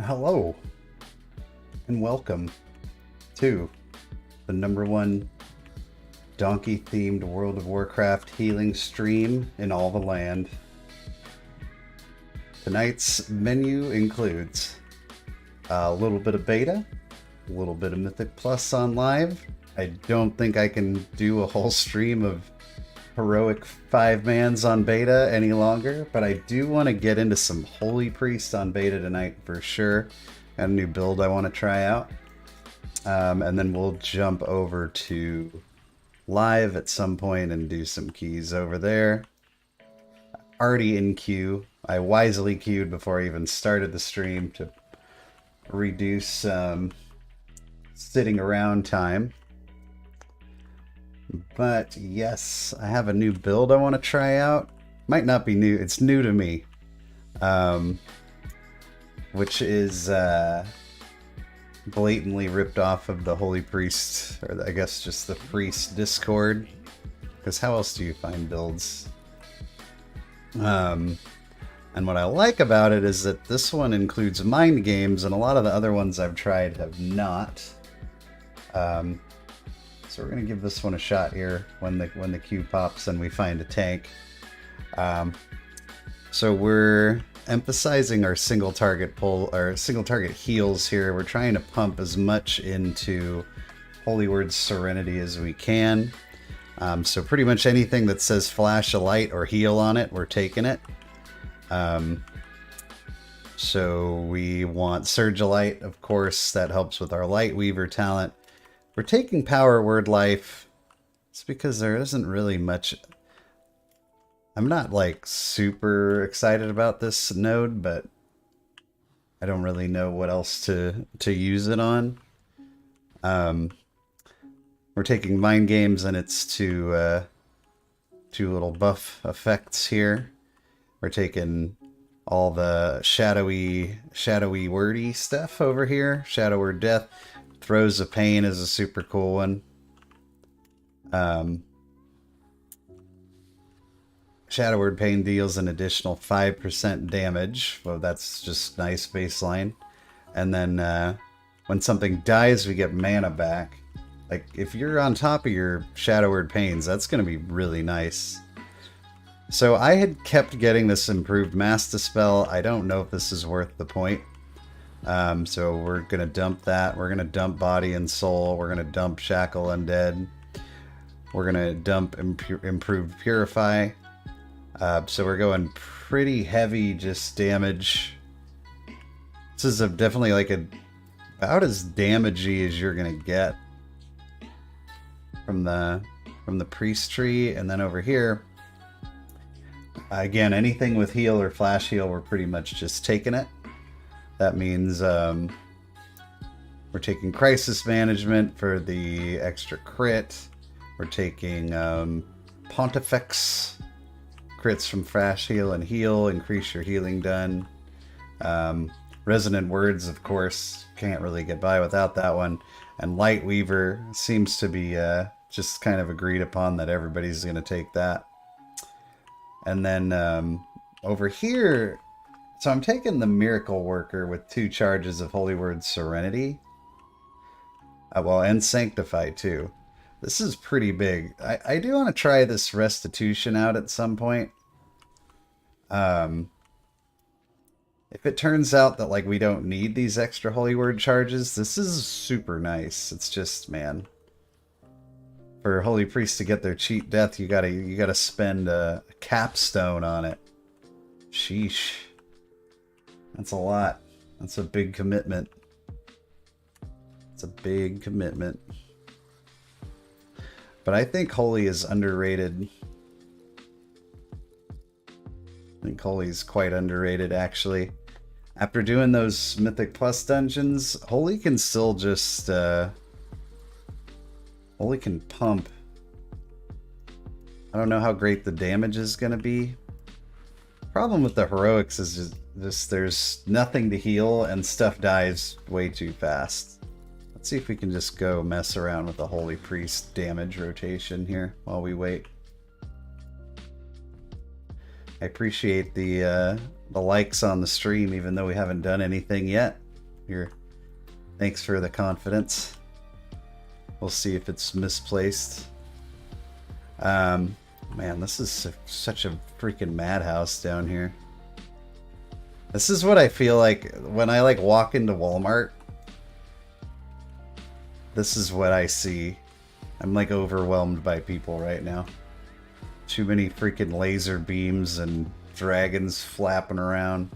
Hello, and welcome to the #1 donkey-themed World of Warcraft healing stream in all the land. Tonight's menu includes a little bit of beta, a little bit of Mythic Plus on live. I don't think I can do a whole stream of heroic 5-mans on beta any longer, but I do want to get into some Holy Priest on beta tonight for sure. Got a new build I want to try out. And then we'll jump over to live at some point and do some keys over there. Already in queue. I wisely queued before I even started the stream to reduce sitting around time. But yes, I have a new build I want to try out. Might not be new, it's new to me. Which is blatantly ripped off of the Holy Priest, or I guess just the Priest Discord. Because how else do you find builds? And what I like about it is that this one includes mind games, and a lot of the other ones I've tried have not. So we're gonna give this one a shot here when the queue pops and we find a tank. So we're emphasizing our single target pull, our single target heals here. We're trying to pump as much into Holy Word Serenity as we can. So pretty much anything that says flash a light or heal on it, we're taking it. So we want Surge a Light, of course, that helps with our Light Weaver talent. We're taking Power Word Life. It's because there isn't really much. I'm not like super excited about this node, but I don't really know what else to use it on. We're taking Mind Games, and it's two little buff effects here. We're taking all the shadowy wordy stuff over here. Shadow Word Death. Throes of Pain is a super cool one. Shadow Word Pain deals an additional 5% damage. Well, that's just nice baseline. And then when something dies, we get mana back. Like, if you're on top of your Shadow Word Pains, that's going to be really nice. So I had kept getting this improved Mass Dispel. I don't know if this is worth the point. So we're going to dump that. We're going to dump Body and Soul. We're going to dump Shackle Undead. We're going to dump Improved Purify. So we're going pretty heavy just damage. This is definitely like about as damagey as you're going to get from the Priest Tree. And then over here, again, anything with heal or flash heal, we're pretty much just taking it. That means we're taking Crisis Management for the extra crit. We're taking Pontifex crits from Flash Heal and Heal, increase your healing done. Resonant Words, of course, can't really get by without that one. And Light Weaver seems to be just kind of agreed upon that everybody's going to take that. And then over here, so I'm taking the Miracle Worker with 2 charges of Holy Word Serenity. Well, and Sanctify too. This is pretty big. I do want to try this Restitution out at some point. If it turns out that like we don't need these extra Holy Word charges, this is super nice. It's just, man, for Holy Priest to get their cheat death, you gotta spend a capstone on it. Sheesh. That's a lot. That's a big commitment. It's a big commitment. But I think Holy is underrated. I think Holy is quite underrated, actually. After doing those Mythic Plus dungeons, Holy can still just... Holy can pump. I don't know how great the damage is going to be. Problem with the heroics is just there's nothing to heal and stuff dies way too fast. Let's see if we can just go mess around with the Holy Priest damage rotation here while we wait. I appreciate the likes on the stream, even though we haven't done anything yet. Here. Thanks for the confidence. We'll see if it's misplaced. Man, this is such a freaking madhouse down here. This is what I feel like when I like walk into Walmart. This is what I see. I'm like overwhelmed by people right now. Too many freaking laser beams and dragons flapping around.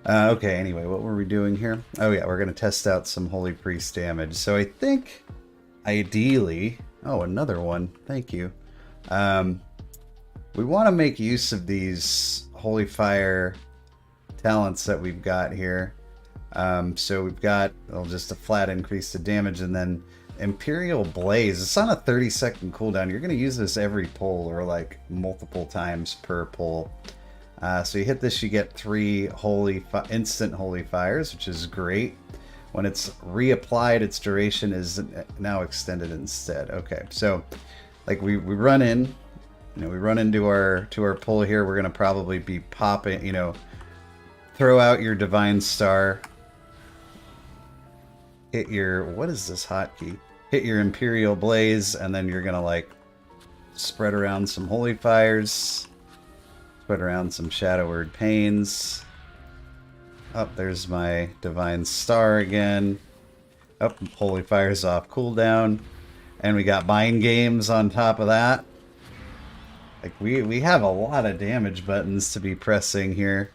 Okay, anyway, what were we doing here? Oh yeah, we're going to test out some Holy Priest damage. So I think, ideally... Oh, another one. Thank you. We want to make use of these Holy Fire talents that we've got here. So we've got just a flat increase to damage, and then Imperial Blaze. It's on a 30-second cooldown. You're going to use this every pull, or like multiple times per pull. So you hit this, you get 3 instant Holy Fires, which is great. When it's reapplied, its duration is now extended instead. Okay, so like we run in, you know, we run into our pull here. We're gonna probably be popping, you know, throw out your Divine Star, hit your, what is this hotkey? Hit your Imperial Blaze, and then you're gonna like spread around some Holy Fires, spread around some Shadow Word Pains. Oh, there's my Divine Star again. Oh, Holy Fire's off cooldown. And we got Mind Games on top of that. Like, we have a lot of damage buttons to be pressing here.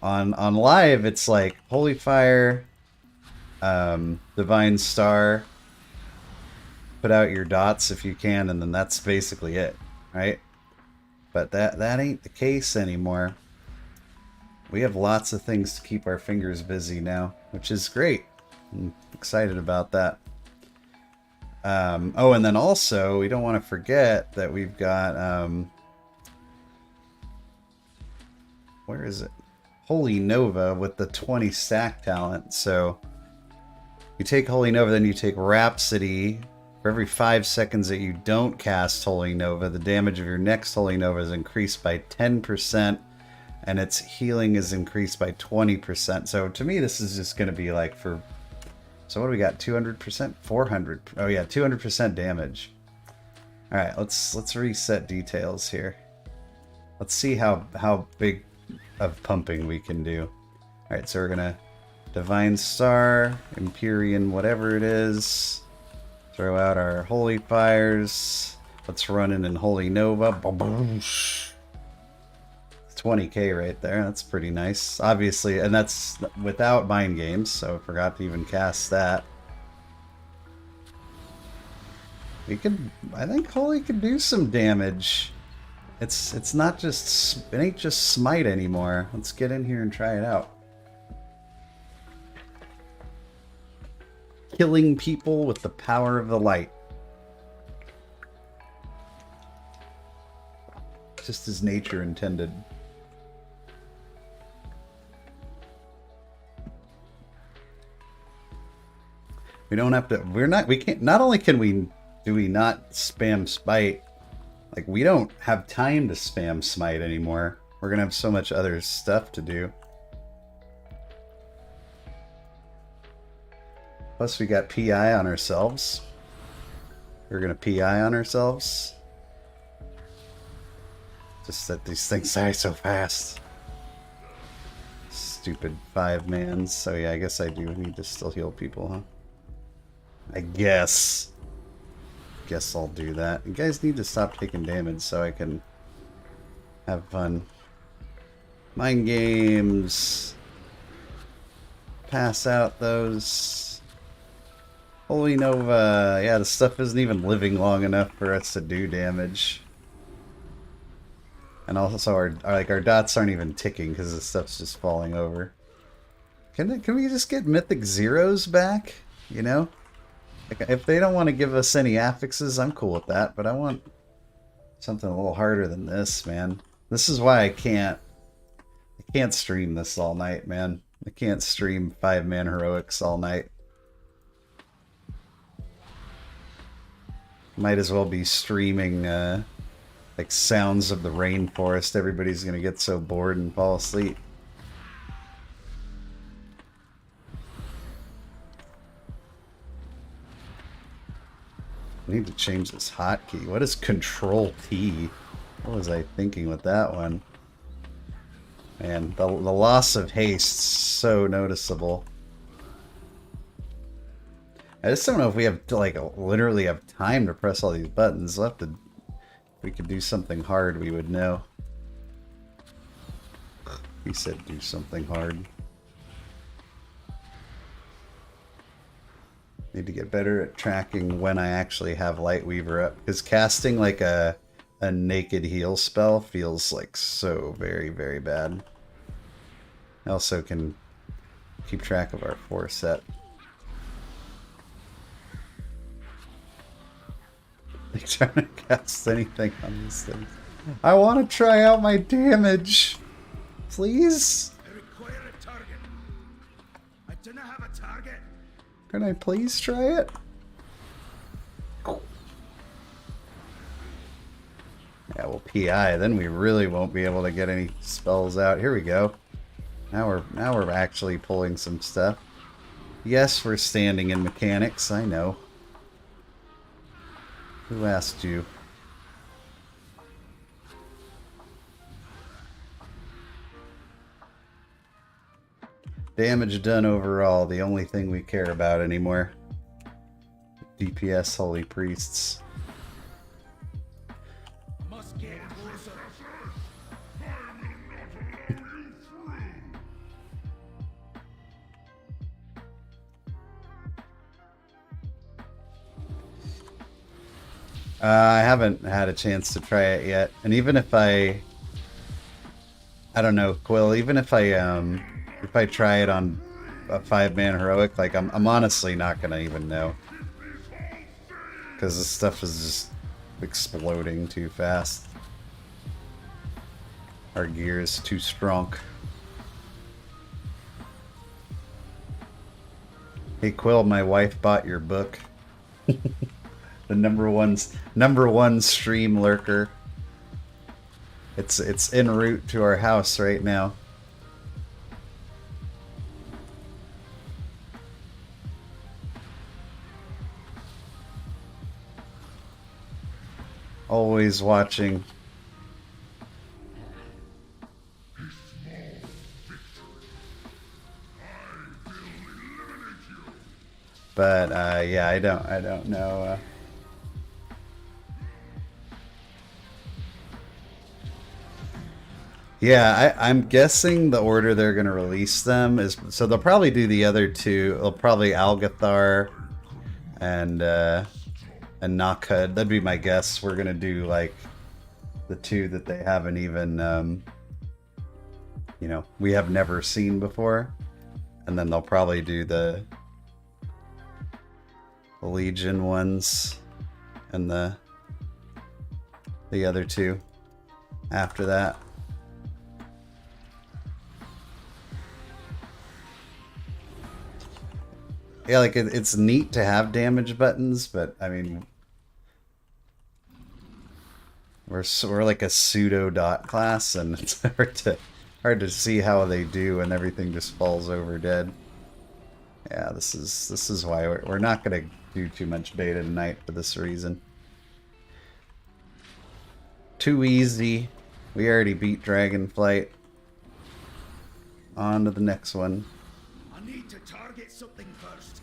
On live, it's like Holy Fire, Divine Star, put out your dots if you can, and then that's basically it, right? But that ain't the case anymore. We have lots of things to keep our fingers busy now, which is great. I'm excited about that. Oh, and then also, we don't want to forget that we've got, where is it? Holy Nova with the 20 stack talent. So you take Holy Nova, then you take Rhapsody. For every 5 seconds that you don't cast Holy Nova, the damage of your next Holy Nova is increased by 10%. And its healing is increased by 20%. So to me, this is just going to be like for... So what do we got? 200%? 400? Oh yeah, 200% damage. Alright, let's reset details here. Let's see how big of pumping we can do. Alright, so we're going to Divine Star, Empyrean, whatever it is. Throw out our Holy Fires. Let's run in Holy Nova. Ba-boosh. 20k right there. That's pretty nice. Obviously, and that's without Mind Games, so I forgot to even cast that. We could, I think Holy could do some damage. It's not just, it ain't just Smite anymore. Let's get in here and try it out. Killing people with the power of the light. Just as nature intended. We don't have to, we can't, not only can do we not spam Smite, like we don't have time to spam Smite anymore. We're gonna have so much other stuff to do. Plus we got PI on ourselves. We're gonna PI on ourselves. Just that these things die so fast. Stupid 5-mans. So yeah, I guess I do need to still heal people, huh? I guess I'll do that. You guys need to stop taking damage so I can have fun. Mind Games. Pass out those. Holy Nova. Yeah, the stuff isn't even living long enough for us to do damage. And also our dots aren't even ticking because the stuff's just falling over. Can we just get Mythic Zeros back? You know? Like, if they don't want to give us any affixes, I'm cool with that, but I want something a little harder than this, man. This is why I can't stream this all night, man. I can't stream 5-man heroics all night. Might as well be streaming like Sounds of the Rainforest. Everybody's gonna get so bored and fall asleep. I need to change this hotkey. What is Control T? What was I thinking with that one? Man, the loss of haste so noticeable. I just don't know if we have to, like, literally have time to press all these buttons. We'll have to, if we could do something hard, we would know. He said do something hard. Need to get better at tracking when I actually have Lightweaver up. Because casting like a naked heal spell feels like so very, very bad. I also can keep track of our 4 set. Like trying to cast anything on these things. I want to try out my damage. Please? I require a target. I do not have a target. Can I please try it? Yeah, well, PI, then we really won't be able to get any spells out. Here we go. Now we're actually pulling some stuff. Yes, we're standing in mechanics, I know. Who asked you? Damage done overall, the only thing we care about anymore. DPS Holy Priests. Must get closer. I haven't had a chance to try it yet, and even if I don't know, Quill, even if I try it on a 5-man heroic, like I'm honestly not gonna even know, because this stuff is just exploding too fast. Our gear is too strong. Hey Quill, my wife bought your book. The number one stream lurker. It's en route to our house right now. Always watching. But yeah, I don't know. Yeah, I'm guessing the order they're going to release them is... So they'll probably do the other two. They'll probably Algathar and Nokhud. That'd be my guess. We're going to do, like, the two that they haven't even, you know, we have never seen before. And then they'll probably do the Legion ones and the other two after that. Yeah, like it's neat to have damage buttons, but I mean, we're like a pseudo dot class, and it's hard to see how they do, and everything just falls over dead. Yeah, this is why we're not gonna do too much beta tonight for this reason. Too easy. We already beat Dragonflight. On to the next one. I need to target something first.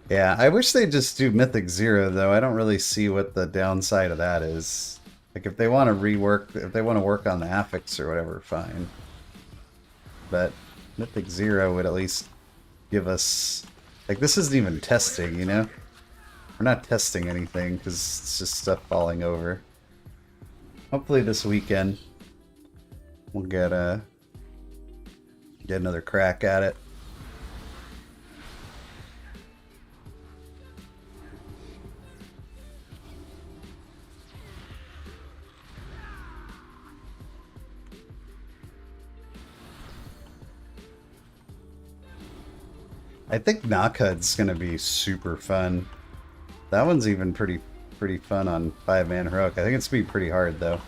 Yeah, I wish they'd just do Mythic 0, though. I don't really see what the downside of that is. Like, if they want to rework, if they want to work on the affix or whatever, fine. But Mythic 0 would at least give us... Like, this isn't even testing, you know? We're not testing anything, because it's just stuff falling over. Hopefully this weekend we'll get another crack at it. I think Nokhud's gonna be super fun. That one's even pretty fun on 5-man heroic. I think it's gonna be pretty hard though.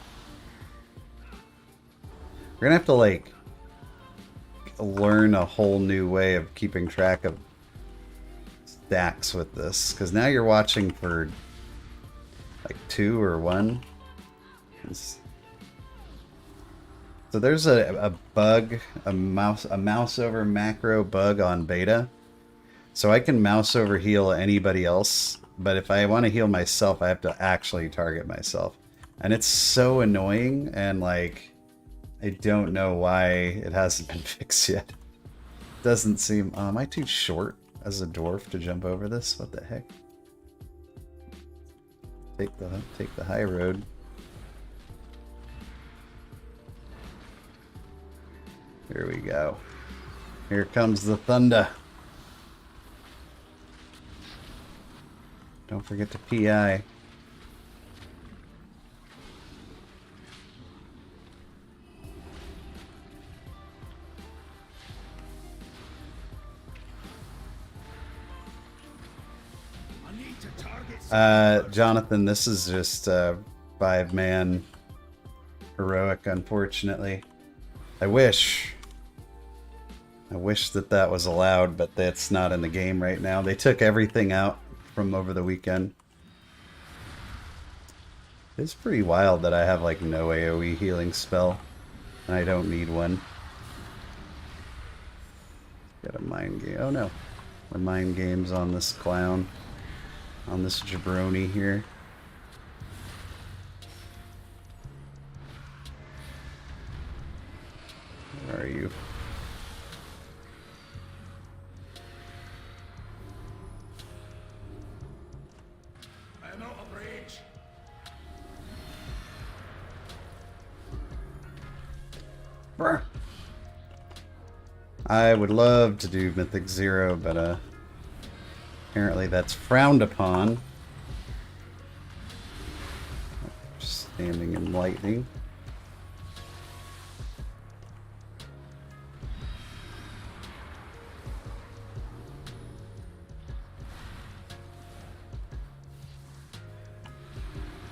We're gonna have to like learn a whole new way of keeping track of stacks with this, because now you're watching for like 2 or 1. So there's a bug, a mouse over macro bug on beta. So I can mouse over heal anybody else, but if I want to heal myself, I have to actually target myself. And it's so annoying, and like, I don't know why it hasn't been fixed yet. Doesn't seem... am I too short as a dwarf to jump over this? What the heck? Take the high road. Here we go. Here comes the thunder. Don't forget to PI. Jonathan, this is just a 5-man heroic, unfortunately. I wish that that was allowed, but that's not in the game right now. They took everything out from over the weekend. It's pretty wild that I have like no AoE healing spell, and I don't need one. Got a mind game. Oh no, my mind games on this clown, on this jabroni here. Where are you? I am out of rage. Brr. I would love to do Mythic 0, but apparently that's frowned upon. Standing in lightning.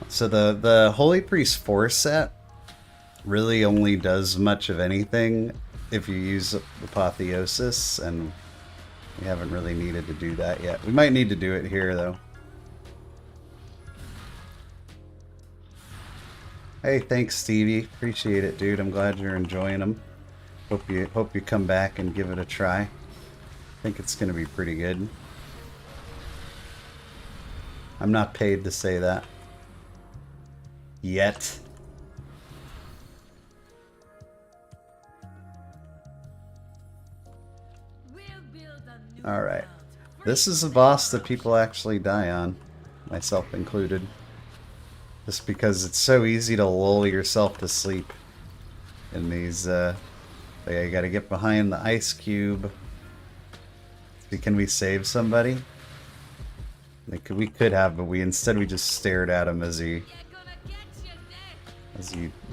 So the Holy Priest 4 set really only does much of anything if you use Apotheosis, and we haven't really needed to do that yet. We might need to do it here, though. Hey, thanks, Stevie. Appreciate it, dude. I'm glad you're enjoying them. Hope you come back and give it a try. I think it's gonna be pretty good. I'm not paid to say that. Yet. Alright. This is a boss that people actually die on, myself included. Just because it's so easy to lull yourself to sleep in these, like, you gotta get behind the ice cube. Can we save somebody? Like, we could have, but we just stared at him as he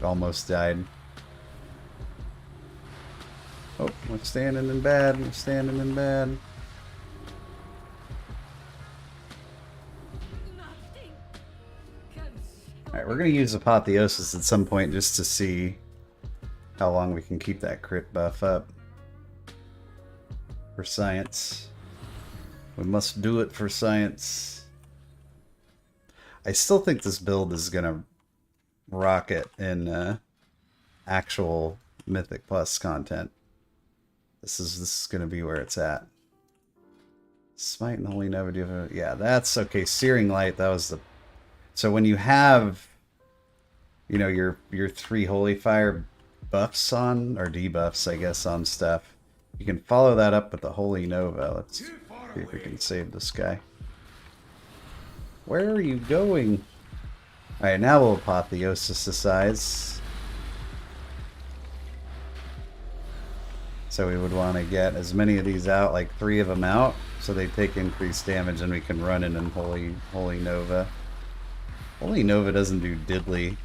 almost died. Oh, we're standing in bad. We're standing in bad. Alright, we're going to use Apotheosis at some point just to see how long we can keep that crit buff up. For science. We must do it for science. I still think this build is going to rocket in actual Mythic Plus content. This is going to be where it's at. Smite and Holy Nova, do you have a... Yeah, that's okay. Searing Light, that was the... So when you have, you know, your 3 Holy Fire buffs on, or debuffs, I guess, on stuff, you can follow that up with the Holy Nova. Let's see if we can save this guy. Where are you going? Alright, now we'll Apotheosis the size. So we would want to get as many of these out, like 3 of them out, so they take increased damage, and we can run in and Holy Nova. Holy Nova doesn't do diddly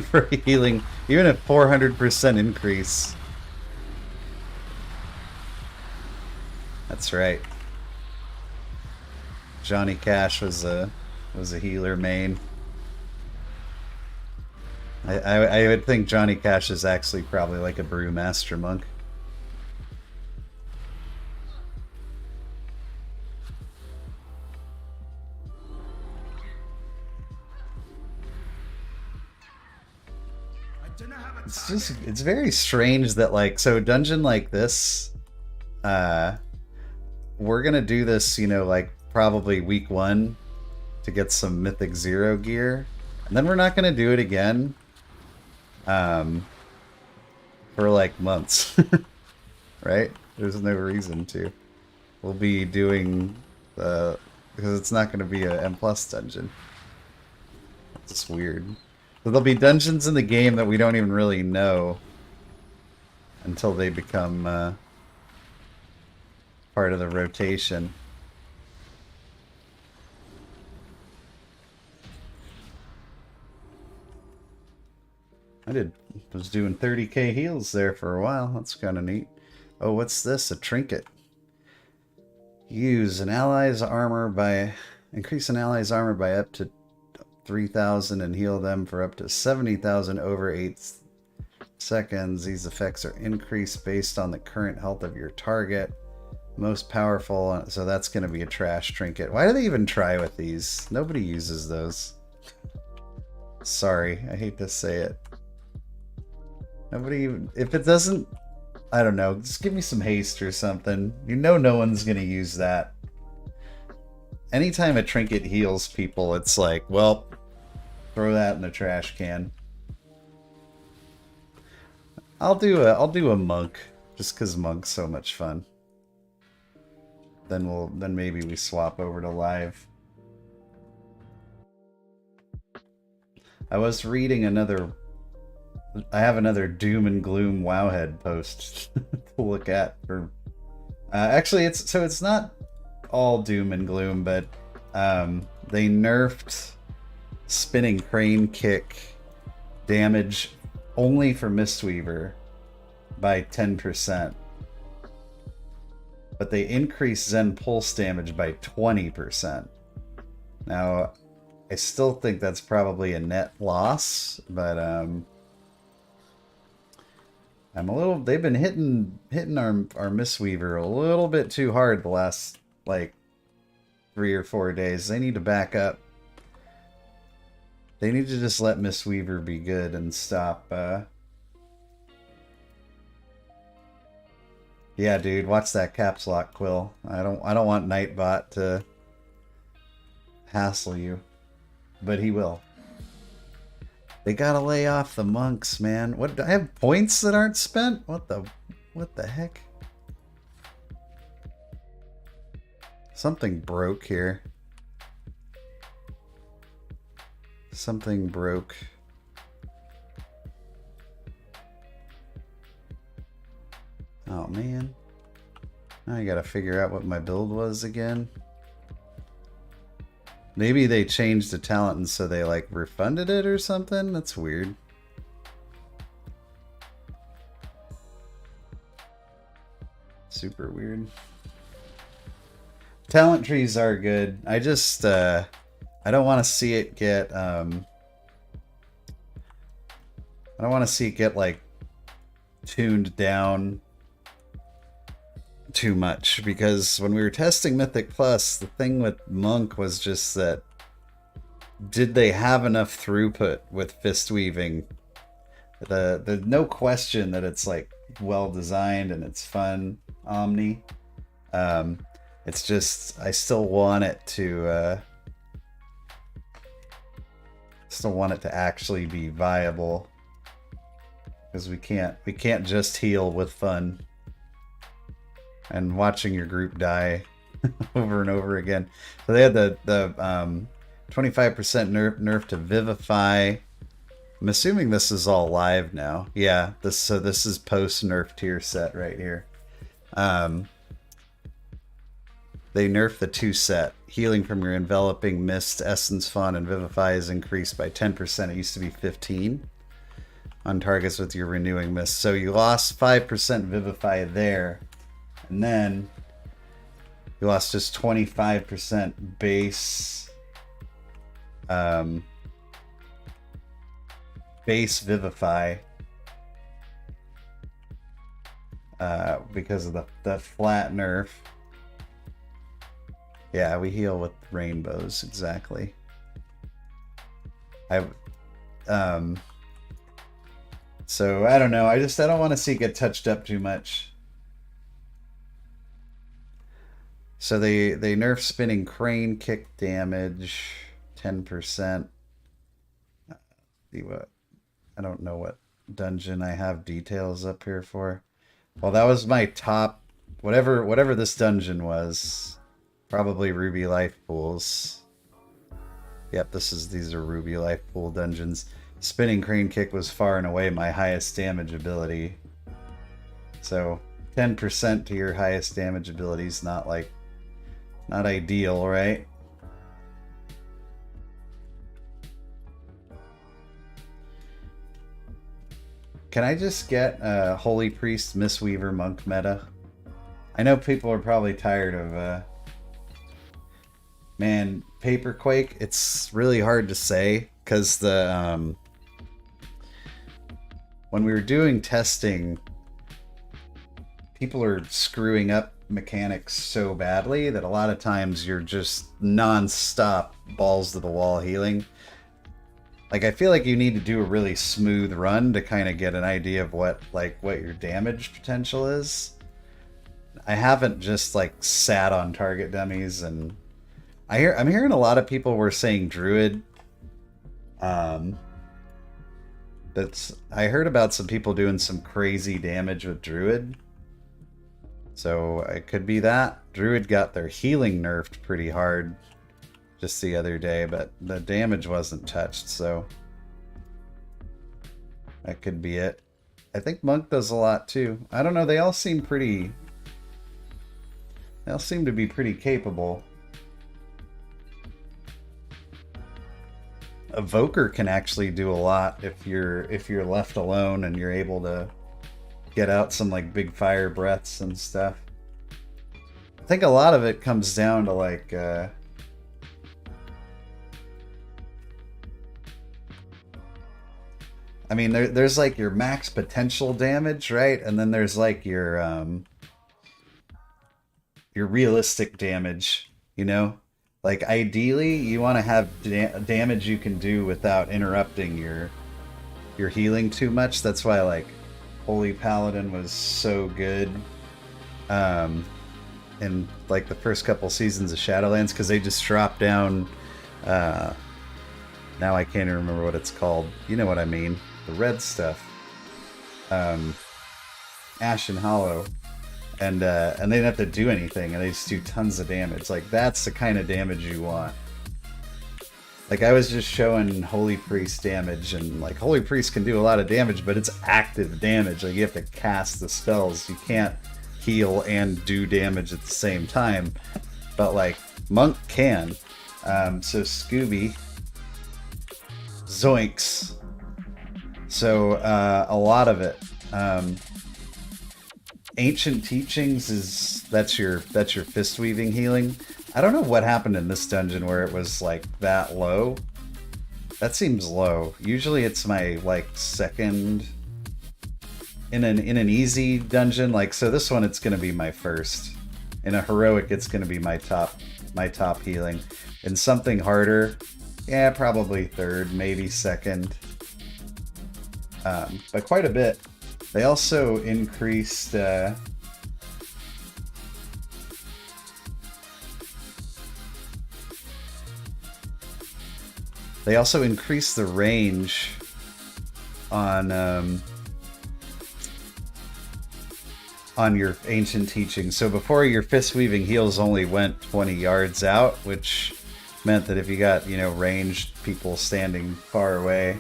for healing, even at 400% increase. That's right. Johnny Cash was a healer main. I would think Johnny Cash is actually probably like a Brewmaster monk. do not have a It's target. just, it's very strange that, like, so dungeon like this, we're gonna do this, you know, like probably week 1 to get some Mythic 0 gear, and then we're not gonna do it again for like months. Right? There's no reason to. We'll be doing because it's not gonna be a M plus dungeon. It's just weird. So there'll be dungeons in the game that we don't even really know until they become part of the rotation. Was doing 30k heals there for a while. That's kind of neat. Oh, what's this? A trinket. Use an ally's armor by... Increase an ally's armor by up to 3,000 and heal them for up to 70,000 over 8 seconds. These effects are increased based on the current health of your target. Most powerful, so that's going to be a trash trinket. Why do they even try with these? Nobody uses those. Sorry, I hate to say it. Nobody even, if it doesn't, I don't know, just give me some haste or something. You know no one's going to use that. Anytime a trinket heals people, it's like, well, throw that in the trash can. I'll do a monk, just because monk's so much fun. Then maybe we swap over to live. I was reading I have another doom and gloom wowhead post to look at for actually it's not all doom and gloom, but they nerfed spinning crane kick damage only for Mistweaver by 10%. But they increased Zen Pulse damage by 20%. Now, I still think that's probably a net loss, but I'm a little. They've been hitting our Mistweaver a little bit too hard the last like 3 or 4 days. They need to back up. They need to just let Mistweaver be good and stop. Yeah, dude, watch that caps lock, Quill. I don't want Nightbot to hassle you, but he will. They gotta lay off the monks, man. What, do I have points that aren't spent? What the heck? Something broke here. Something broke. Oh man. Now I gotta figure out what my build was again. Maybe they changed the talent and so they like refunded it or something? That's weird. Super weird. Talent trees are good. I just I don't want to see it get I don't want to see it get like tuned down too much, because when we were testing Mythic Plus, the thing with Monk was just that, did they have enough throughput with fist weaving? The no question that it's like well designed and it's fun, Omni. It's just I still want it to actually be viable, because we can't just heal with fun. And watching your group die over and over again. So they had the 25% nerf to Vivify. I'm assuming this is all live now. Yeah, this is post nerf tier set right here. They nerfed the 2 set. Healing from your enveloping mist, essence font, and Vivify is increased by 10%. It used to be 15 on targets with your renewing mist. So you lost 5% Vivify there. And then you lost just 25% base base Vivify because of the flat nerf. Yeah, we heal with rainbows, exactly. So I don't know. I don't want to see it get touched up too much. So they nerf spinning crane kick damage 10%. See what, I don't know what dungeon I have details up here for. Well, that was my top, whatever this dungeon was. Probably Ruby Life Pools. Yep, these are Ruby Life Pool dungeons. Spinning crane kick was far and away my highest damage ability. So 10% to your highest damage ability is not ideal, right? Can I just get Holy Priest, Mistweaver, Monk meta? I know people are probably tired of man, Paperquake. It's really hard to say because the when we were doing testing, people are screwing up mechanics so badly that a lot of times you're just non-stop balls to the wall healing. Like, I feel like you need to do a really smooth run to kind of get an idea of what your damage potential is. I haven't just like sat on target dummies, and I'm hearing a lot of people were saying Druid. I heard about some people doing some crazy damage with Druid. So it could be that. Druid got their healing nerfed pretty hard just the other day, but the damage wasn't touched, so that could be it. I think Monk does a lot too. I don't know, they all seem to be pretty capable. Evoker can actually do a lot if you're left alone and you're able to get out some like big fire breaths and stuff. I think a lot of it comes down to like I mean there's like your max potential damage, right? And then there's like your realistic damage, you know? Like, ideally, you want to have damage you can do without interrupting your healing too much. That's why, like, Holy Paladin was so good in, like, the first couple seasons of Shadowlands, because they just drop down... now I can't even remember what it's called. You know what I mean. The red stuff. Ashen Hollow. And they didn't have to do anything, and they just do tons of damage. Like, that's the kind of damage you want. Like, I was just showing Holy Priest damage, and like, Holy Priest can do a lot of damage, but it's active damage. Like, you have to cast the spells. You can't heal and do damage at the same time. But like, Monk can. So Scooby. Zoinks. So a lot of it. Ancient Teachings that's your fist weaving healing. I don't know what happened in this dungeon where it was like that low. That seems low. Usually it's my like second in an easy dungeon. Like, so this one it's gonna be my first. In a heroic it's gonna be my top healing. In something harder, yeah, probably third, maybe second. But quite a bit. They also increased they also increased the range on your Ancient Teaching. So before, your fist weaving heals only went 20 yards out, which meant that if you got, you know, ranged people standing far away,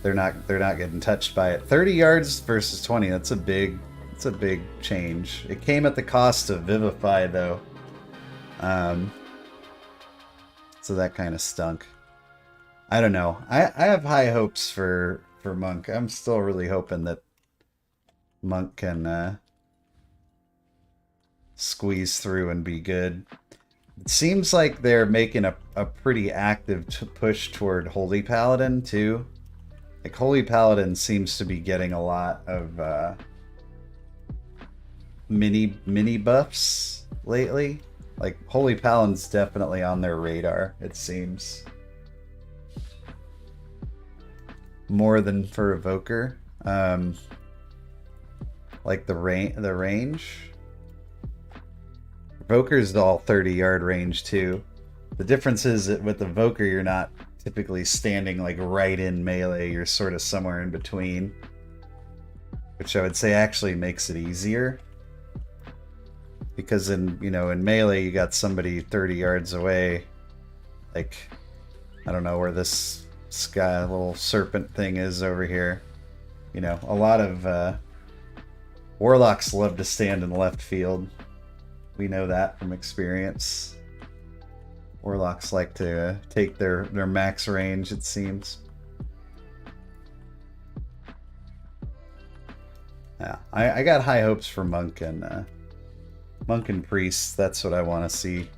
they're not getting touched by it. 30 yards versus 20, that's a big change. It came at the cost of Vivify though. So that kind of stunk. I don't know. I have high hopes for Monk. I'm still really hoping that Monk can squeeze through and be good. It seems like they're making a pretty active push toward Holy Paladin too. Like, Holy Paladin seems to be getting a lot of mini buffs lately. Like, Holy Paladin's definitely on their radar, it seems. more than for Evoker. Like the range. Evoker's all 30-yard range too. The difference is that with Evoker, you're not typically standing like right in melee. You're sort of somewhere in between, which I would say actually makes it easier. Because in melee, you got somebody 30 yards away. Like, I don't know where this sky little serpent thing is over here. You know, a lot of warlocks love to stand in left field. We know that from experience. Warlocks like to take their max range, it seems. Yeah, I got high hopes for Monk and Priest. That's what I want to see.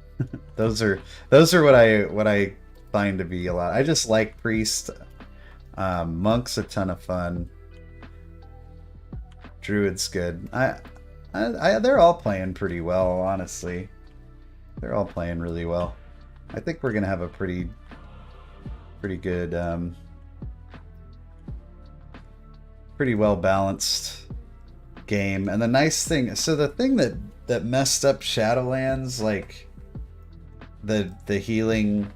those are what I find to be a lot. I just like Priest. Monk's a ton of fun. Druid's good. They're all playing pretty well, honestly. They're all playing really well. I think we're gonna have a pretty good, pretty well balanced game. And the nice thing, so the thing that messed up Shadowlands, like the healing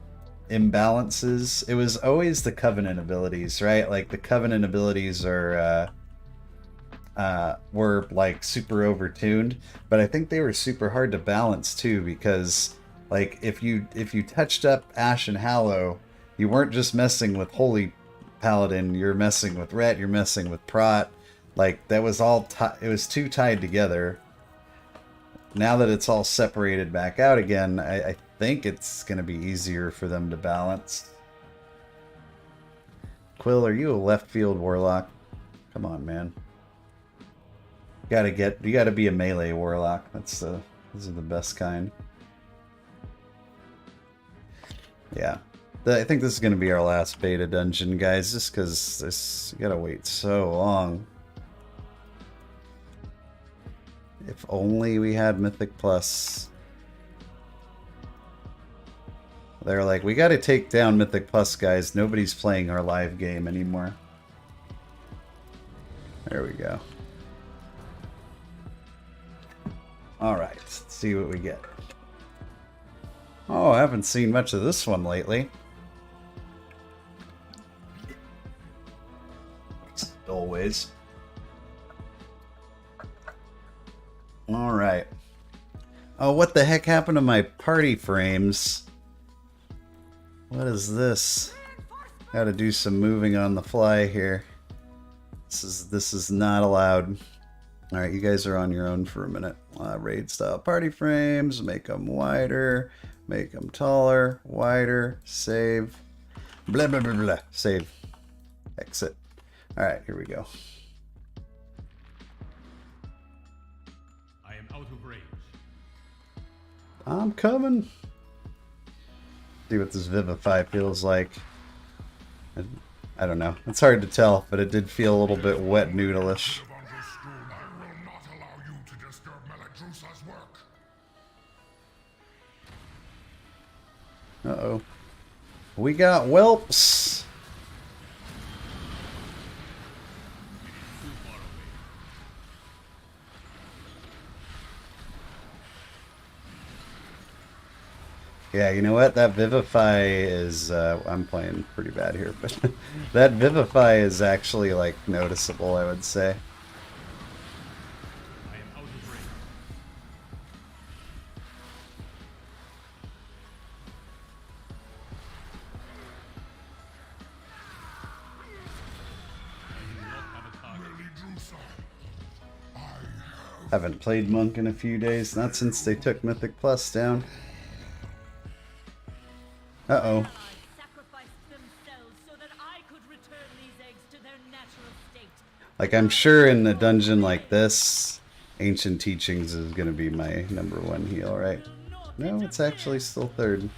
imbalances, it was always the Covenant abilities, right? Like the Covenant abilities are were like super overtuned, but I think they were super hard to balance too, because like if you touched up Ash and Hallow, you weren't just messing with Holy Paladin, you're messing with Ret, you're messing with Prot. Like that was all it was too tied together. Now that it's all separated back out again, I think it's going to be easier for them to balance. Quill, are you a left field warlock? Come on, man. You gotta be a melee warlock. Those are the best kind. Yeah. I think this is going to be our last beta dungeon, guys, just because you gotta wait so long. If only we had Mythic Plus. They're like, we gotta take down Mythic Plus, guys. Nobody's playing our live game anymore. There we go. Alright, let's see what we get. Oh, I haven't seen much of this one lately. As always. Alright. Oh, what the heck happened to my party frames? What is this? Gotta do some moving on the fly here. This is not allowed. Alright, you guys are on your own for a minute. Raid style party frames, make them wider, make them taller, wider, save, blah blah blah blah, save, exit. Alright, here we go. I am out of range. I'm coming. See what this Vivify feels like. I don't know. It's hard to tell, but it did feel a little bit wet noodle-ish. Uh-oh. We got whelps. Yeah, you know what? That Vivify is, I'm playing pretty bad here, but that Vivify is actually, like, noticeable, I would say. I am out of range. I do not have a target. Haven't played Monk in a few days, not since they took Mythic Plus down. Uh-oh. Like, I'm sure in a dungeon like this, Ancient Teachings is going to be my #1 heal, right? No, it's actually still third.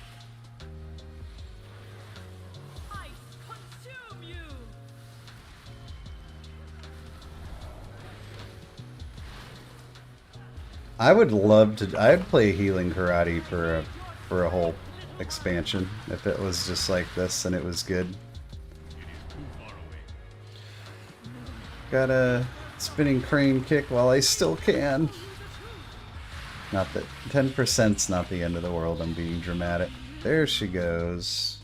I would love to. I'd play Healing Karate for a whole expansion if it was just like this and it was good. It is too far away. Got a spinning crane kick while I still can. Not that 10%'s not the end of the world. I'm being dramatic. There she goes.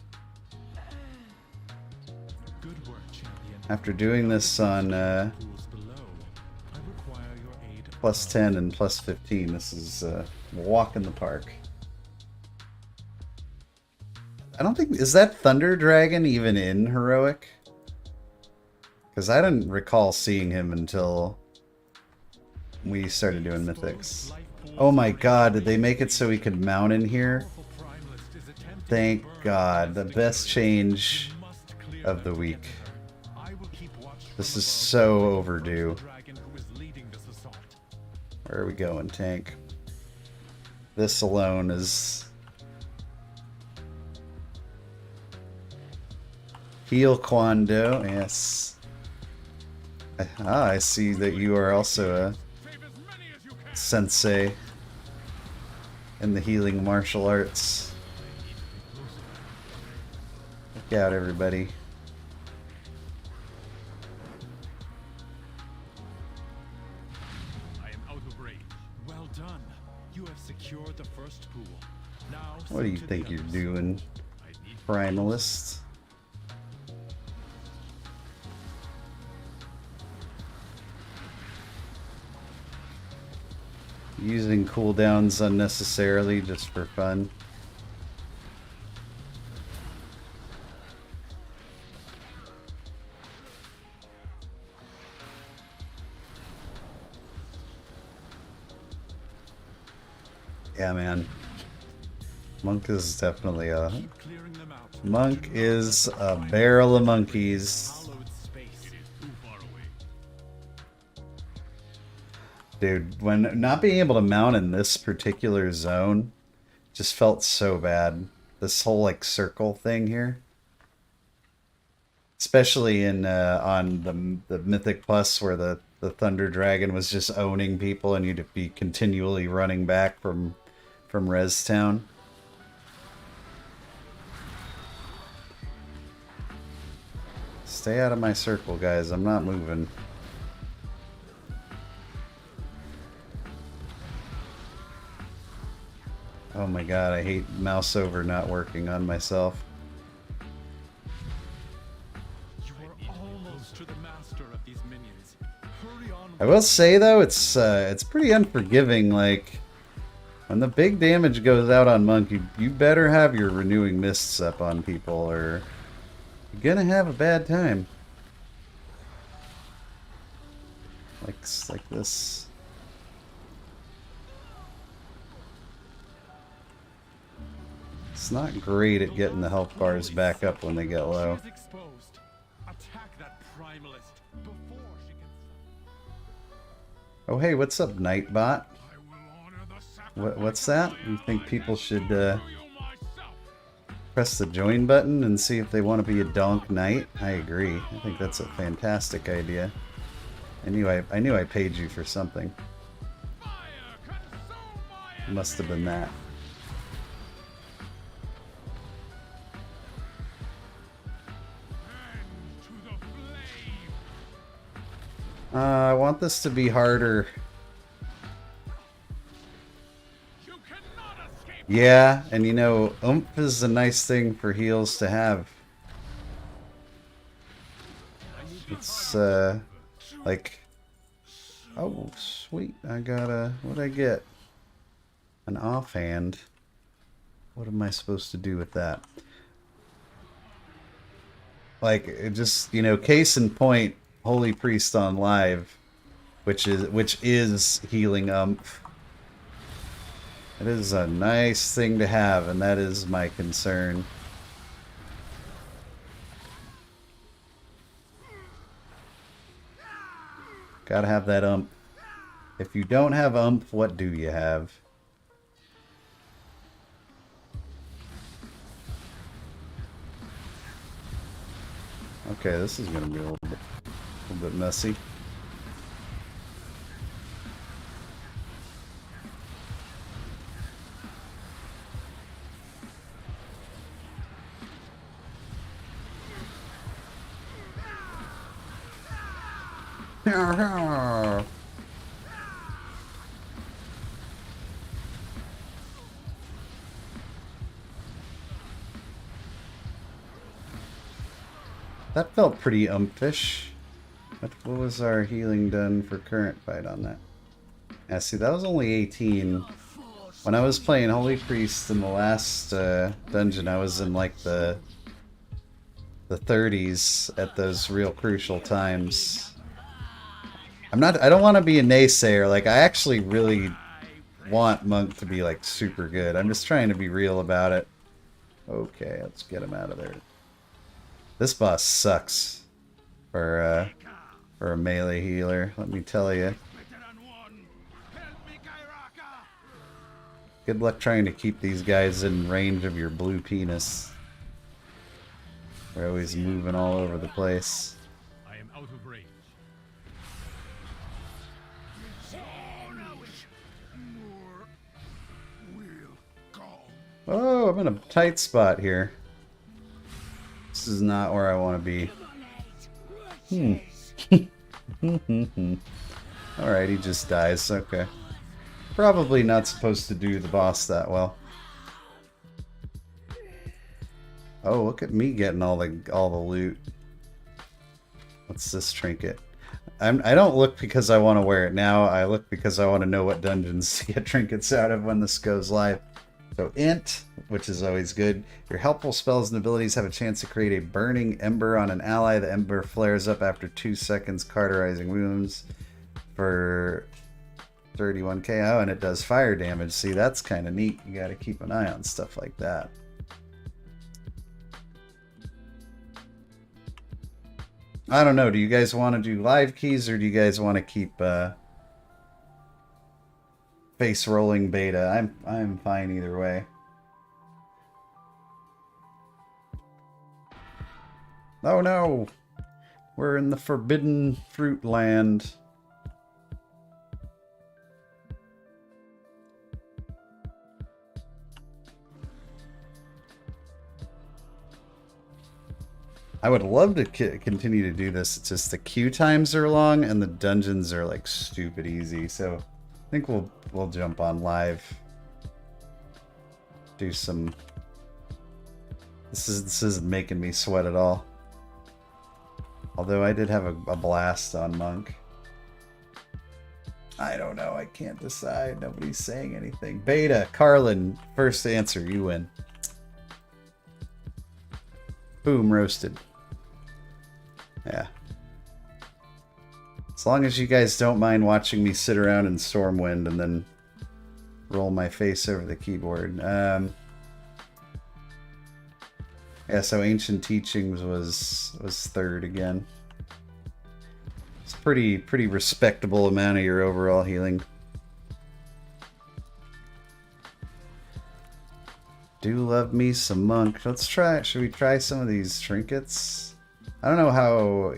After doing this on plus 10 and plus 15, this is a walk in the park. I don't think... Is that Thunder Dragon even in Heroic? Because I didn't recall seeing him until we started doing Mythics. Oh my god, did they make it so we could mount in here? Thank god. The best change of the week. This is so overdue. Where are we going, tank? This alone is... Heal Quando, yes. I see that you are also a sensei in the healing martial arts. Look out, everybody. I am out of range. Well done. You have secured the first pool. Now, What do you think you're doing, Primalist? Using cooldowns unnecessarily just for fun. Yeah, man. Monk is definitely a... Monk is a barrel of monkeys. Dude, when not being able to mount in this particular zone just felt so bad. This whole like circle thing here. Especially in on the Mythic Plus where the Thunder Dragon was just owning people and you'd be continually running back from Res Town. Stay out of my circle, guys. I'm not moving. Oh my god, I hate mouse over not working on myself. You are almost to the master of these minions. Hurry on. I will say though, it's pretty unforgiving. Like when the big damage goes out on Monk, you better have your renewing mists up on people, or you're gonna have a bad time. Like this. It's not great at getting the health bars back up when they get low. Oh hey, what's up, Nightbot? What's that? You think people should press the join button and see if they want to be a Donk Knight? I agree. I think that's a fantastic idea. I knew I paid you for something. It must have been that. I want this to be harder. Yeah, and you know, oomph is a nice thing for heals to have. It's, like... Oh, sweet. I got a... What'd I get? An offhand. What am I supposed to do with that? Like, it just, you know, case in point... Holy Priest on live, which is healing umph. It is a nice thing to have, and that is my concern. Gotta have that umph. If you don't have umph, what do you have? Okay, this is gonna be a little bit messy. That felt pretty umphish. What was our healing done for current fight on that? Yeah, see, that was only 18. When I was playing Holy Priest in the last dungeon, I was in like the 30s at those real crucial times. I don't want to be a naysayer. Like, I actually really want Monk to be like super good. I'm just trying to be real about it. Okay, let's get him out of there. This boss sucks for a melee healer, let me tell you. Good luck trying to keep these guys in range of your blue penis. They're always moving all over the place. I am out of range. Oh, I'm in a tight spot here. This is not where I want to be. Alright, he just dies. Okay. Probably not supposed to do the boss that well. Oh, look at me getting all the loot. What's this trinket? I don't look because I want to wear it now. I look because I want to know what dungeons to get trinkets out of when this goes live. So int, which is always good. Your helpful spells and abilities have a chance to create a burning ember on an ally. The ember flares up after 2 seconds, cauterizing wounds for 31k. Oh, and it does fire damage. See, that's kind of neat. You got to keep an eye on stuff like that. I don't know. Do you guys want to do live keys, or do you guys want to keep face rolling beta? I'm fine either way. Oh no! We're in the forbidden fruit land. I would love to continue to do this. It's just the queue times are long and the dungeons are like stupid easy. So I think we'll jump on live. Do some. This isn't making me sweat at all. Although I did have a blast on Monk. I don't know. I can't decide. Nobody's saying anything. Beta, Carlin, first answer. You win. Boom, roasted. Yeah. As long as you guys don't mind watching me sit around in Stormwind and then roll my face over the keyboard. Yeah, so Ancient Teachings was third again. It's pretty respectable amount of your overall healing. Do love me some Monk. Let's try. Should we try some of these trinkets? I don't know how.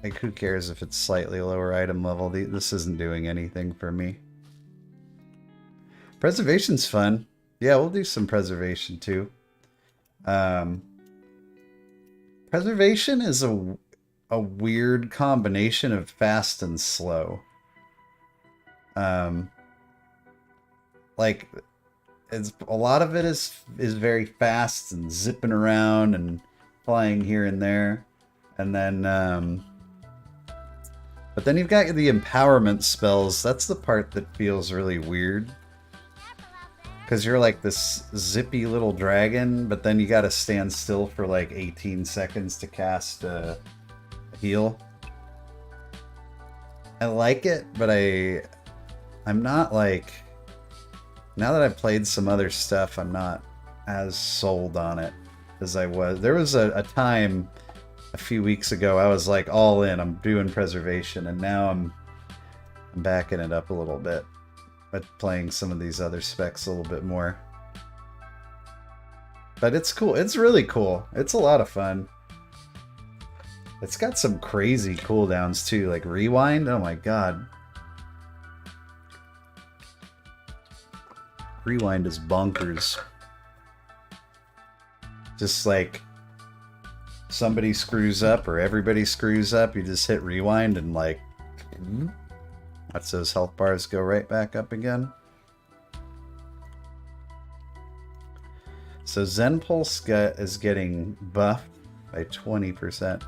Like, who cares if it's slightly lower item level? This isn't doing anything for me. Preservation's fun. Yeah, we'll do some preservation too. Preservation is a weird combination of fast and slow. Like, it's a lot of it is very fast and zipping around and flying here and there, and then but then you've got the empowerment spells. That's the part that feels really weird, because you're like this zippy little dragon, but then you got to stand still for like 18 seconds to cast a heal. I like it, but I'm not like. Now that I've played some other stuff, I'm not as sold on it as I was. There was a time a few weeks ago I was like all in. I'm doing preservation, and now I'm backing it up a little bit, but playing some of these other specs a little bit more. But it's cool. It's really cool. It's a lot of fun. It's got some crazy cooldowns too, like rewind. Oh my god. Rewind is bonkers. Just like somebody screws up or everybody screws up, you just hit rewind and like watch those health bars go right back up again. So Zen Pulse is getting buffed by 20%.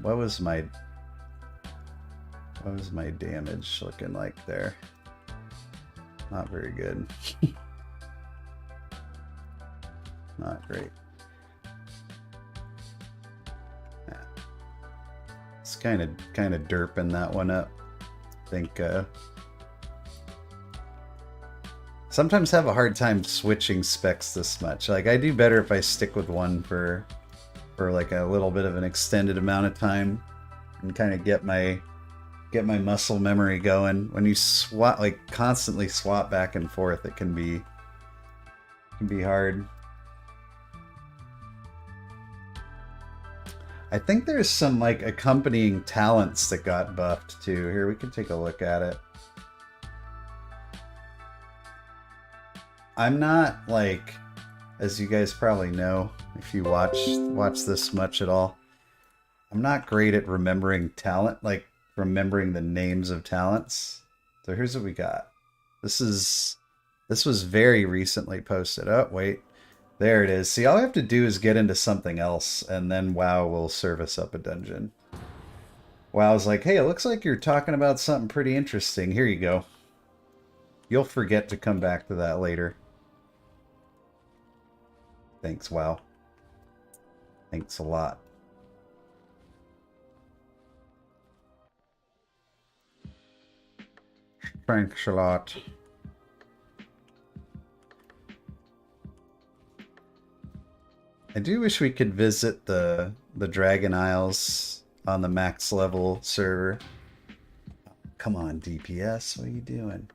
What was my damage looking like there? Not very good. Not great. Yeah. It's kind of derping that one up. I think sometimes have a hard time switching specs this much. Like I do better if I stick with one for like a little bit of an extended amount of time and kind of get my muscle memory going. When you swap, like constantly swap back and forth, it can be hard. I think there's some like accompanying talents that got buffed too. Here, we can take a look at it. I'm not like, as you guys probably know, if you watch this much at all, I'm not great at remembering talent, like remembering the names of talents. So here's what we got. This was very recently posted. Oh, wait. There it is. See, all I have to do is get into something else, and then WoW will service up a dungeon. WoW's like, hey, it looks like you're talking about something pretty interesting. Here you go. You'll forget to come back to that later. Thanks, WoW. Thanks a lot. Thanks a lot. I do wish we could visit the Dragon Isles on the max level server. Come on, DPS, what are you doing?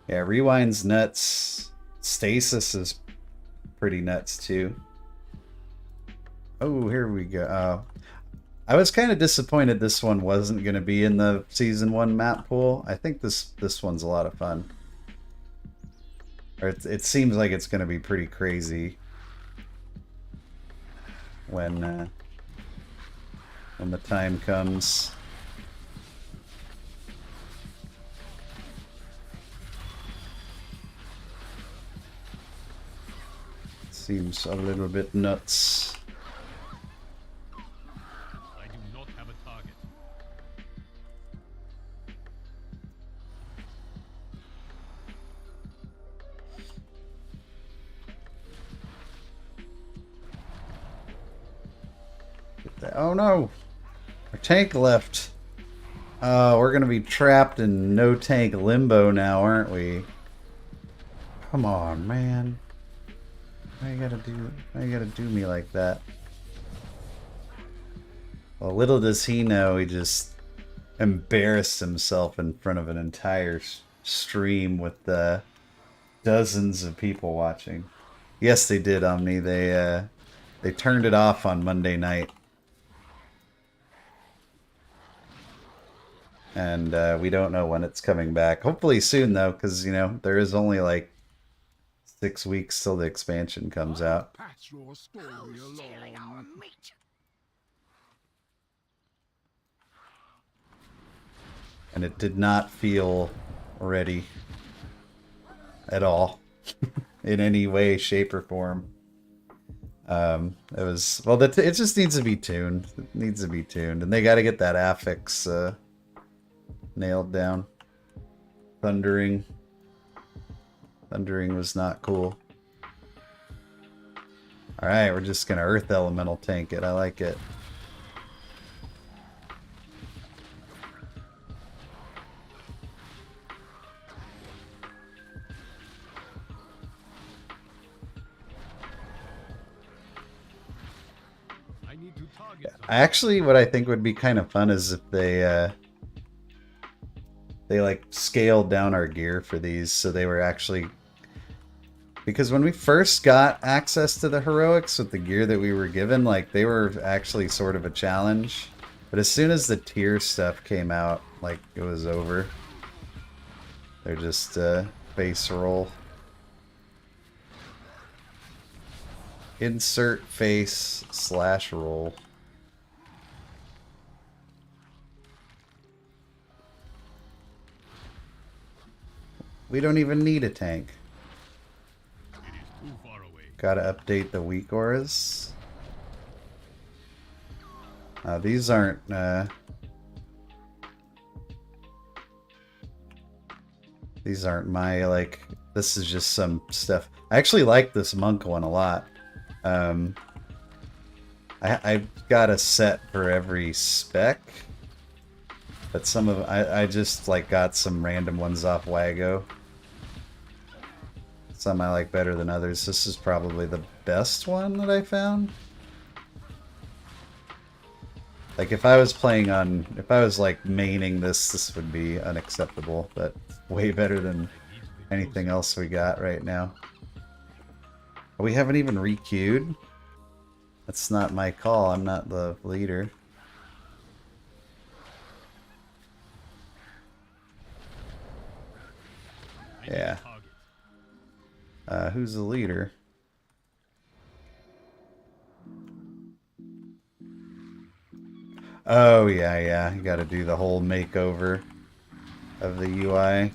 Yeah, Rewind's nuts. Stasis is pretty nuts too. Oh, here we go. I was kind of disappointed this one wasn't going to be in the Season 1 map pool. I think this one's a lot of fun. Or it seems like it's going to be pretty crazy when the time comes. Seems a little bit nuts. Oh no! Our tank left. We're gonna be trapped in no tank limbo now, aren't we? Come on, man. Why you gotta do me like that? Well, little does he know, he just embarrassed himself in front of an entire stream with dozens of people watching. Yes, they did, Omni. They turned it off on Monday night. And we don't know when it's coming back. Hopefully soon, though, because, you know, there is only like 6 weeks till the expansion comes out. And it did not feel ready at all in any way, shape, or form. It was, well, it just needs to be tuned. It needs to be tuned. And they got to get that affix nailed down. Thundering was not cool. Alright, we're just gonna Earth Elemental tank it. I like it. Actually, what I think would be kind of fun is if they like scaled down our gear for these, so they were actually, because when we first got access to the heroics with the gear that we were given, like they were actually sort of a challenge. But as soon as the tier stuff came out, like it was over. They're just face roll. Insert face / roll. We don't even need a tank. It is too far away. Gotta update the weak auras. These aren't... these aren't my, like... This is just some stuff. I actually like this monk one a lot. I've got a set for every spec. But some of... I just, like, got some random ones off Wago. Some I like better than others. This is probably the best one that I found. Like, if I was playing on... If I was, like, maining this, this would be unacceptable. But way better than anything else we got right now. We haven't even re-queued. That's not my call. I'm not the leader. Yeah. Who's the leader? Oh, yeah. You gotta do the whole makeover of the UI.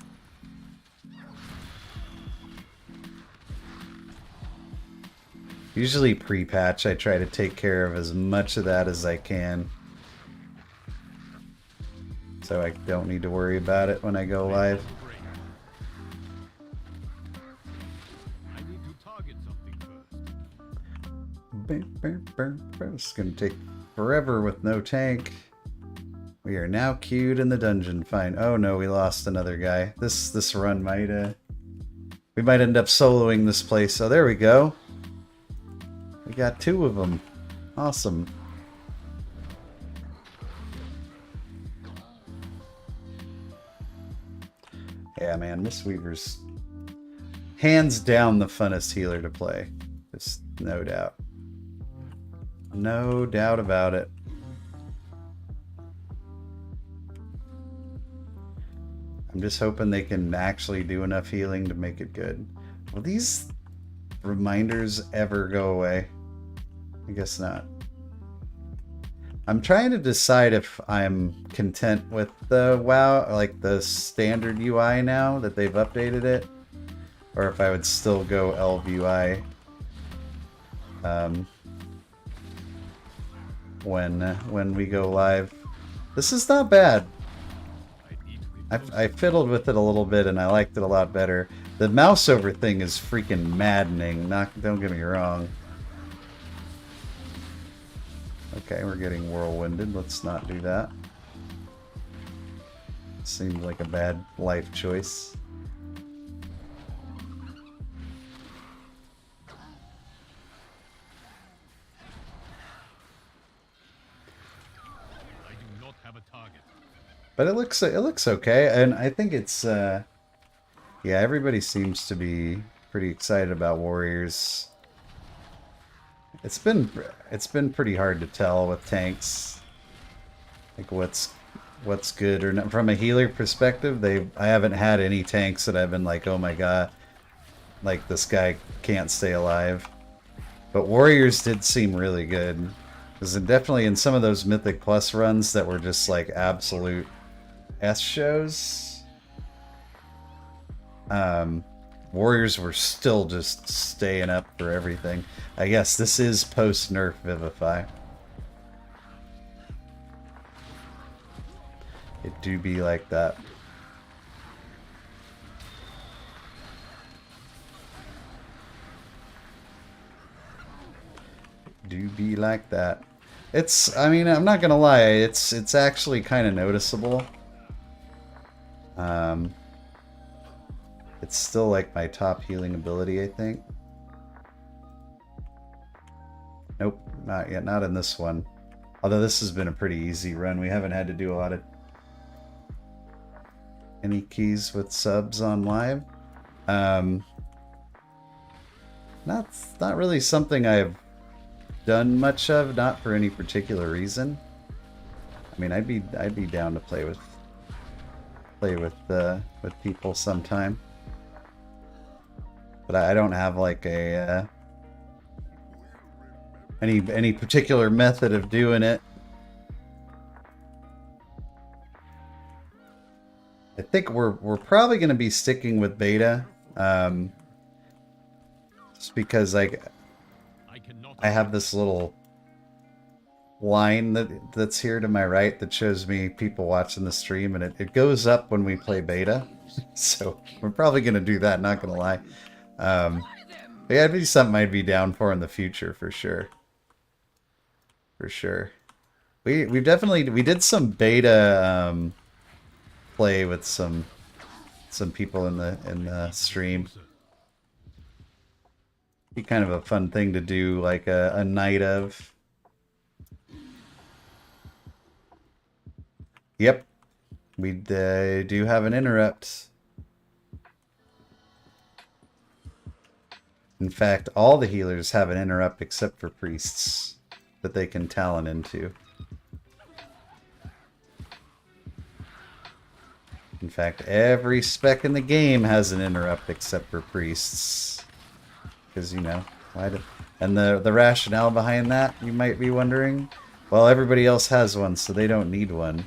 Usually pre-patch, I try to take care of as much of that as I can. So I don't need to worry about it when I go live. I need to target something first. It's gonna take forever with no tank. We are now queued in the dungeon. Fine. Oh no, we lost another guy. This run might we might end up soloing this place. So there we go. We got 2 of them. Awesome. Yeah, man, Miss Weaver's hands down the funnest healer to play. Just no doubt. No doubt about it. I'm just hoping they can actually do enough healing to make it good. Will these reminders ever go away? I guess not. I'm trying to decide if I'm content with the WoW, like the standard UI now that they've updated it, or if I would still go Elv UI when we go live. This is not bad. I fiddled with it a little bit and I liked it a lot better. The mouse over thing is freaking maddening. Don't get me wrong. Okay, we're getting whirlwinded. Let's not do that. Seems like a bad life choice. I do not have a target. But it looks okay, and I think it's yeah, everybody seems to be pretty excited about Warriors. It's been pretty hard to tell with tanks, like what's good or not. From a healer perspective, I haven't had any tanks that I've been like, oh my god, like this guy can't stay alive. But Warriors did seem really good. Because definitely in some of those Mythic Plus runs that were just like absolute S shows, Warriors were still just staying up for everything. I guess this is post-nerf Vivify. It do be like that. Do be like that. I mean, I'm not gonna lie, it's actually kind of noticeable. It's still like my top healing ability, I think. Nope, not yet, not in this one. Although this has been a pretty easy run. We haven't had to do a lot of any keys with subs on live. Not really something I've done much of, not for any particular reason. I mean, I'd be down to play with people sometime. but I don't have like a any particular method of doing it. I think we're probably going to be sticking with beta, just because like I have this little line that's here to my right that shows me people watching the stream, and it goes up when we play beta. So we're probably going to do that, not going to lie. But yeah, it'd be something I'd be down for in the future for sure. For sure. We did some beta play with some people in the stream. Be kind of a fun thing to do, like a night of. Yep, we do have an interrupt. In fact, all the healers have an interrupt except for priests that they can talent into. In fact, every spec in the game has an interrupt except for priests. Because, you know, and the rationale behind that, you might be wondering? Well, everybody else has one, so they don't need one.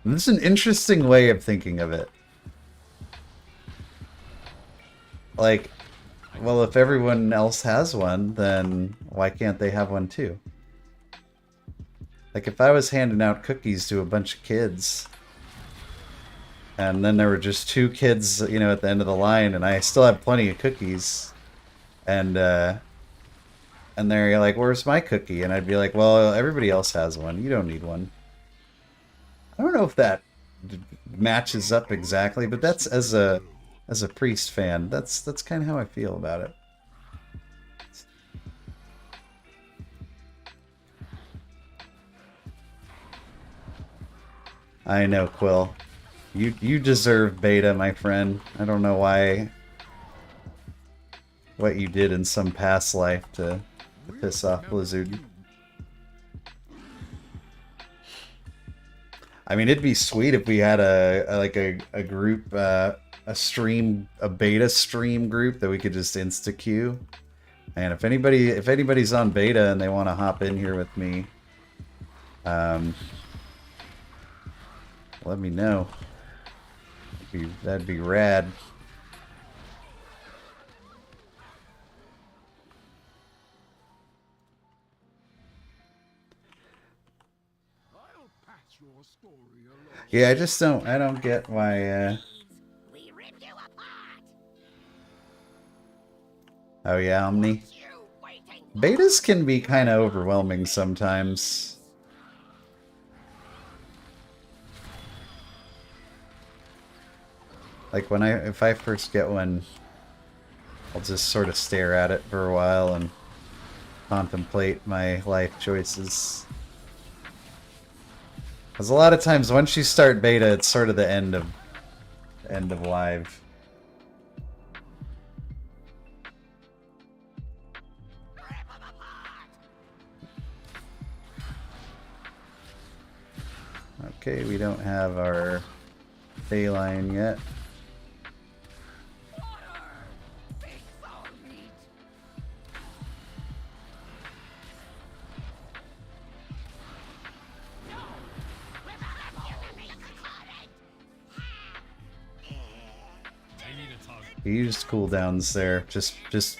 This is an interesting way of thinking of it. Like, well, if everyone else has one, then why can't they have one too? Like, if I was handing out cookies to a bunch of kids, and then there were just 2 kids, you know, at the end of the line, and I still have plenty of cookies, and they're like, where's my cookie? And I'd be like, well, everybody else has one. You don't need one. I don't know if that matches up exactly, but that's as a priest fan, that's kind of how I feel about it. I know, Quill. You deserve beta, my friend. I don't know what you did in some past life to piss off Blizzard. I mean, it'd be sweet if we had a group, a beta stream group that we could just insta queue. And if anybody's on beta and they want to hop in here with me, let me know. That'd be rad. Yeah, I don't get why, Oh yeah, Omni. Betas can be kind of overwhelming sometimes. Like if I first get one, I'll just sort of stare at it for a while and contemplate my life choices. Because a lot of times once you start beta, it's sort of the end of live. Okay, we don't have our Bayline yet. We used cooldowns there just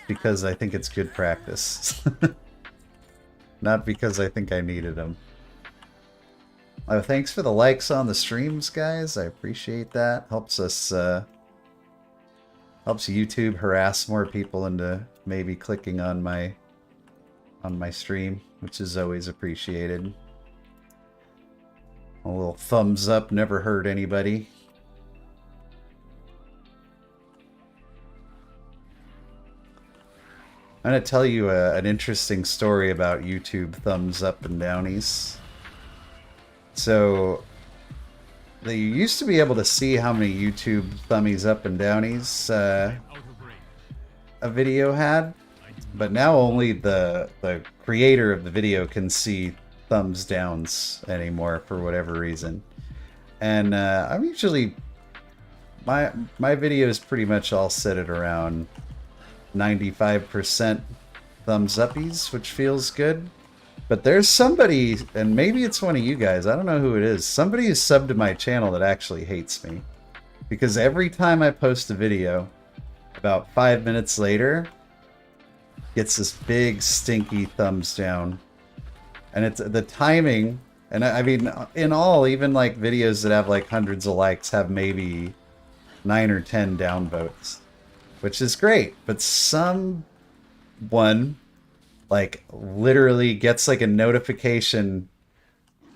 because I think it's good practice. Not because I think I needed them. Oh, thanks for the likes on the streams, guys. I appreciate that. Helps YouTube harass more people into maybe clicking on my stream, which is always appreciated. A little thumbs up never hurt anybody. I'm going to tell you an interesting story about YouTube thumbs up and downies. So, you used to be able to see how many YouTube thummies up and downies a video had, but now only the creator of the video can see thumbs downs anymore for whatever reason. And I'm usually my videos pretty much all sit at around 95% thumbs uppies, which feels good. But there's somebody, and maybe it's one of you guys, I don't know who it is, somebody who's subbed to my channel that actually hates me. Because every time I post a video, about 5 minutes later, gets this big stinky thumbs down. And it's the timing, and I mean, in all, even like videos that have like hundreds of likes have maybe 9 or 10 downvotes, which is great. But someone like literally gets like a notification,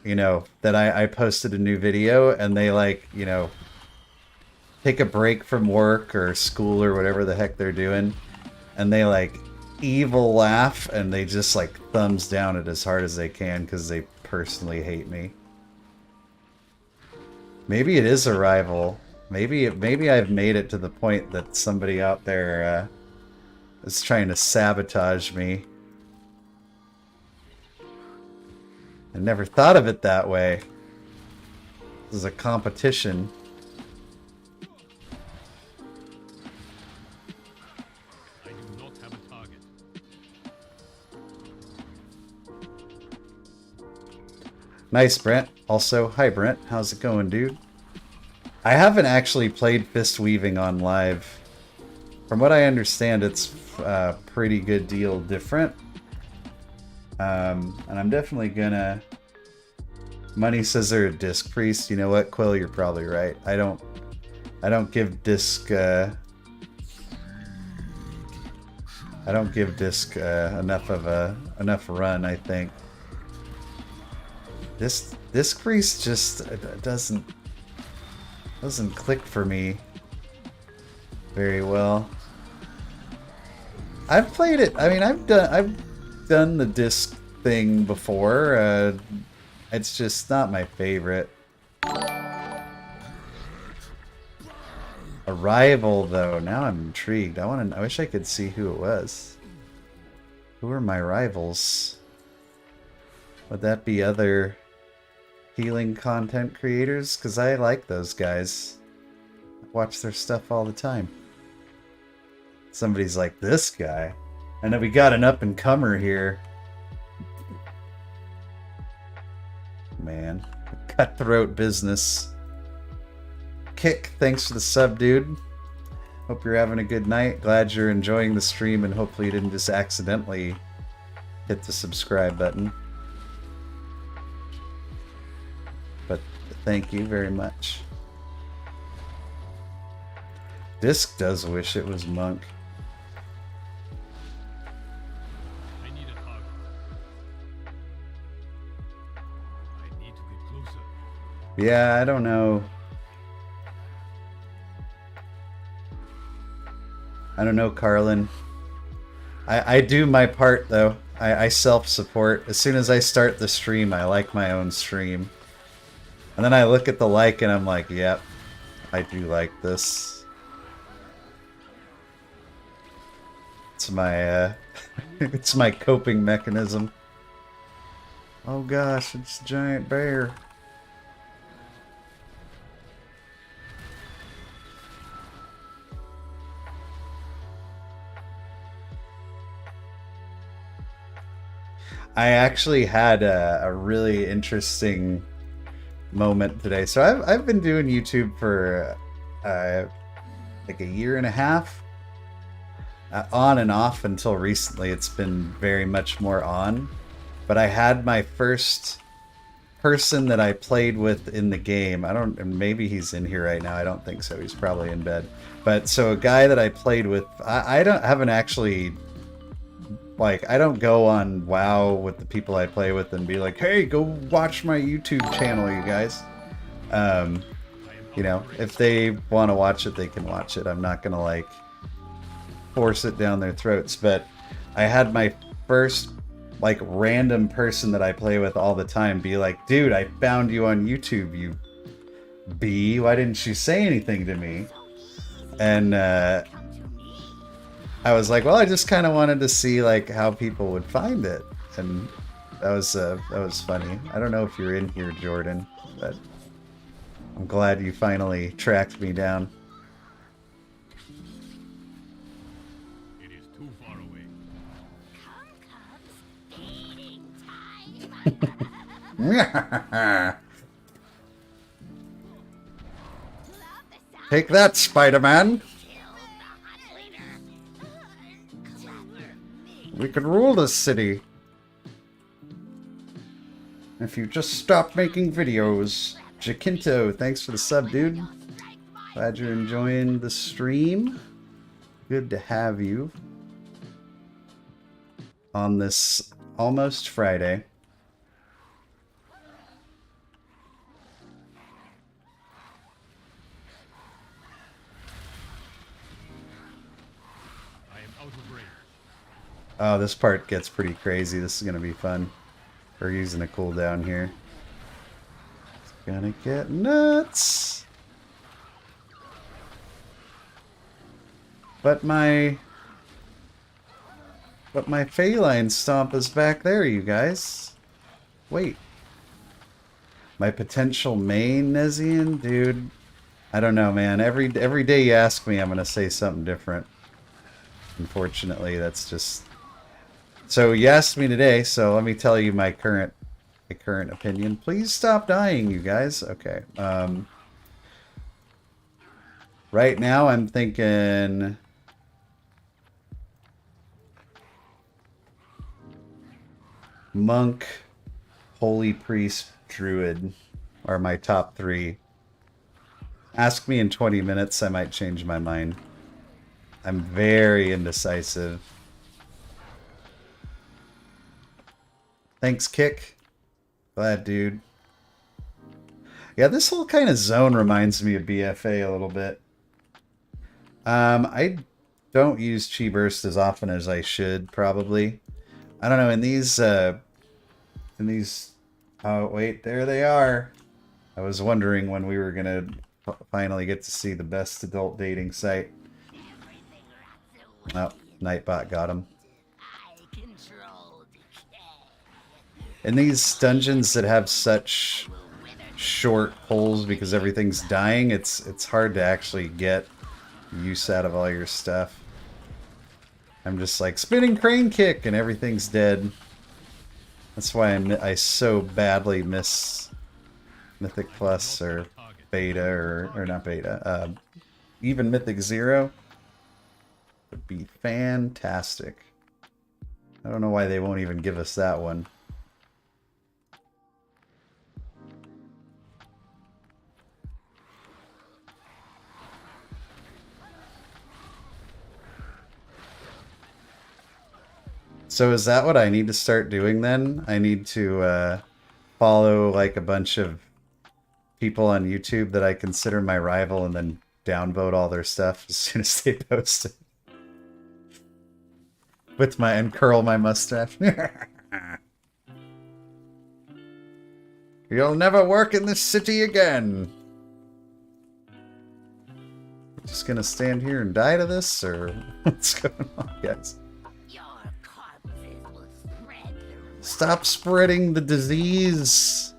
you know, that I posted a new video, and they like, you know, take a break from work or school or whatever the heck they're doing, and they like evil laugh, and they just like thumbs down it as hard as they can because they personally hate me. Maybe it is a rival. Maybe I've made it to the point that somebody out there is trying to sabotage me. I never thought of it that way. This is a competition. I do not have a target. Nice, Brent. Also, hi Brent. How's it going, dude? I haven't actually played Fist Weaving on live. From what I understand, it's a pretty good deal different. And I'm definitely gonna... Money says they're a disc priest. You know what, Quill? You're probably right. I don't give disc... I don't give disc enough run, I think. This disc priest just doesn't click for me very well. I've played it. I mean, I've done the disc thing before. It's just not my favorite. A rival, though. Now I'm intrigued. I wish I could see who it was. Who are my rivals? Would that be other healing content creators? Because I like those guys. I watch their stuff all the time. Somebody's like, this guy. And then we got an up-and-comer here. Man. Cutthroat business. Kick, thanks for the sub, dude. Hope you're having a good night. Glad you're enjoying the stream, and hopefully you didn't just accidentally hit the subscribe button. But thank you very much. Disc does wish it was Monk. I need a target. I need to get closer. Yeah, I don't know. I don't know, Carlin. I do my part, though. I self-support. As soon as I start the stream, I like my own stream. And then I look at the like and I'm like, yep, I do like this. It's my, it's my coping mechanism. Oh gosh, it's a giant bear. I actually had a really interesting moment today. So I've been doing YouTube for like a year and a half, on and off until recently. It's been very much more on, but I had my first person that I played with in the game. Maybe he's in here right now. I don't think so. He's probably in bed. But so a guy that I played with, I haven't actually, like, I don't go on WoW with the people I play with and be like, hey, go watch my YouTube channel, you guys. You know, if they want to watch it, they can watch it. I'm not going to, like, force it down their throats. But I had my first, like, random person that I play with all the time be like, dude, I found you on YouTube, you bee. Why didn't you say anything to me? And, I was like, well, I just kind of wanted to see like how people would find it, and that was funny. I don't know if you're in here, Jordan, but I'm glad you finally tracked me down. Too far away. Take that, Spider-Man! We can rule this city. If you just stop making videos. Jacinto, thanks for the sub, dude. Glad you're enjoying the stream. Good to have you on this almost Friday. I am out of range. Oh, this part gets pretty crazy. This is going to be fun. We're using a cooldown here. It's gonna get nuts. But my feline stomp is back there, you guys. Wait. My potential main Nezian? Dude, I don't know, man. Every day you ask me, I'm gonna say something different. Unfortunately, that's just... So you asked me today, so let me tell you my current opinion. Please stop dying, you guys. Okay. Right now I'm thinking monk, holy priest, druid are my top 3. Ask me in 20 minutes, I might change my mind. I'm very indecisive. Thanks, Kick. Glad, dude. Yeah, this whole kind of zone reminds me of BFA a little bit. I don't use Chi Burst as often as I should, probably. I don't know, in these... Oh, wait, there they are. I was wondering when we were gonna finally get to see the best adult dating site. Oh, Nightbot got him. In these dungeons that have such short pulls because everything's dying, it's hard to actually get use out of all your stuff. I'm just like, spinning crane kick, and everything's dead. That's why I so badly miss Mythic Plus or Beta, or not Beta, even Mythic Zero would be fantastic. I don't know why they won't even give us that one. So is that what I need to start doing then? I need to follow like a bunch of people on YouTube that I consider my rival and then downvote all their stuff as soon as they post it. And curl my mustache. You'll never work in this city again. Just gonna stand here and die to this, or what's going on, guys? Stop spreading the disease.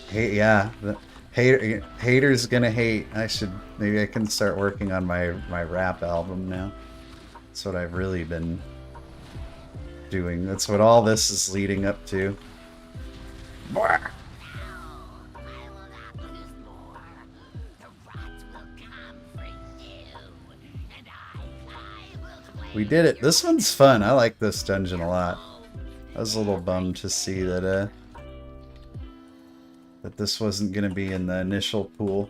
Hey, yeah, the haters gonna hate. Maybe I can start working on my rap album now. That's what I've really been doing. That's what all this is leading up to. We did it. This one's fun. I like this dungeon a lot. I was a little bummed to see that that this wasn't going to be in the initial pool.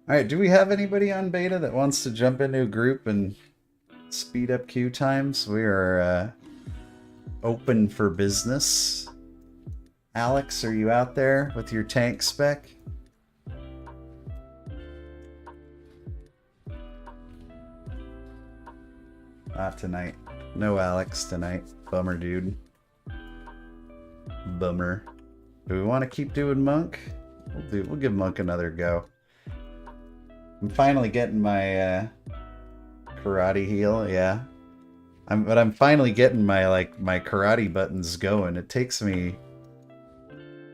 Alright, do we have anybody on beta that wants to jump into a group and speed up queue times? We are open for business. Alex, are you out there with your tank spec? Not tonight. No Alex tonight. Bummer, dude. Bummer. Do we want to keep doing Monk? We'll give Monk another go. I'm finally getting my karate heal, yeah. But I'm finally getting my karate buttons going. It takes me.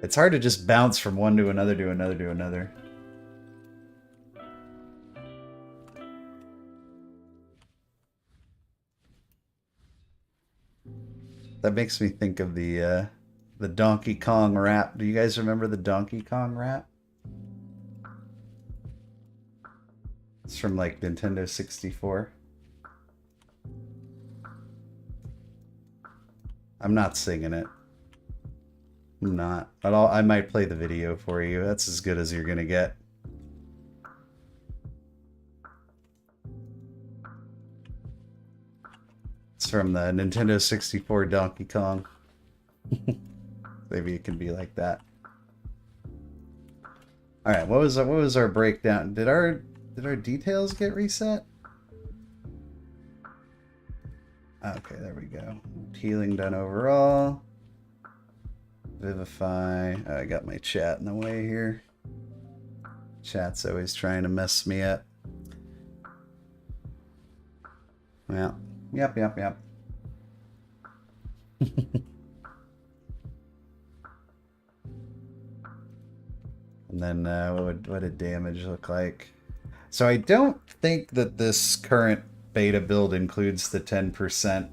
It's hard to just bounce from one to another to another to another. That makes me think of the Donkey Kong rap. Do you guys remember the Donkey Kong rap? It's from like Nintendo 64. I'm not singing it. I'm not. But I might play the video for you. That's as good as you're gonna get. It's from the Nintendo 64 Donkey Kong. Maybe it can be like that. All right, what was our breakdown? Did our details get reset? Okay, there we go. Healing done overall. Vivify. Oh, I got my chat in the way here. Chat's always trying to mess me up. Well, yep. And then what did damage look like? So I don't think that this current beta build includes the 10%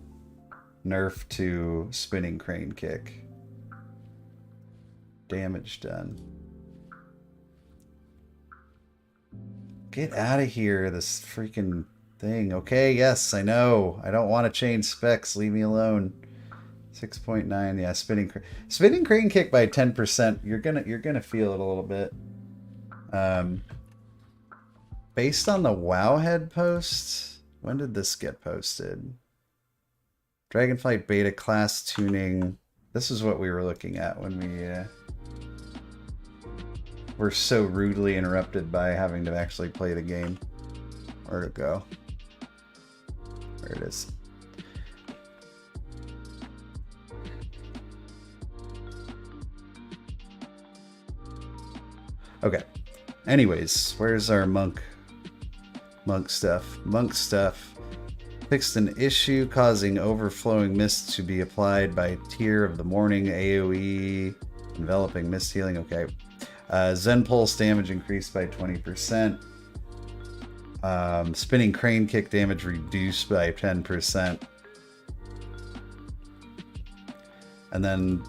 nerf to spinning crane kick. Damage done. Get out of here, this freaking thing. Okay, yes, I know. I don't want to change specs. Leave me alone. 6.9, yeah, spinning crane kick by 10%. You're gonna feel it a little bit. Based on the Wowhead post, when did this get posted? Dragonflight beta class tuning. This is what we were looking at when we were so rudely interrupted by having to actually play the game. Where'd it go? There it is. Okay. Anyways, where's our monk stuff? Monk stuff. Fixed an issue causing overflowing mist to be applied by tier of the morning AoE. Enveloping mist healing. Okay. Zen Pulse damage increased by 20%. Spinning crane kick damage reduced by 10%. And then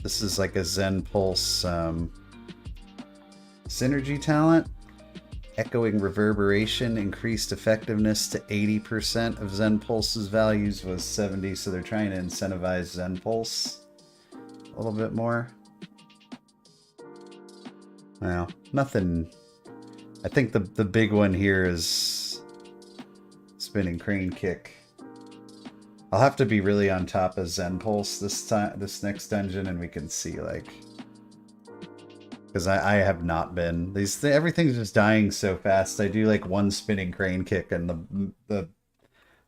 this is like a Zen Pulse synergy talent. Echoing reverberation increased effectiveness to 80% of Zen Pulse's values was 70, so they're trying to incentivize Zen Pulse a little bit more. Well, nothing. I think the big one here is spinning crane kick. I'll have to be really on top of Zen Pulse this next dungeon, and we can see, like, because I have not been. Everything's just dying so fast. I do like one spinning crane kick, and the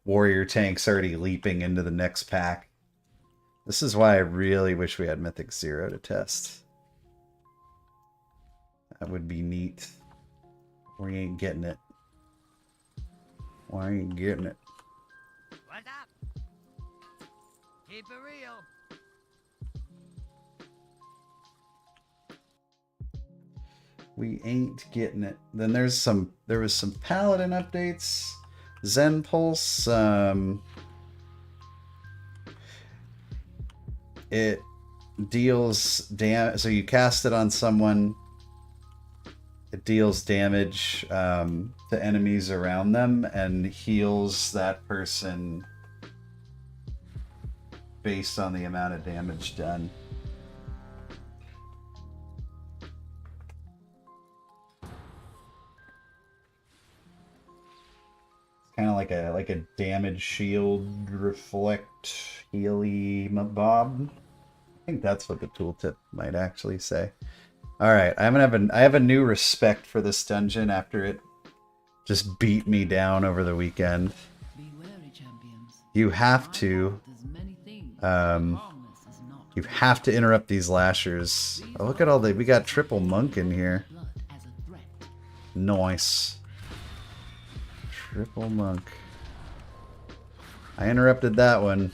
warrior tank's already leaping into the next pack. This is why I really wish we had Mythic 0 to test. That would be neat. We ain't getting it. Why ain't getting it? What's up? Keep it real. We ain't getting it. Then there was some paladin updates. Zen Pulse. It deals damage. So you cast it on someone. It deals damage to enemies around them and heals that person based on the amount of damage done. Kind of like a damage shield reflect healy bob. I think that's what the tooltip might actually say. All right, I have a new respect for this dungeon after it just beat me down over the weekend. Be wary, champions. You have to interrupt these lashers. Oh, look at we got triple monk in here. Nice. Triple monk. I interrupted that one.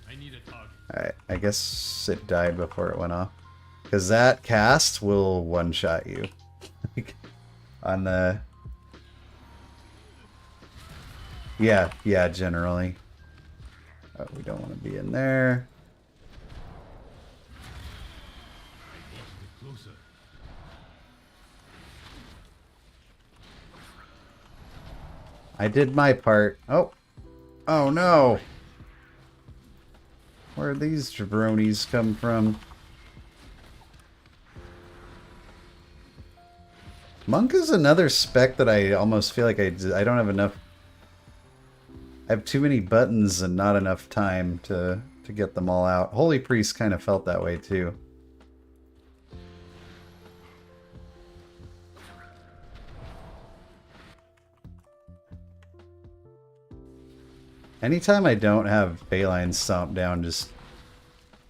I need a target. Alright, I guess it died before it went off. Because that cast will one-shot you. On the... Yeah, generally. Oh, we don't want to be in there. I need to get closer. I did my part. Oh. Oh no. Where did these jabronis come from? Monk is another spec that I almost feel like I don't have enough. I have too many buttons and not enough time to get them all out. Holy Priest kind of felt that way too. Anytime I don't have Bayline stomped down, just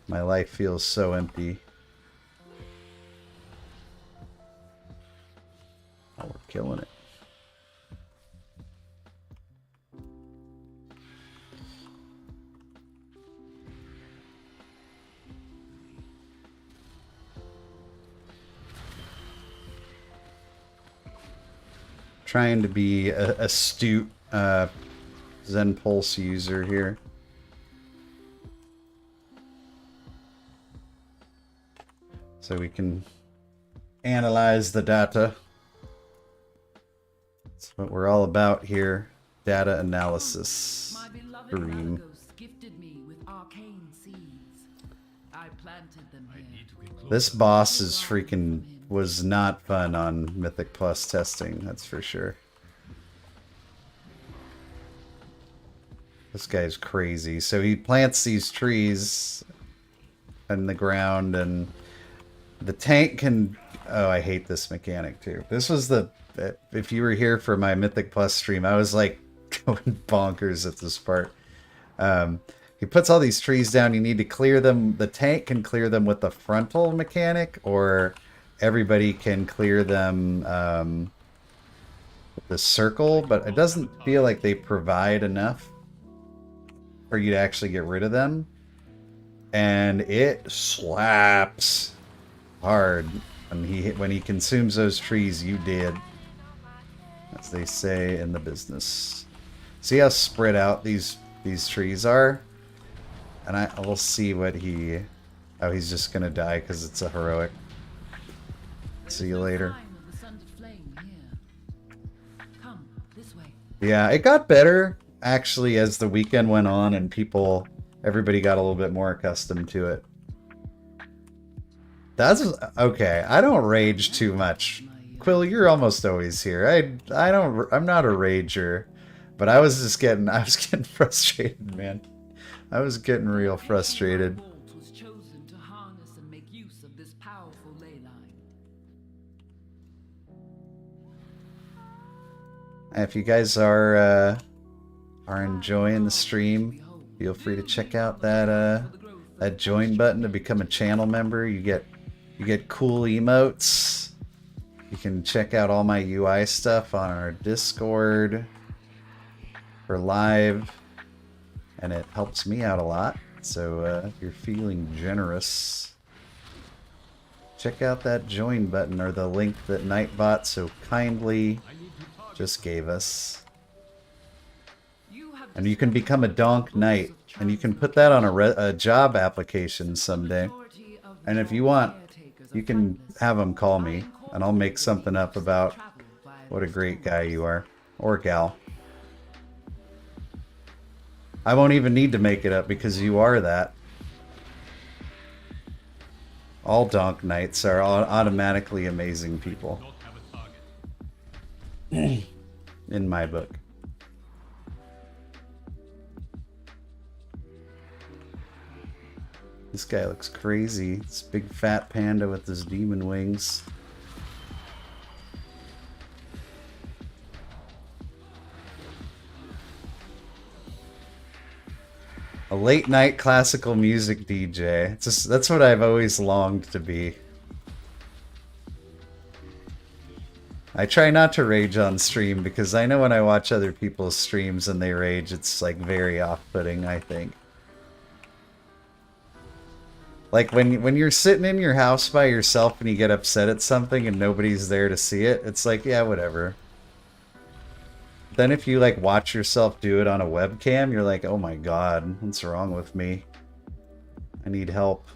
my life feels so empty. Oh, we're killing it. Trying to be a astute Zen Pulse user here. So we can analyze the data. That's what we're all about here. Data analysis. My beloved Dream. Malagos gifted me with arcane seeds. I planted them I here. need to get closer. This boss is freaking was not fun on Mythic Plus testing, that's for sure. This guy's crazy. So he plants these trees in the ground and the tank can... Oh, I hate this mechanic too. This was the... If you were here for my Mythic Plus stream, I was like going bonkers at this part. He puts all these trees down. You need to clear them. The tank can clear them with the frontal mechanic, or everybody can clear them with the circle, but it doesn't feel like they provide enough for you to actually get rid of them. And it slaps hard. When he consumes those trees, you did. As they say in the business. See how spread out these trees are? And I will see what he... Oh, he's just gonna die because it's a heroic. See you later. Come this way. Yeah, it got better actually as the weekend went on and everybody got a little bit more accustomed to it. That's okay. I don't rage too much. Quill, you're almost always here. I'm not a rager, but I was getting frustrated, man. I was getting real frustrated. Was chosen to harness and make use of this powerful ley line. If you guys are enjoying the stream, feel free to check out that join button to become a channel member. You get cool emotes. You can check out all my UI stuff on our Discord for live, and it helps me out a lot. So if you're feeling generous, check out that join button or the link that Nightbot so kindly just gave us. And you can become a Donk Knight, and you can put that on a job application someday. And if you want, you can have them call me, and I'll make something up about what a great guy you are, or gal. I won't even need to make it up because you are that. All Donk Knights are automatically amazing people. In my book. This guy looks crazy. This big fat panda with his demon wings. A late night classical music DJ. That's what I've always longed to be. I try not to rage on stream because I know when I watch other people's streams and they rage, it's like very off-putting, I think. Like when you're sitting in your house by yourself and you get upset at something and nobody's there to see it, it's like, yeah, whatever. Then if you like watch yourself do it on a webcam, you're like, oh my god, what's wrong with me? I need help.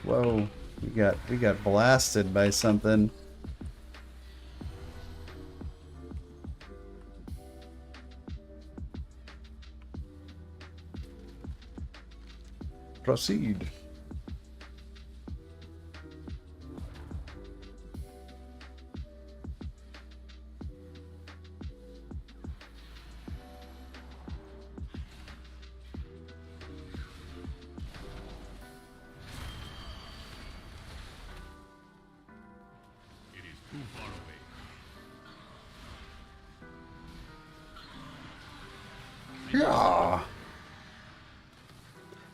Whoa, we got blasted by something. Proceed. It is too far away. Yeah.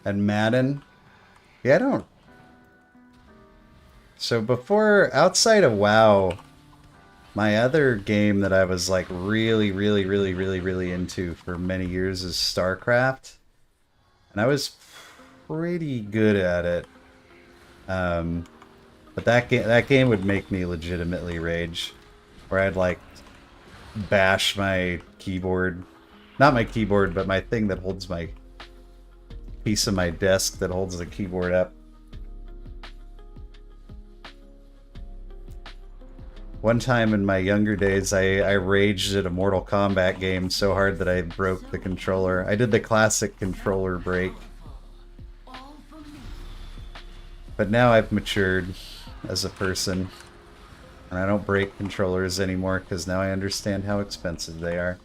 And Madden? Yeah, I don't. So before, outside of WoW, my other game that I was like really into for many years is StarCraft. And I was pretty good at it. But that game would make me legitimately rage. Where I'd like bash my keyboard. Not my keyboard, but my thing that holds my piece of my desk that holds the keyboard up. One time in my younger days, I raged at a Mortal Kombat game so hard that I broke the controller. I did the classic controller break. But now I've matured as a person. And I don't break controllers anymore because now I understand how expensive they are.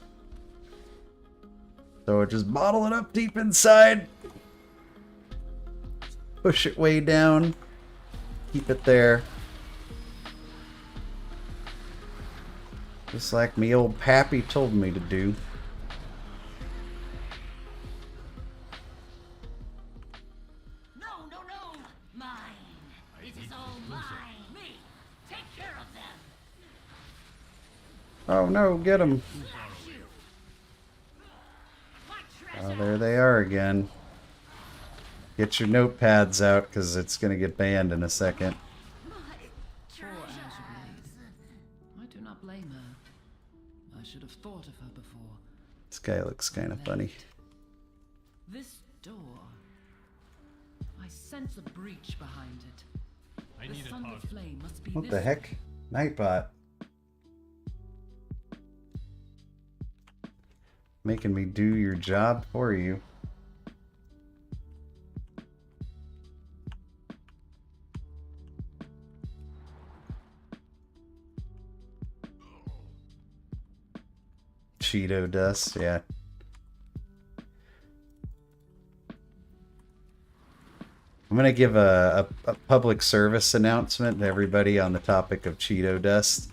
So I just bottle it up deep inside. Push it way down. Keep it there. Just like me old pappy told me to do. No, no, no! Mine! It is all mine! Me! Take care of them! Oh no, get them. Oh, there they are again. Get your notepads out, because it's going to get banned in a second. Poor Azablaze. I do not blame her. I should have thought of her before. This guy looks kind of funny. This door. I sense a breach behind it. I The need a Sunlit target. Flame must be What the this heck? Nightbot. Making me do your job for you. Cheeto dust, yeah. I'm going to give a public service announcement to everybody on the topic of Cheeto dust.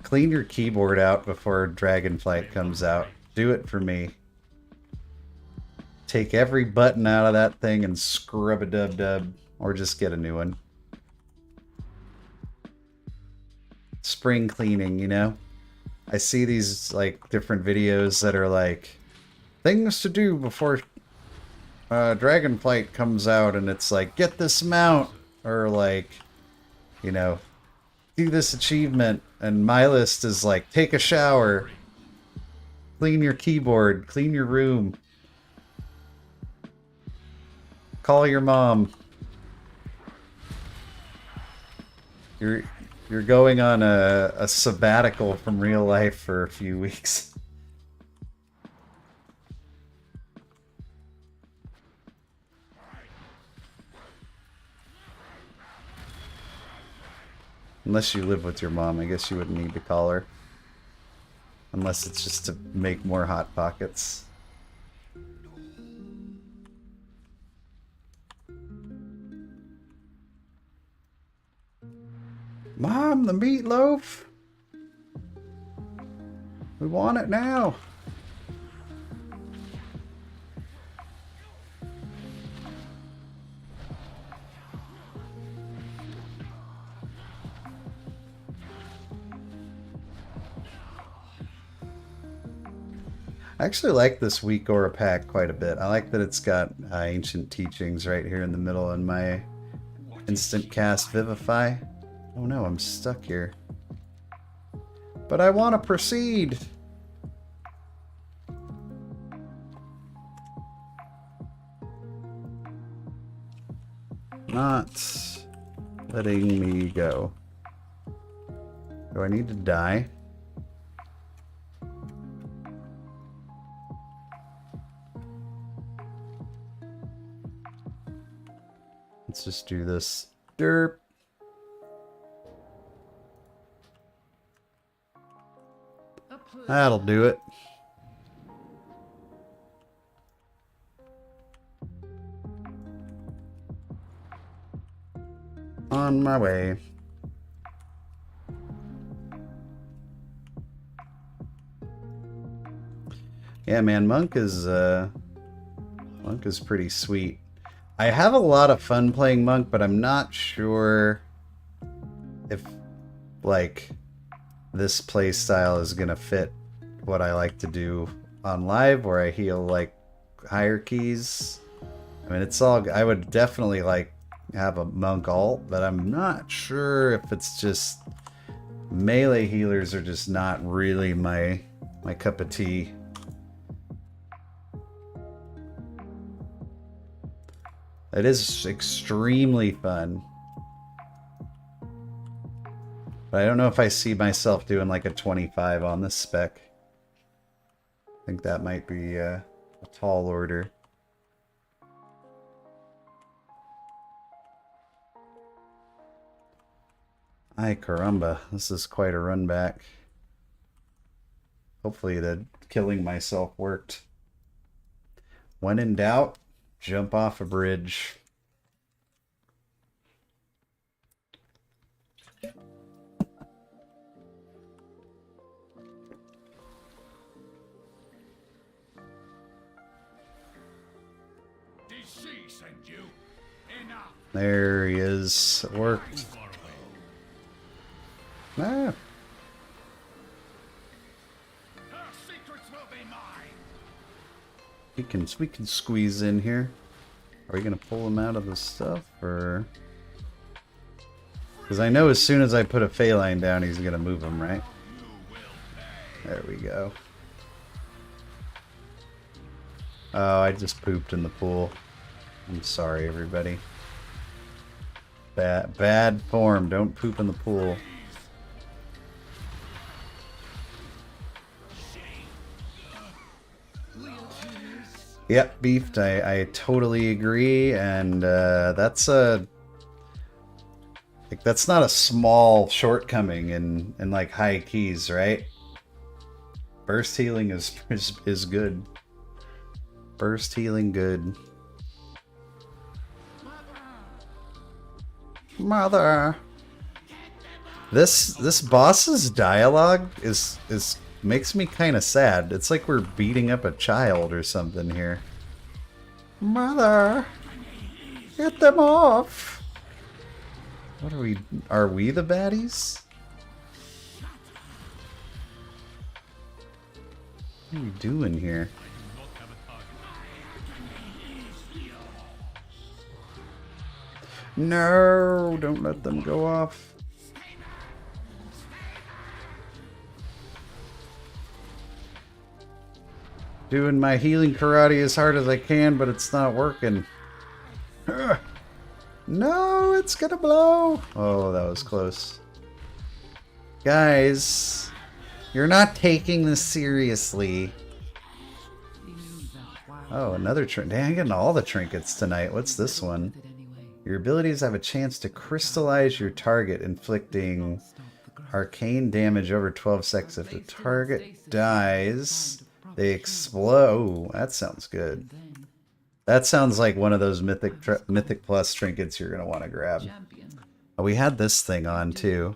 Clean your keyboard out before Dragonflight comes out. Do it for me. Take every button out of that thing and scrub a dub-dub, or just get a new one. Spring cleaning, you know? I see these like different videos that are like things to do before Dragonflight comes out, and it's like get this mount, or like, you know, do this achievement, and my list is like take a shower, clean your keyboard, clean your room, call your mom. You're going on a sabbatical from real life for a few weeks. Unless you live with your mom, I guess you wouldn't need to call her. Unless it's just to make more Hot Pockets. Mom, the meatloaf! We want it now! I actually like this weak aura pack quite a bit. I like that it's got ancient teachings right here in the middle and my instant cast Vivify. Oh no, I'm stuck here. But I want to proceed. Not letting me go. Do I need to die? Let's just do this. Derp. That'll do it. On my way. Yeah, man, Monk is pretty sweet. I have a lot of fun playing Monk, but I'm not sure if like this play style is gonna fit what I like to do on live, where I heal like higher keys. I mean, it's all. I would definitely like have a Monk ult, but I'm not sure if it's just melee healers are just not really my cup of tea. It is extremely fun. But I don't know if I see myself doing like a 25 on this spec. I think that might be a tall order. Ay caramba, this is quite a run back. Hopefully the killing myself worked. When in doubt, jump off a bridge. There he is. It worked. Ah. We can squeeze in here. Are we gonna pull him out of the stuff, or? Because I know as soon as I put a Phaline down, he's gonna move him, right? There we go. Oh, I just pooped in the pool. I'm sorry, everybody. Bad form. Don't poop in the pool. Yep, beefed. I totally agree, and that's a like that's not a small shortcoming in like high keys, right? Burst healing is good. Burst healing good. Mother. This boss's dialogue is makes me kind of sad. It's like we're beating up a child or something here. Mother, get them off. What are we? Are we the baddies? What are we doing here? No, don't let them go off. Doing my healing karate as hard as I can, but it's not working. Ugh. No, it's gonna blow. Oh, that was close. Guys, you're not taking this seriously. Oh, another trinket. Dang, I'm getting all the trinkets tonight. What's this one? Your abilities have a chance to crystallize your target, inflicting arcane damage over 12 seconds. If the target dies, they explode. Oh, that sounds good. That sounds like one of those Mythic Plus trinkets you're going to want to grab. Oh, we had this thing on too.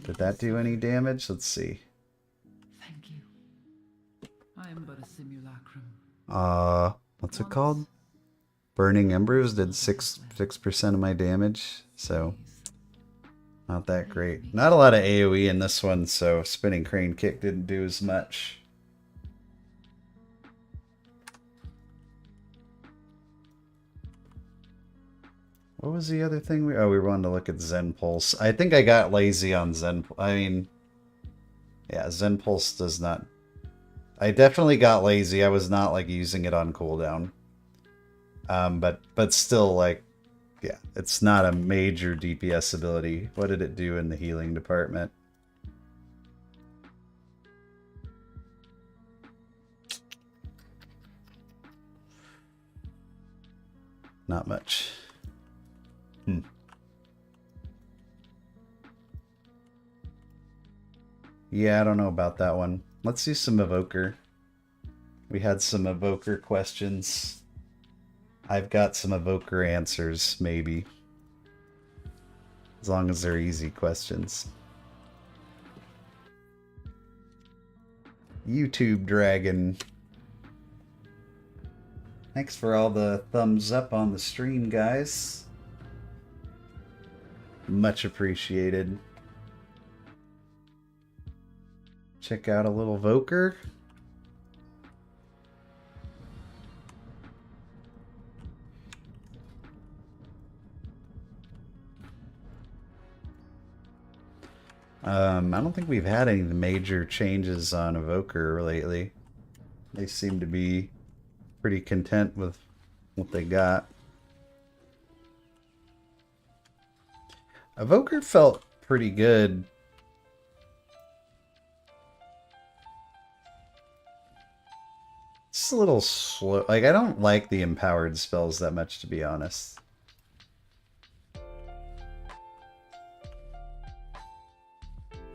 Did that do any damage? Let's see. Thank you. I am but a simulacrum. What's it called? Burning Embers did 6% of my damage, so not that great. Not a lot of AoE in this one, so Spinning Crane Kick didn't do as much. What was the other thing? We wanted to look at Zen Pulse. I think I got lazy on Zen. I mean, yeah, Zen Pulse does not. I definitely got lazy. I was not like using it on cooldown. But still, like, yeah, it's not a major DPS ability. What did it do in the healing department? Not much. Yeah, I don't know about that one. Let's do some Evoker. We had some Evoker questions. I've got some Evoker answers, maybe. As long as they're easy questions. YouTube Dragon. Thanks for all the thumbs up on the stream, guys. Much appreciated. Check out a little Voker. I don't think we've had any major changes on Evoker lately. They seem to be pretty content with what they got. Evoker felt pretty good. It's a little slow. Like, I don't like the empowered spells that much, to be honest.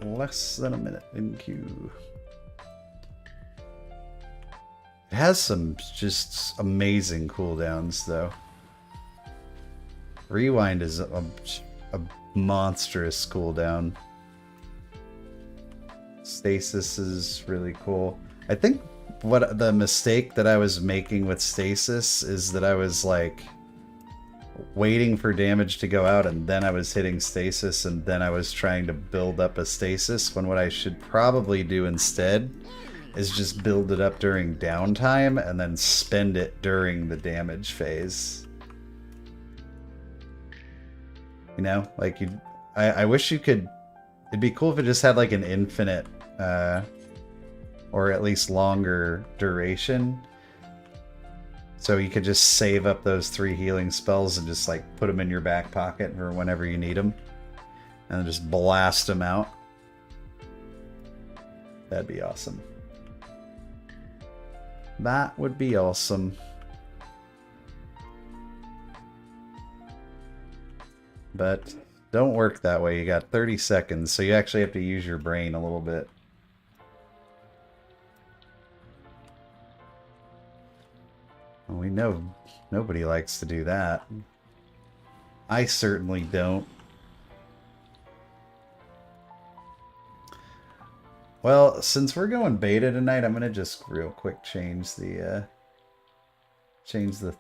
Less than a minute in queue. It has some just amazing cooldowns, though. Rewind is a monstrous cooldown. Stasis is really cool. I think what the mistake that I was making with Stasis is that I was like waiting for damage to go out and then I was hitting Stasis and then I was trying to build up a Stasis, when what I should probably do instead is just build it up during downtime and then spend it during the damage phase. You know, like I wish you could. It'd be cool if it just had like an infinite, or at least longer duration, so you could just save up those 3 healing spells and just like put them in your back pocket for whenever you need them, and then just blast them out. That'd be awesome. That would be awesome. But don't work that way. You got 30 seconds, so you actually have to use your brain a little bit. Well, we know nobody likes to do that. I certainly don't. Well, since we're going beta tonight, I'm gonna just real quick change the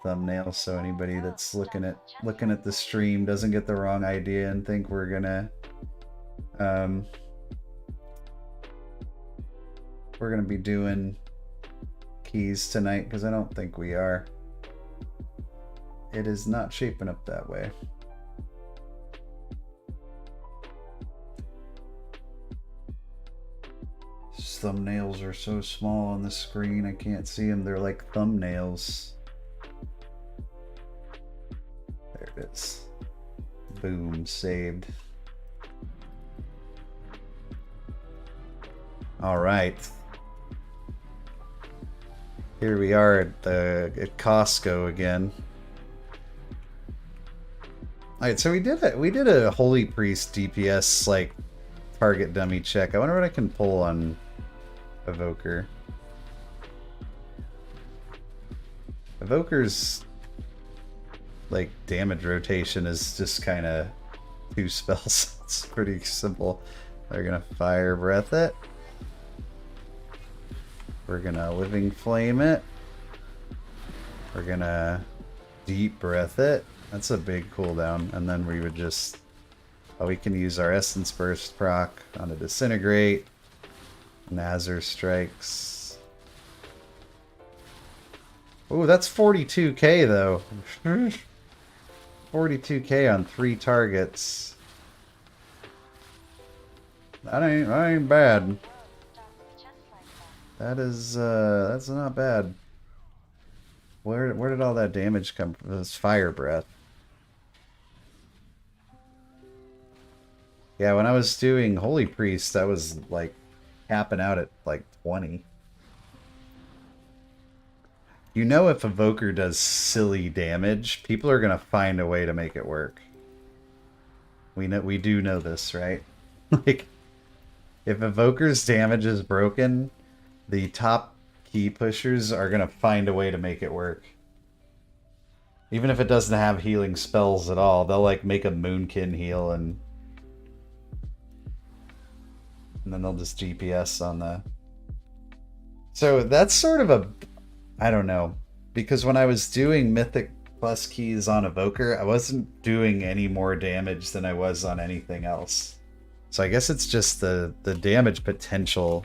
thumbnail so anybody that's looking at the stream doesn't get the wrong idea and think we're gonna be doing keys tonight, because I don't think we are. It is not shaping up that way. These thumbnails are so small on the screen, I can't see them. They're like thumbnails. There it is. Boom, saved. All right. Here we are at Costco again. All right, so we did a Holy Priest DPS like target dummy check. I wonder what I can pull on Evoker. Evoker's like damage rotation is just kind of 2 spells. It's pretty simple. They're gonna fire breath it. We're gonna living flame it. We're gonna deep breath it. That's a big cooldown. And then we would just, we can use our essence burst proc on a disintegrate. Nazar strikes. Oh, that's 42k though. 42k on 3 targets. That ain't bad. That is that's not bad. Where did all that damage come from? This fire breath. Yeah, when I was doing Holy Priest, I was like capping out at like 20. You know, if Evoker does silly damage, people are gonna find a way to make it work. We do know this, right? Like, if Evoker's damage is broken, the top key pushers are gonna find a way to make it work. Even if it doesn't have healing spells at all, they'll like make a Moonkin heal and then they'll just GPS on the... So that's sort of a... I don't know. Because when I was doing Mythic plus keys on Evoker, I wasn't doing any more damage than I was on anything else. So I guess it's just the damage potential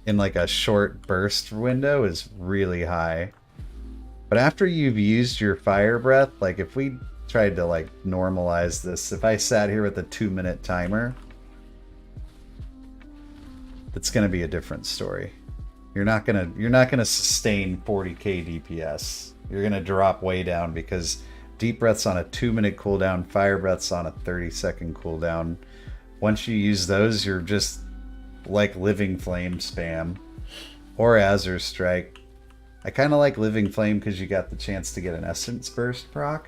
in like a short burst window is really high. But after you've used your fire breath, like if we tried to like normalize this, if I sat here with a 2-minute timer, it's gonna be a different story. You're not gonna sustain 40k DPS. You're gonna drop way down because deep breath's on a 2-minute cooldown, fire breath's on a 30-second cooldown. Once you use those, you're just like Living Flame spam or Azure Strike. I kind of like Living Flame because you got the chance to get an Essence Burst proc.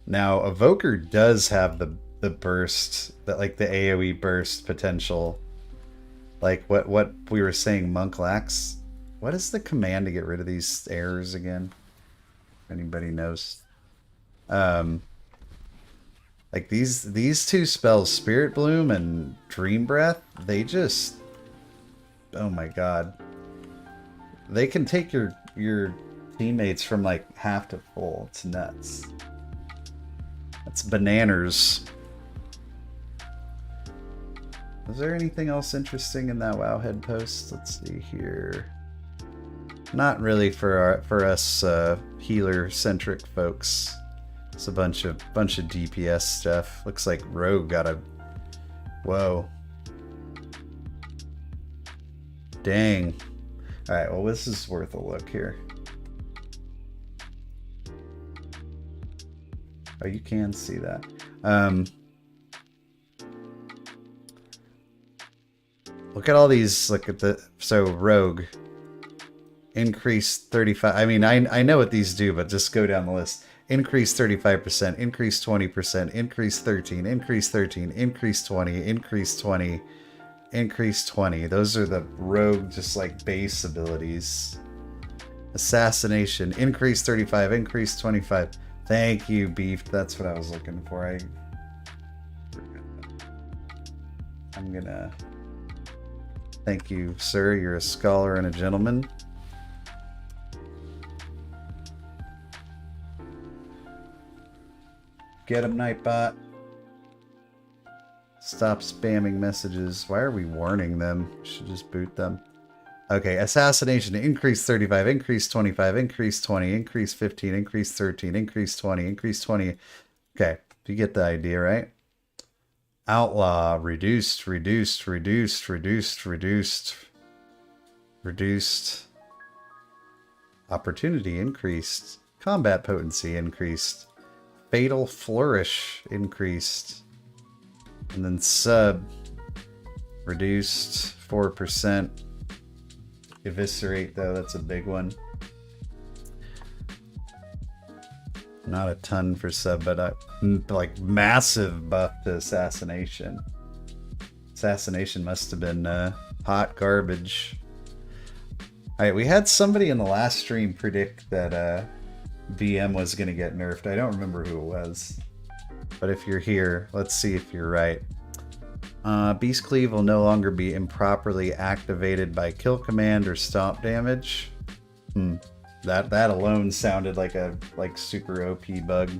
Now, Evoker does have the burst, that like the AoE burst potential. Like what we were saying, Monk lacks. What is the command to get rid of these errors again? If anybody knows. Like these two spells, Spirit Bloom and Dream Breath, they just, oh my god. They can take your teammates from like half to full. It's nuts. That's bananas. Was there anything else interesting in that Wowhead post? Let's see here. Not really for us healer-centric folks. It's a bunch of DPS stuff. Looks like Rogue got a... Whoa. Dang. Alright, well this is worth a look here. Oh, you can see that. Look at all these, look at the... So, Rogue. Increase 35... I mean, I know what these do, but just go down the list. Increase 35%, increase 20%, increase 13, increase 13, increase 20, increase 20, increase 20. Those are the Rogue, just like base abilities. Assassination, increase 35, increase 25. Thank you, Beef. That's what I was looking for. I'm gonna... Thank you, sir. You're a scholar and a gentleman. Get him, Nightbot. Stop spamming messages. Why are we warning them? Should just boot them. Okay, assassination. Increase 35, increase 25, increase 20, increase 15, increase 13, increase 20, increase 20. Okay, you get the idea, right? Outlaw. Reduced, reduced, reduced, reduced, reduced. Reduced. Opportunity increased. Combat potency increased. Fatal Flourish increased. And then sub reduced 4%. Eviscerate though, that's a big one. Not a ton for sub, but a like massive buff to assassination. Assassination must have been hot garbage. Alright, we had somebody in the last stream predict that VM was going to get nerfed. I don't remember who it was. But if you're here, let's see if you're right. Beast Cleave will no longer be improperly activated by kill command or stomp damage. That alone sounded like a super OP bug.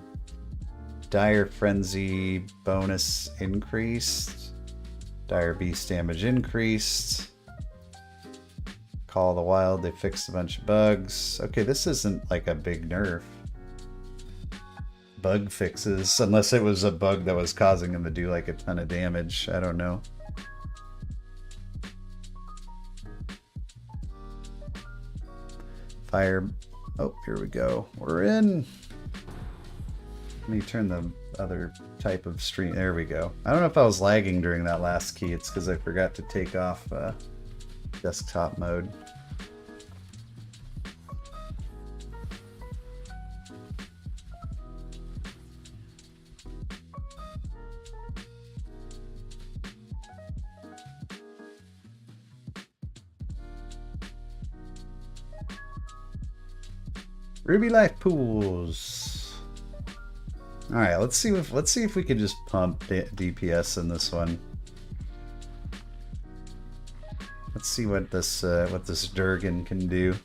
Dire Frenzy bonus increased. Dire Beast damage increased. Call of the Wild, they fixed a bunch of bugs. Okay, this isn't like a big nerf. Bug fixes, unless it was a bug that was causing him to do like a ton of damage. I don't know. Fire. Oh, here we go. We're in. Let me turn the other type of stream. There we go. I don't know if I was lagging during that last key. It's because I forgot to take off desktop mode. Ruby Life Pools. All right, let's see if we can just pump DPS in this one. Let's see what this Durgan can do.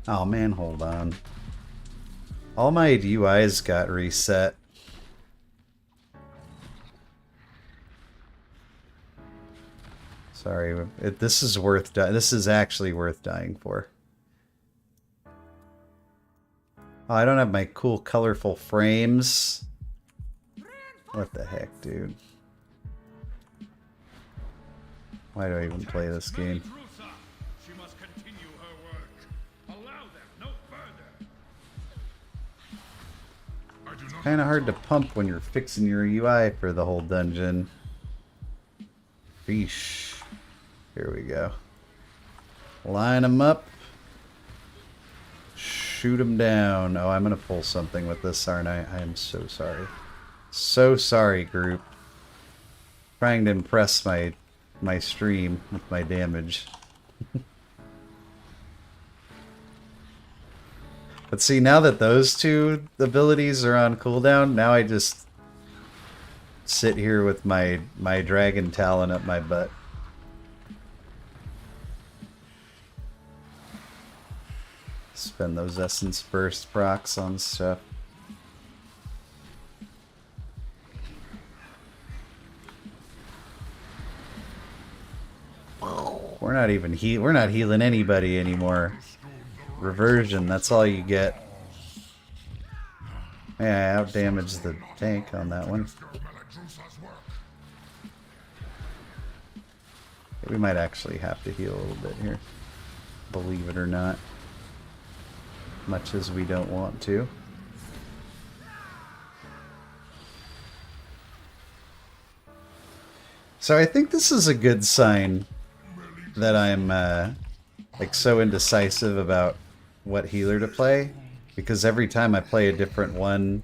Oh man, hold on. All my UIs got reset. Sorry, this is worth. This is actually worth dying for. Oh, I don't have my cool, colorful frames. What the heck, dude? Why do I even play this game? She must continue her work. Allow them no further. Kind of hard to pump when you're fixing your UI for the whole dungeon. Yeesh. Here we go. Line them up. Shoot them down. Oh, I'm going to pull something with this, aren't I? I am so sorry. So sorry, group. Trying to impress my stream with my damage. But see, now that those two abilities are on cooldown, now I just sit here with my dragon talon up my butt. Spend those essence burst procs on stuff. We're not healing anybody anymore. Reversion, that's all you get. Yeah, I outdamaged the tank on that one. We might actually have to heal a little bit here. Believe it or not. Much as we don't want to. So I think this is a good sign that I'm like so indecisive about what healer to play, because every time I play a different one,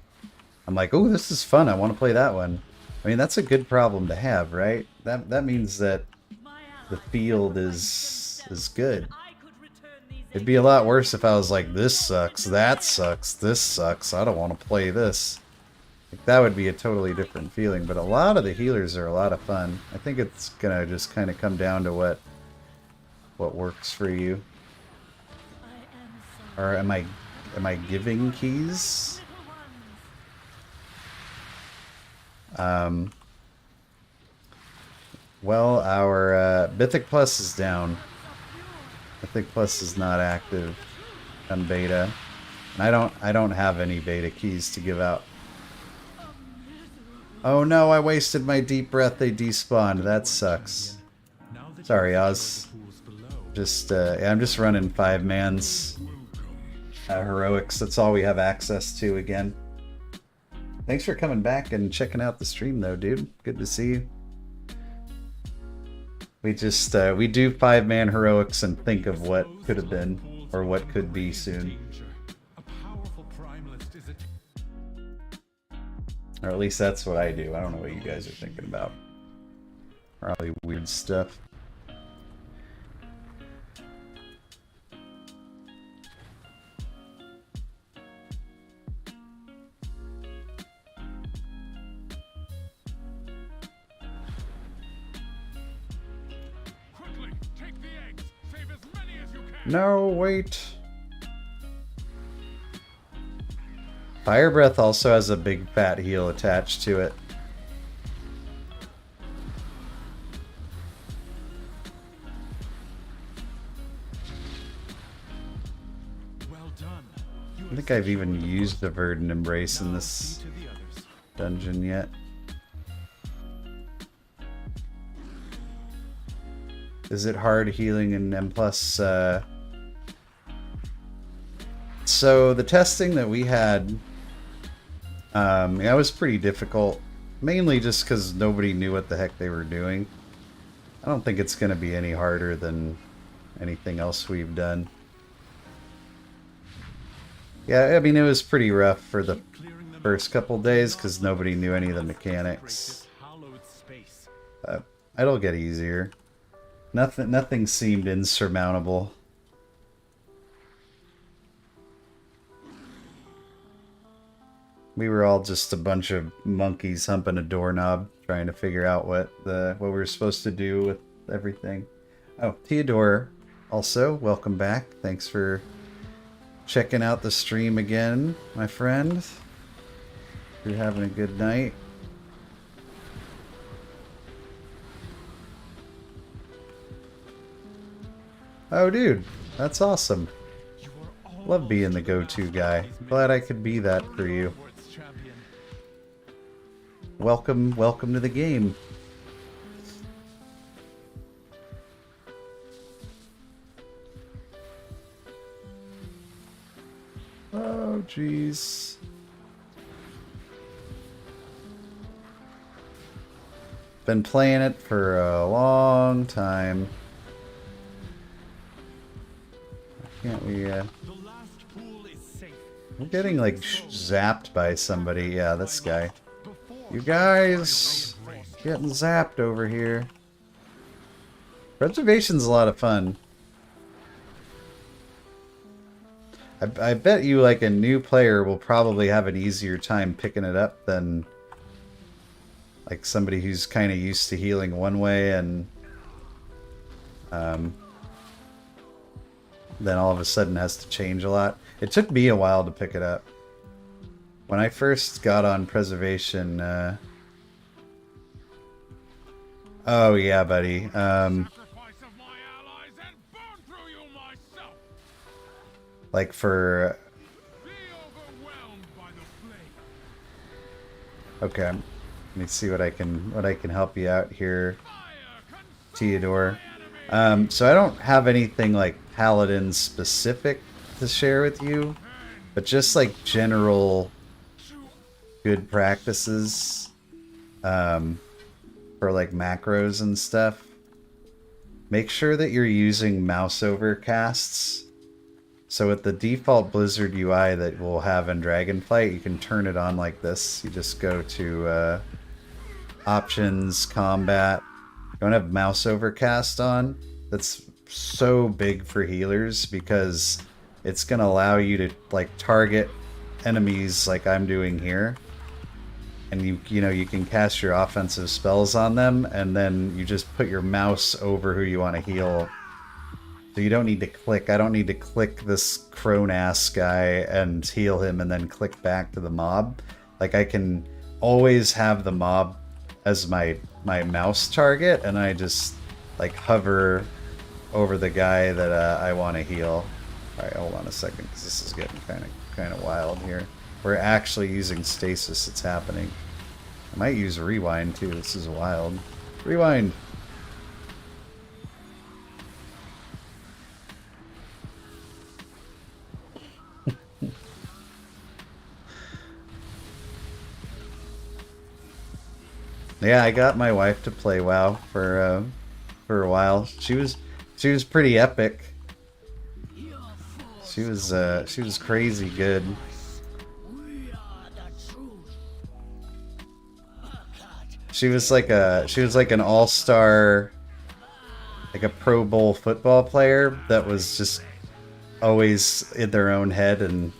I'm like, oh, this is fun, I want to play that one. I mean, that's a good problem to have, right? That means that the field is good. It'd be a lot worse if I was like, this sucks, that sucks, this sucks, I don't want to play this. Like, that would be a totally different feeling, but a lot of the healers are a lot of fun. I think it's gonna just kind of come down to what works for you. Or am I giving keys? Well, our Mythic Plus is down. Mythic Plus is not active on beta. And I don't have any beta keys to give out. Oh no, I wasted my deep breath, they despawned. That sucks. Sorry, Oz. I'm just running 5-man's heroics. That's all we have access to again. Thanks for coming back and checking out the stream though, dude. Good to see you. We just we do 5-man heroics and think of what could have been or what could be soon. Or at least that's what I do. I don't know what you guys are thinking about. Probably weird stuff. No, wait. Fire Breath also has a big fat heal attached to it. done. You I have think I've even secured the used the first Verdant Embrace in Now this see to the others. dungeon yet. Is it hard healing in M+? So the testing that we had, yeah, it was pretty difficult. Mainly just because nobody knew what the heck they were doing. I don't think it's going to be any harder than anything else we've done. Yeah, I mean, it was pretty rough for the first couple days because nobody knew any of the mechanics. It'll get easier. Nothing seemed insurmountable. We were all just a bunch of monkeys humping a doorknob, trying to figure out what we were supposed to do with everything. Oh, Theodore, also, welcome back. Thanks for checking out the stream again, my friend. You're having a good night. Oh, dude, that's awesome. Love being the go-to guy. Glad I could be that for you. Welcome to the game. Oh, jeez. Been playing it for a long time. Can't we, I'm getting, like, zapped by somebody. Yeah, this guy. You guys getting zapped over here. Preservation's a lot of fun. I bet you, like, a new player will probably have an easier time picking it up than, like, somebody who's kind of used to healing one way and then all of a sudden has to change a lot. It took me a while to pick it up. When I first got on Preservation, oh yeah, buddy. Like for... Okay, let me see what I can help you out here, Theodore. So I don't have anything like Paladin specific to share with you, but just like general good practices for like macros and stuff. Make sure that you're using mouse overcasts. So with the default Blizzard UI that we'll have in Dragonflight, you can turn it on like this. You just go to Options, Combat. You don't have mouse overcast on. That's so big for healers because it's going to allow you to like target enemies like I'm doing here. And you know, you can cast your offensive spells on them and then you just put your mouse over who you want to heal. So you don't need to click. I don't need to click this crone ass guy and heal him and then click back to the mob. Like I can always have the mob as my mouse target and I just like hover over the guy that I want to heal. Alright, hold on a second because this is getting kind of wild here. We're actually using stasis. It's happening. I might use rewind too. This is wild. Rewind. Yeah, I got my wife to play WoW for a while. She was pretty epic. She was crazy good. She was like an all-star, like a Pro Bowl football player that was just always in their own head and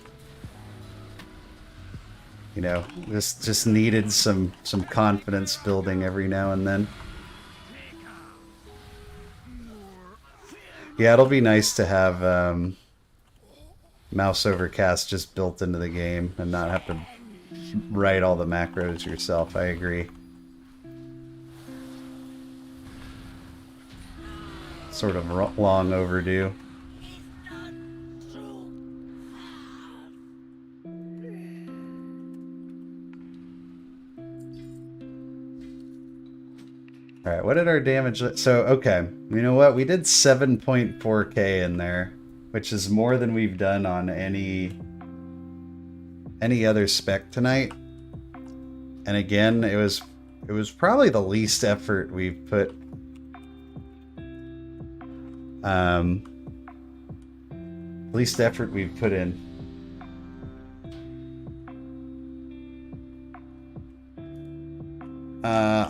you know, just needed some confidence building every now and then. Yeah, it'll be nice to have mouse overcast just built into the game and not have to write all the macros yourself. I agree. Sort of long overdue. Alright, what did our damage... So, okay. You know what? We did 7.4k in there, which is more than we've done on any other spec tonight. And again, it was probably the least effort we've put. Least effort we've put in.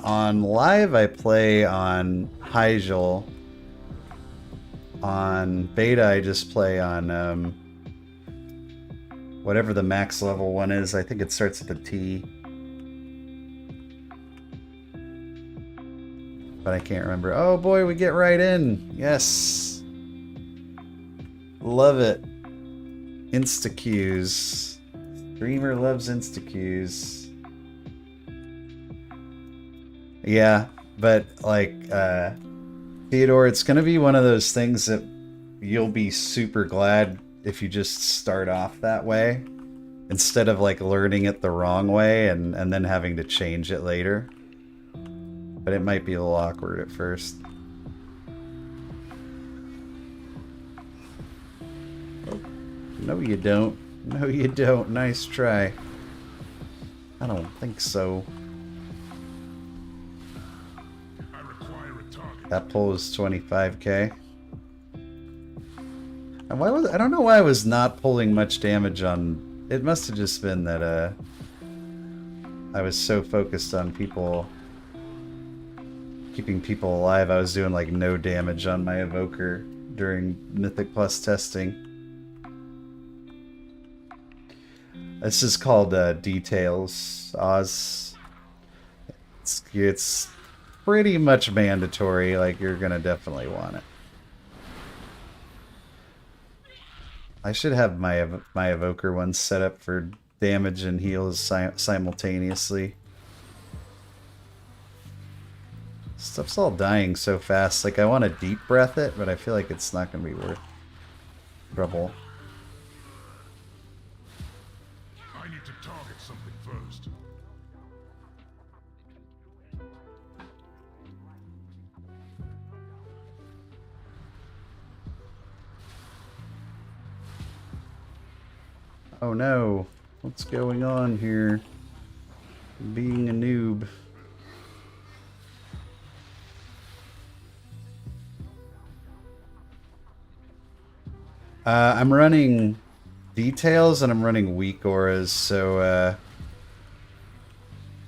On live, I play on Hyjal. On beta, I just play on whatever the max level one is. I think it starts with a T. But I can't remember. Oh boy, we get right in. Yes. Love it. Insta-queues. Dreamer loves insta-queues. Yeah, but like Theodore, it's gonna be one of those things that you'll be super glad if you just start off that way instead of like learning it the wrong way and then having to change it later. But it might be a little awkward at first. Oh, no you don't. No you don't. Nice try. I don't think so. That pull is 25k. And why was I don't know why I was not pulling much damage on. It must have just been that I was so focused on keeping people alive. I was doing like no damage on my evoker during Mythic Plus testing. This is called Details, Oz. It's pretty much mandatory, like you're gonna definitely want it. I should have my evoker one set up for damage and heals simultaneously. Stuff's all dying so fast. Like I want to deep breath it, but I feel like it's not gonna be worth trouble. I need to target something first. Oh no, what's going on here? Being a noob. I'm running details and I'm running weak auras, so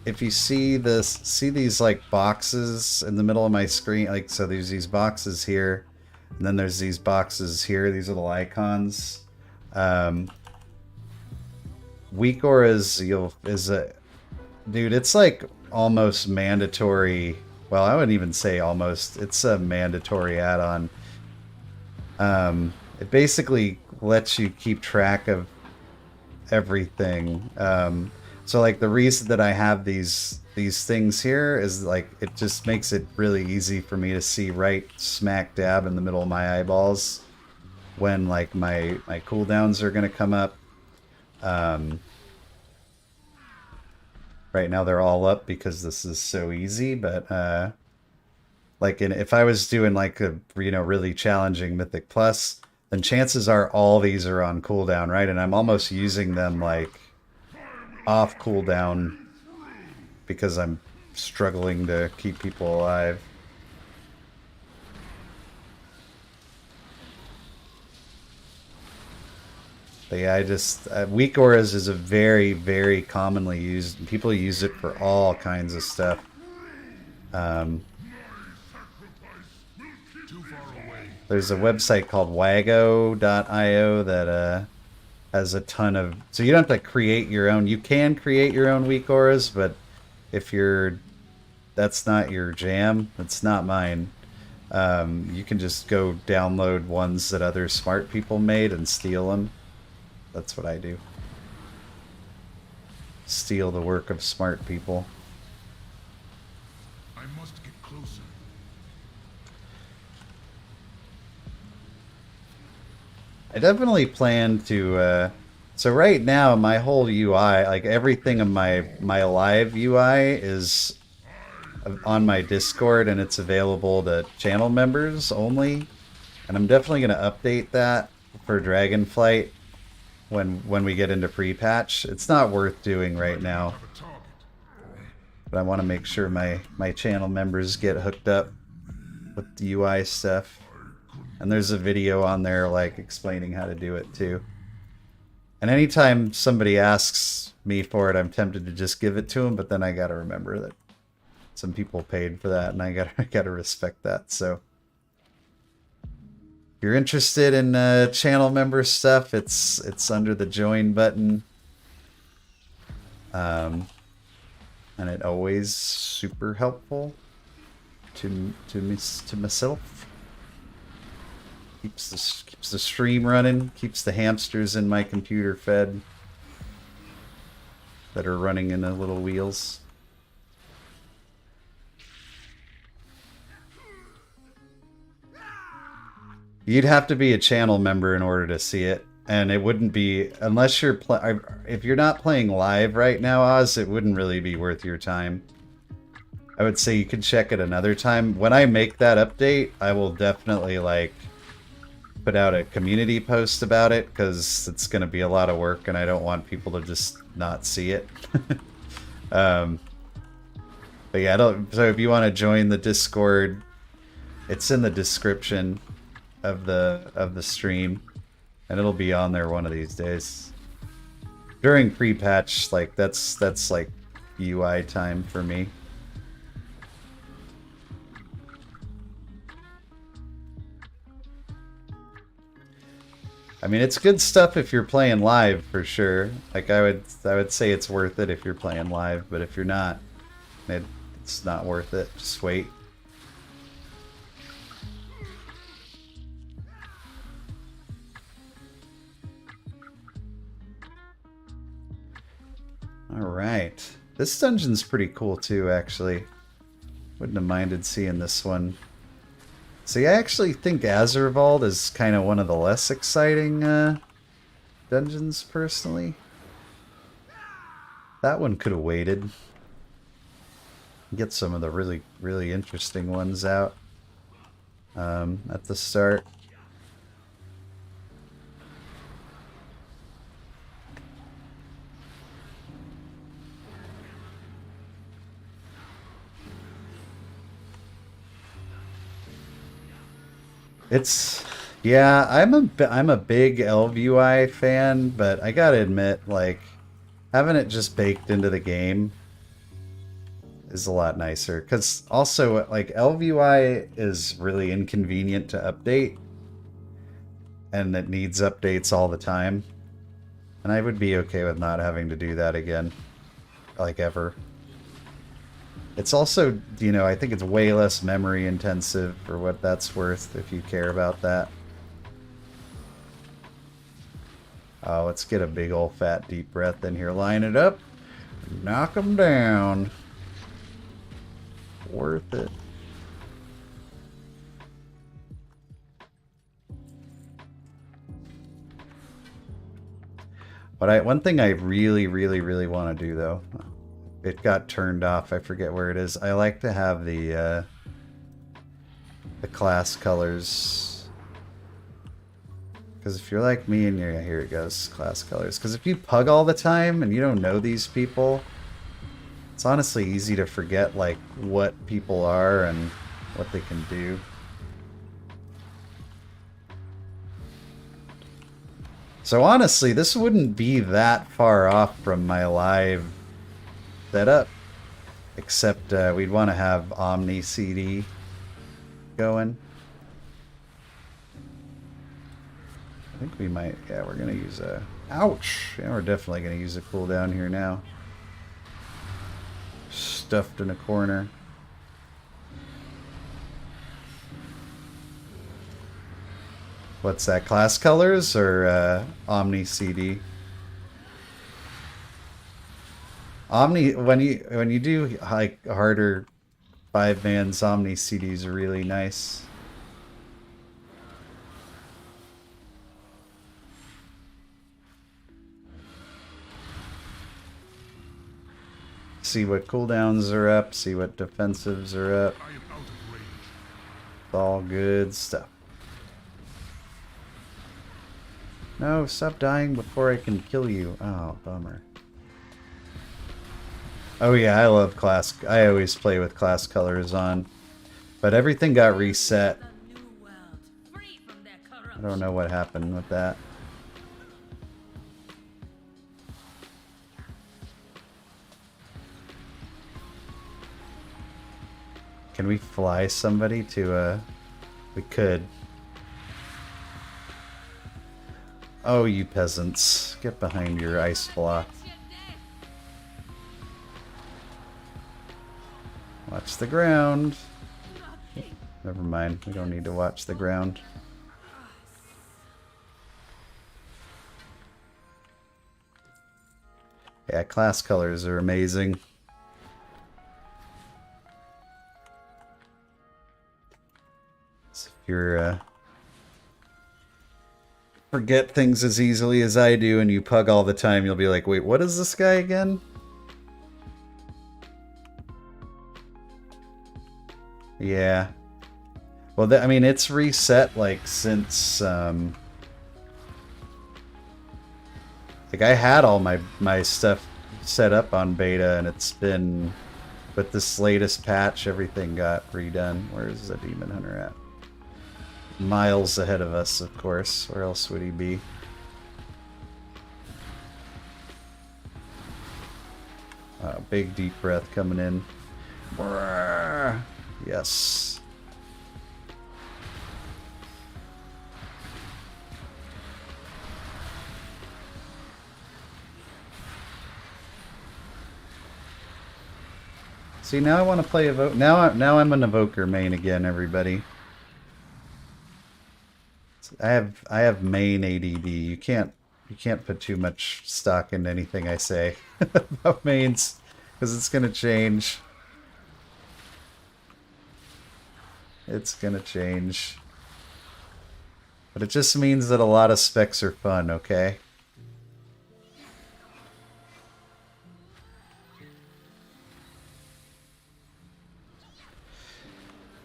if you see these like boxes in the middle of my screen, like so there's these boxes here, and then there's these boxes here, these little icons. Weak auras dude, it's like almost mandatory. Well, I wouldn't even say almost. It's a mandatory add-on. It basically lets you keep track of everything. So like the reason that I have these things here is like it just makes it really easy for me to see right smack dab in the middle of my eyeballs when like my cooldowns are gonna come up. Right now they're all up because this is so easy, but like if I was doing like a really challenging Mythic Plus, then chances are all these are on cooldown, right? And I'm almost using them like off cooldown because I'm struggling to keep people alive. But yeah, I just weak auras is a very, very commonly used. People use it for all kinds of stuff. There's a website called wago.io that has a ton of... So you don't have to create your own. You can create your own weak auras, but if that's not your jam, it's not mine. You can just go download ones that other smart people made and steal them. That's what I do. Steal the work of smart people. I must get closer. I definitely plan to so right now my whole UI, like everything in my live UI is on my Discord, and it's available to channel members only. And I'm definitely going to update that for Dragonflight when we get into pre-patch. It's not worth doing right now, but I want to make sure my channel members get hooked up with the UI stuff. And there's a video on there like explaining how to do it too. And anytime somebody asks me for it, I'm tempted to just give it to them, but then I gotta remember that some people paid for that, and I gotta respect that. So if you're interested in channel member stuff, it's under the join button. And it always super helpful to myself. Keeps the stream running, keeps the hamsters in my computer fed that are running in the little wheels. You'd have to be a channel member in order to see it, and it wouldn't be unless you're if you're not playing live right now, Oz. It wouldn't really be worth your time. I would say you can check it another time. When I make that update, I will definitely like put out a community post about it, because it's going to be a lot of work and I don't want people to just not see it. But yeah, so if you want to join the Discord, it's in the description of the stream, and it'll be on there one of these days. During pre-patch, like that's like UI time for me. I mean, it's good stuff if you're playing live for sure. Like I would say it's worth it if you're playing live, but if you're not, it's not worth it. Just wait. All right. This dungeon's pretty cool too, actually. Wouldn't have minded seeing this one. See, I actually think Azurvald is kind of one of the less exciting dungeons, personally. That one could have waited. Get some of the really, really interesting ones out at the start. Yeah, I'm a big LVUI fan, but I gotta admit, like, having it just baked into the game is a lot nicer. Because also, like, LVUI is really inconvenient to update, and it needs updates all the time. And I would be okay with not having to do that again, like, ever. It's also, you know, I think it's way less memory intensive for what that's worth if you care about that. Let's get a big old fat deep breath in here. Line it up. Knock them down. Worth it. But one thing I really, really, really want to do, though, it got turned off. I forget where it is. I like to have the class colors. Because if you're like me and you're... Here it goes, class colors. Because if you pug all the time and you don't know these people, it's honestly easy to forget, like, what people are and what they can do. So honestly, this wouldn't be that far off from my live setup, except we'd want to have Omni CD going. I think we might, yeah, we're gonna use a, ouch! Yeah, we're definitely gonna use a cooldown here now. Stuffed in a corner. What's that, class colors or Omni CD? Omni, when you do like harder 5-mans, Omni CDs are really nice. see what cooldowns are up, see what defensives are up. I am out of range. It's all good stuff. No, stop dying before I can kill you. Oh, bummer. Oh yeah, I love class. I always play with class colors on. But everything got reset. I don't know what happened with that. Can we fly somebody to we could. Oh, you peasants. Get behind your ice block. Watch the ground. Never mind. We don't need to watch the ground. Yeah, class colors are amazing. So if you're forget things as easily as I do and you pug all the time, you'll be like, wait, what is this guy again? Yeah. Well, I mean, it's reset, like, since, like, I had all my stuff set up on beta, and it's been, with this latest patch, everything got redone. Where's the Demon Hunter at? Miles ahead of us, of course. Where else would he be? Big deep breath coming in. Brrr. Yes. See, now I want to play evoke. Now I'm an evoker main again, everybody. I have main ADD. You can't put too much stock into anything I say about mains, because it's gonna change. It's gonna change. But it just means that a lot of specs are fun, okay?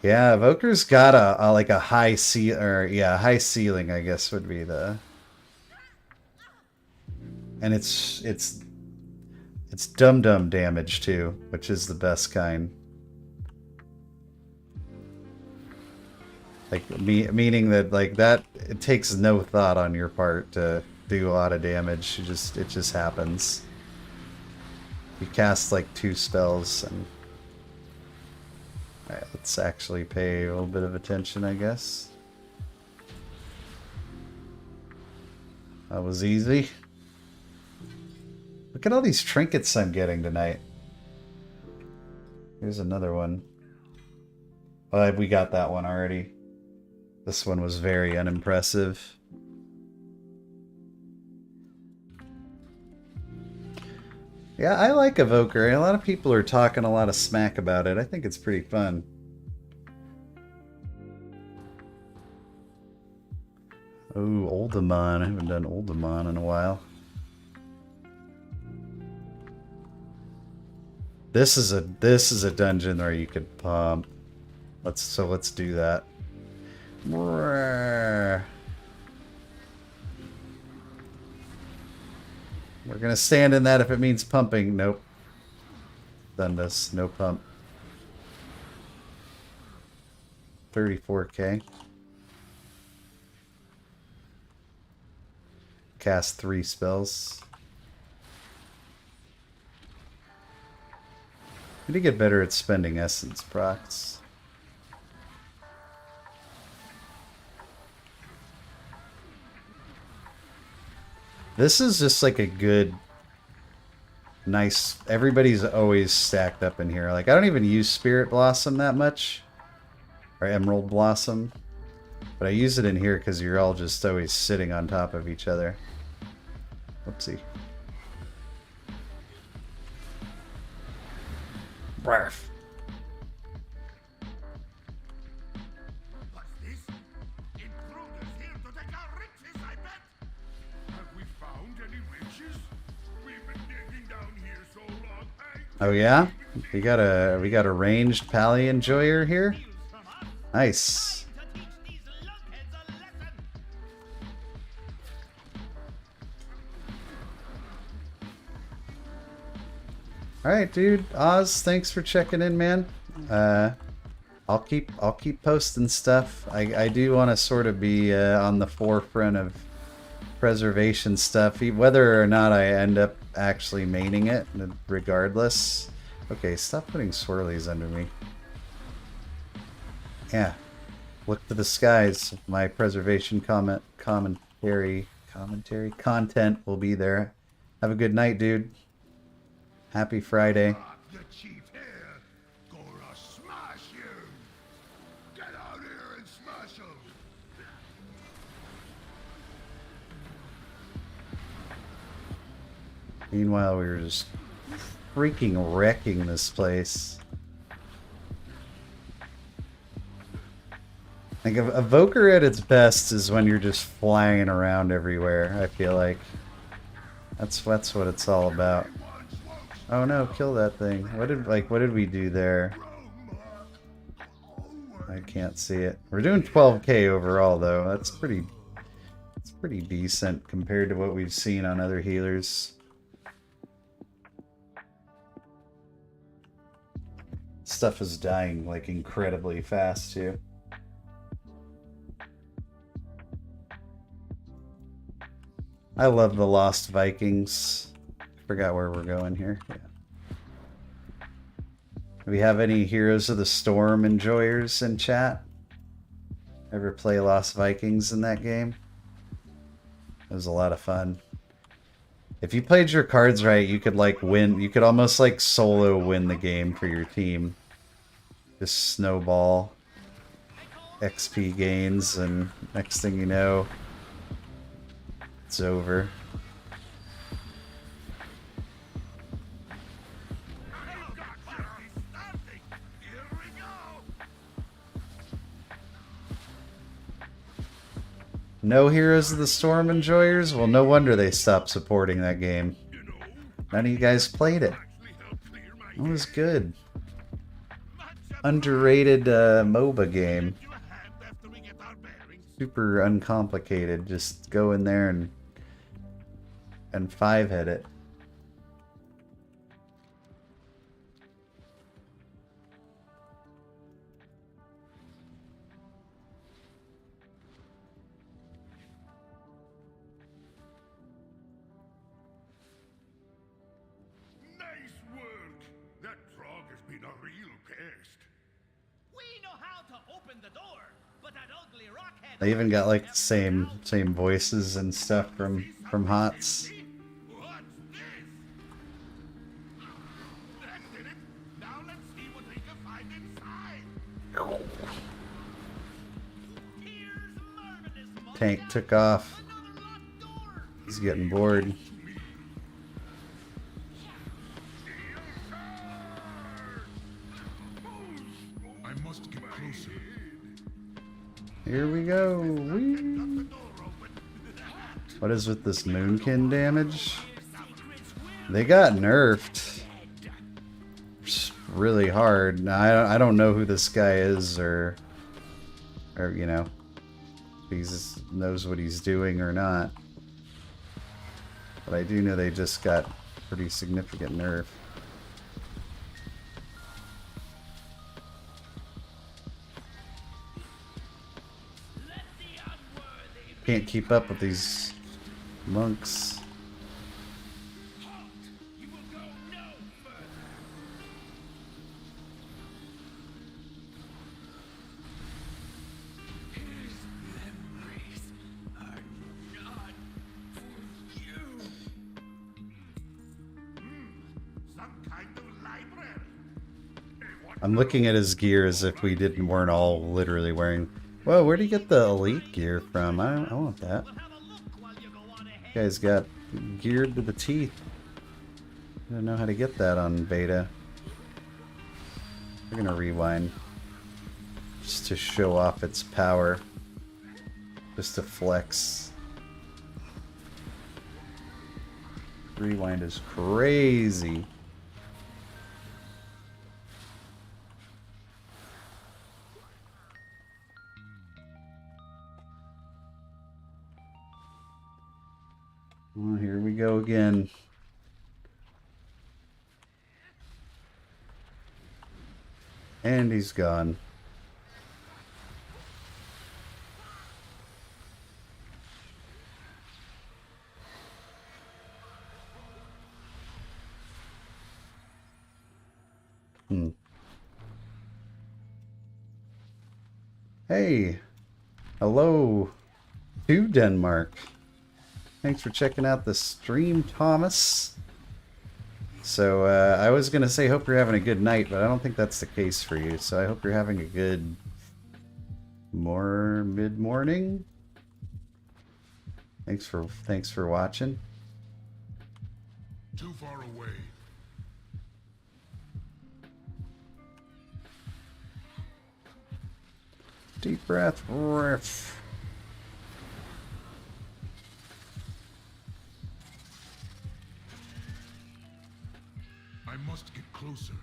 Yeah, Evoker's got a like a high high ceiling, I guess would be the. And it's dum-dum damage too, which is the best kind. Like meaning that like that it takes no thought on your part to do a lot of damage. It just happens. You cast like 2 spells and alright, let's actually pay a little bit of attention, I guess. That was easy. Look at all these trinkets I'm getting tonight. Here's another one. Oh, we got that one already. This one was very unimpressive. Yeah, I like Evoker. A lot of people are talking a lot of smack about it. I think it's pretty fun. Oh, Oldemon. I haven't done Oldemon in a while. This is a dungeon where you could pump. Let's do that. We're gonna stand in that if it means pumping. Nope. Done this. No pump. 34k. Cast 3 spells. Need to get better at spending essence procs. This is just like a good, nice. Everybody's always stacked up in here. Like I don't even use Spirit Blossom that much, or Emerald Blossom, but I use it in here because you're all just always sitting on top of each other. Whoopsie. Barf. What's this? Intruders here to take our riches, I bet. Have we found any riches? We've been digging down here so long. Oh yeah? We got a ranged pally enjoyer here? Nice. Alright, dude. Oz, thanks for checking in, man. I'll keep posting stuff. I do want to sort of be on the forefront of preservation stuff, whether or not I end up actually maining it, regardless. Okay, stop putting swirlies under me. Yeah, look to the skies. My preservation commentary content will be there. Have a good night, dude. Happy Friday. The chief here, gonna smash you. Get out here and smash him. Meanwhile, we were just freaking wrecking this place. Like, a Evoker at its best is when you're just flying around everywhere, I feel like. That's what it's all about. Oh no, kill that thing. What did we do there? I can't see it. We're doing 12k overall though. That's pretty decent compared to what we've seen on other healers. Stuff is dying like incredibly fast too. I love the Lost Vikings. Forgot where we're going here. Yeah. Do we have any Heroes of the Storm enjoyers in chat? Ever play Lost Vikings in that game? It was a lot of fun. If you played your cards right, you could like win. You could almost like solo win the game for your team. Just snowball XP gains, and next thing you know, it's over. No Heroes of the Storm enjoyers? Well, no wonder they stopped supporting that game. None of you guys played it. It was good. Underrated MOBA game. Super uncomplicated. Just go in there and five-hit it. They even got like the same voices and stuff from HOTS. Tank took off. He's getting bored. Here we go. Whee. What is with this Moonkin damage? They got nerfed really hard. Now, I don't know who this guy is, or you know, if he knows what he's doing or not. But I do know they just got pretty significant nerf. Can't keep up with these monks. I'm looking at his gear as if weren't all literally wearing. Whoa, where'd he get the elite gear from? I want that. You guys got geared to the teeth. I don't know how to get that on beta. We're gonna rewind just to show off its power, just to flex. Rewind is crazy. Well, here we go again. And he's gone. Hey, hello to Denmark. Thanks for checking out the stream, Thomas. So, I was going to say hope you're having a good night, but I don't think that's the case for you. So I hope you're having a good mid-morning. Thanks for watching. Too far away. Deep breath, riff. I must get closer.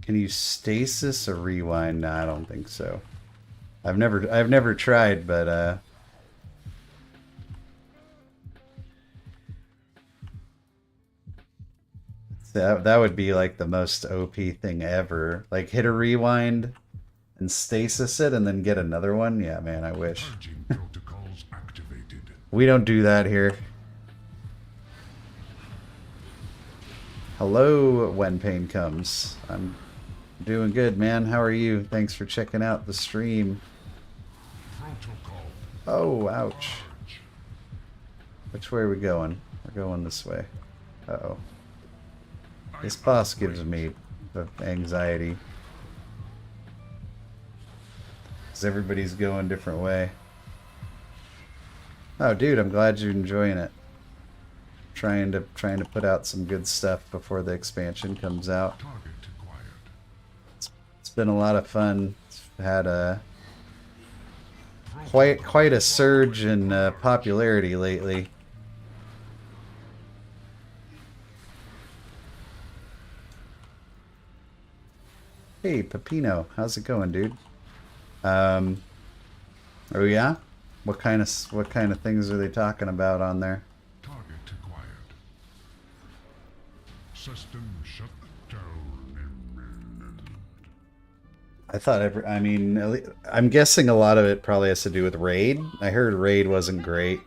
Can you stasis or rewind? No, I don't think so. I've never tried, but that would be like the most OP thing ever. Like hit a rewind and stasis it and then get another one. Yeah, man, I wish. Purging protocols activated. We don't do that here. Hello, when pain comes. I'm doing good, man. How are you? Thanks for checking out the stream. Protocol. Oh, ouch. Purge. Which way are we going? We're going this way. Uh-oh. I This boss upgrade. gives me the anxiety. Because everybody's going a different way. Oh, dude, I'm glad you're enjoying it. Trying to put out some good stuff before the expansion comes out. Target acquired. It's been a lot of fun. It's had a quite a surge in popularity lately. Hey, Pepino, how's it going, dude? Oh yeah, what kind of things are they talking about on there? Target acquired. System shut down. I thought I'm guessing a lot of it probably has to do with Raid. I heard Raid wasn't great.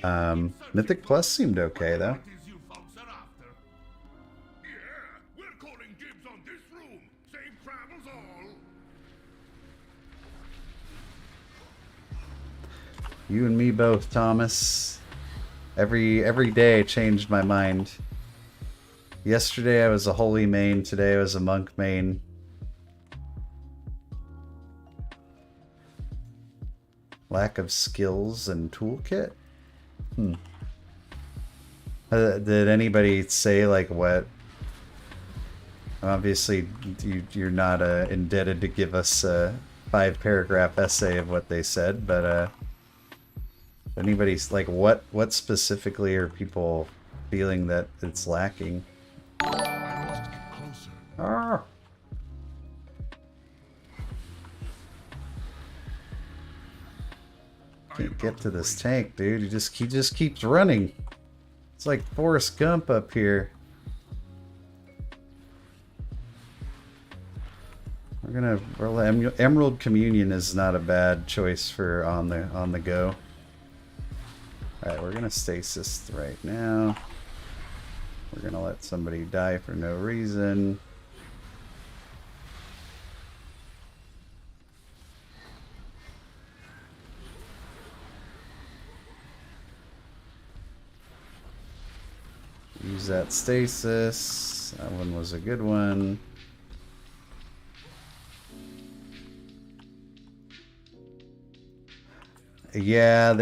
Mythic Plus seemed okay though. Yeah, we're calling dibs on this room. Same travels all. You and me both, Thomas. Every day changed my mind. Yesterday I was a holy main, today I was a monk main. Lack of skills and toolkit? Did anybody say like what? Obviously you're not indebted to give us a 5-paragraph essay of what they said, but anybody's like what specifically are people feeling that it's lacking? I must get closer. Ah. Can't get to this tank, dude. He just keeps running. It's like Forrest Gump up here. We're gonna roll Emerald Communion is not a bad choice for on the go. Alright, we're gonna stasis right now. We're gonna let somebody die for no reason. Use that stasis. That one was a good one. Yeah,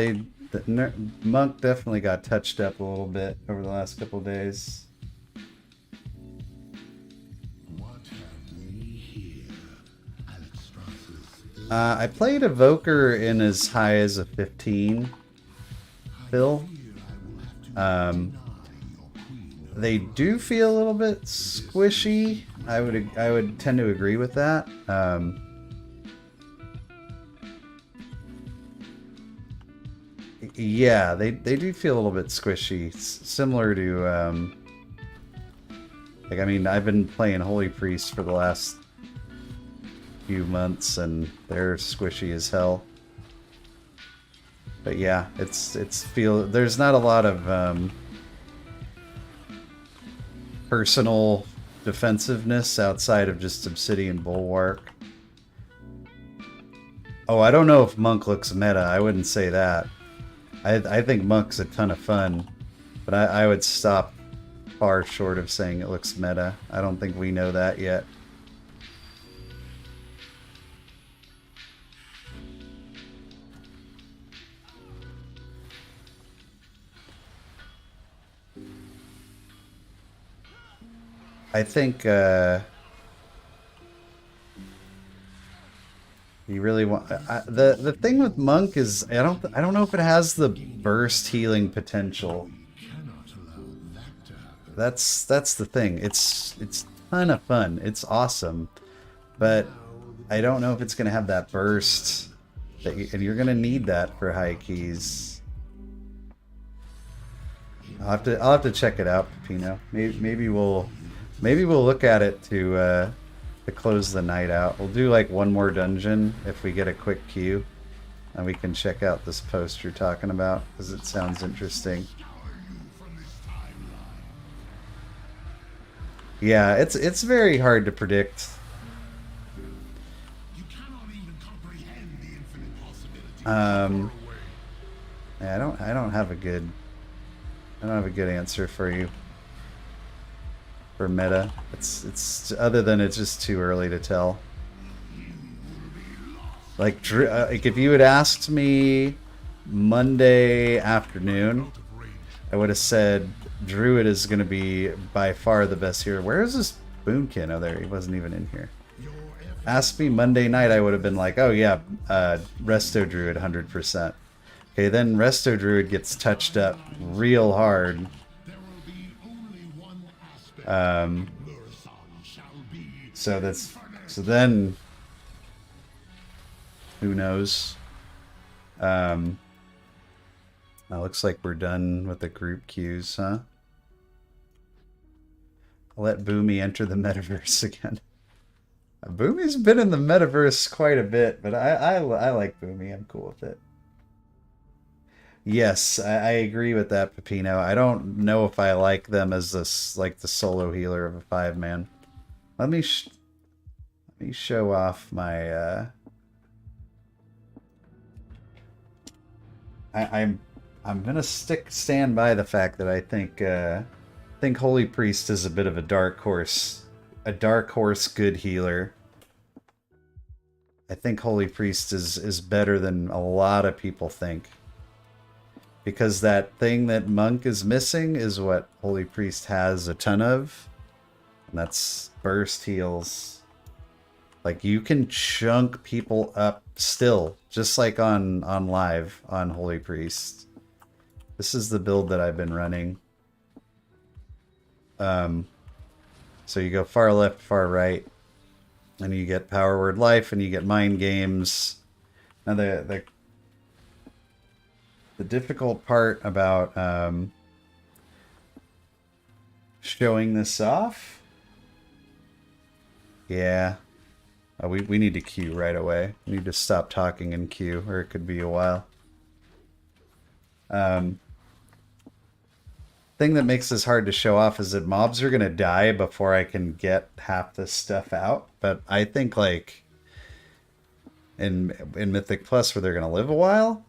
Monk definitely got touched up a little bit over the last couple of days. What have we here? Alexstras's I played Evoker in as high as a 15. Phil. They do feel a little bit squishy. I would tend to agree with that. Yeah, they do feel a little bit squishy, similar to like, I mean, I've been playing Holy Priest for the last few months, and they're squishy as hell. But yeah, it's there's not a lot of personal defensiveness outside of just Obsidian Bulwark. Oh, I don't know if Monk looks meta. I wouldn't say that. I think Monk's a ton of fun, but I would stop far short of saying it looks meta. I don't think we know that yet. I think you really want the thing with Monk is I don't know if it has the burst healing potential. That's the thing. It's a ton of fun. It's awesome, but I don't know if it's gonna have that burst that and you're gonna need that for high keys. I'll have to check it out, Pino. Maybe we'll look at it to close the night out. We'll do like one more dungeon if we get a quick queue, and we can check out this post you're talking about because it sounds interesting. Yeah, it's very hard to predict. Yeah, I don't have a good answer for you. For meta, it's other than it's just too early to tell. Like if you had asked me Monday afternoon, I would have said Druid is going to be by far the best hero. Where is this Boomkin? Oh, there, he wasn't even in here. Ask me Monday night, I would have been like, oh yeah, Resto Druid 100%. Okay, then Resto Druid gets touched up real hard. So then who knows? Looks like we're done with the group queues, huh? I'll let Boomy enter the metaverse again. Boomy's been in the metaverse quite a bit, but I like Boomy. I'm cool with it. Yes, I agree with that, Pepino. I don't know if I like them as this, like the solo healer of a 5-man. Let me show off my. I'm gonna stand by the fact that I think Holy Priest is a bit of a dark horse good healer. I think Holy Priest is better than a lot of people think. Because that thing that Monk is missing is what Holy Priest has a ton of. And that's burst heals. Like, you can chunk people up still. Just like on live on Holy Priest. This is the build that I've been running. So you go far left, far right. And you get Power Word Life and you get Mind Games. Now the difficult part about showing this off, yeah, we need to queue right away. We need to stop talking and queue, or it could be a while. Thing that makes this hard to show off is that mobs are gonna die before I can get half this stuff out. But I think like in Mythic Plus, where they're gonna live a while,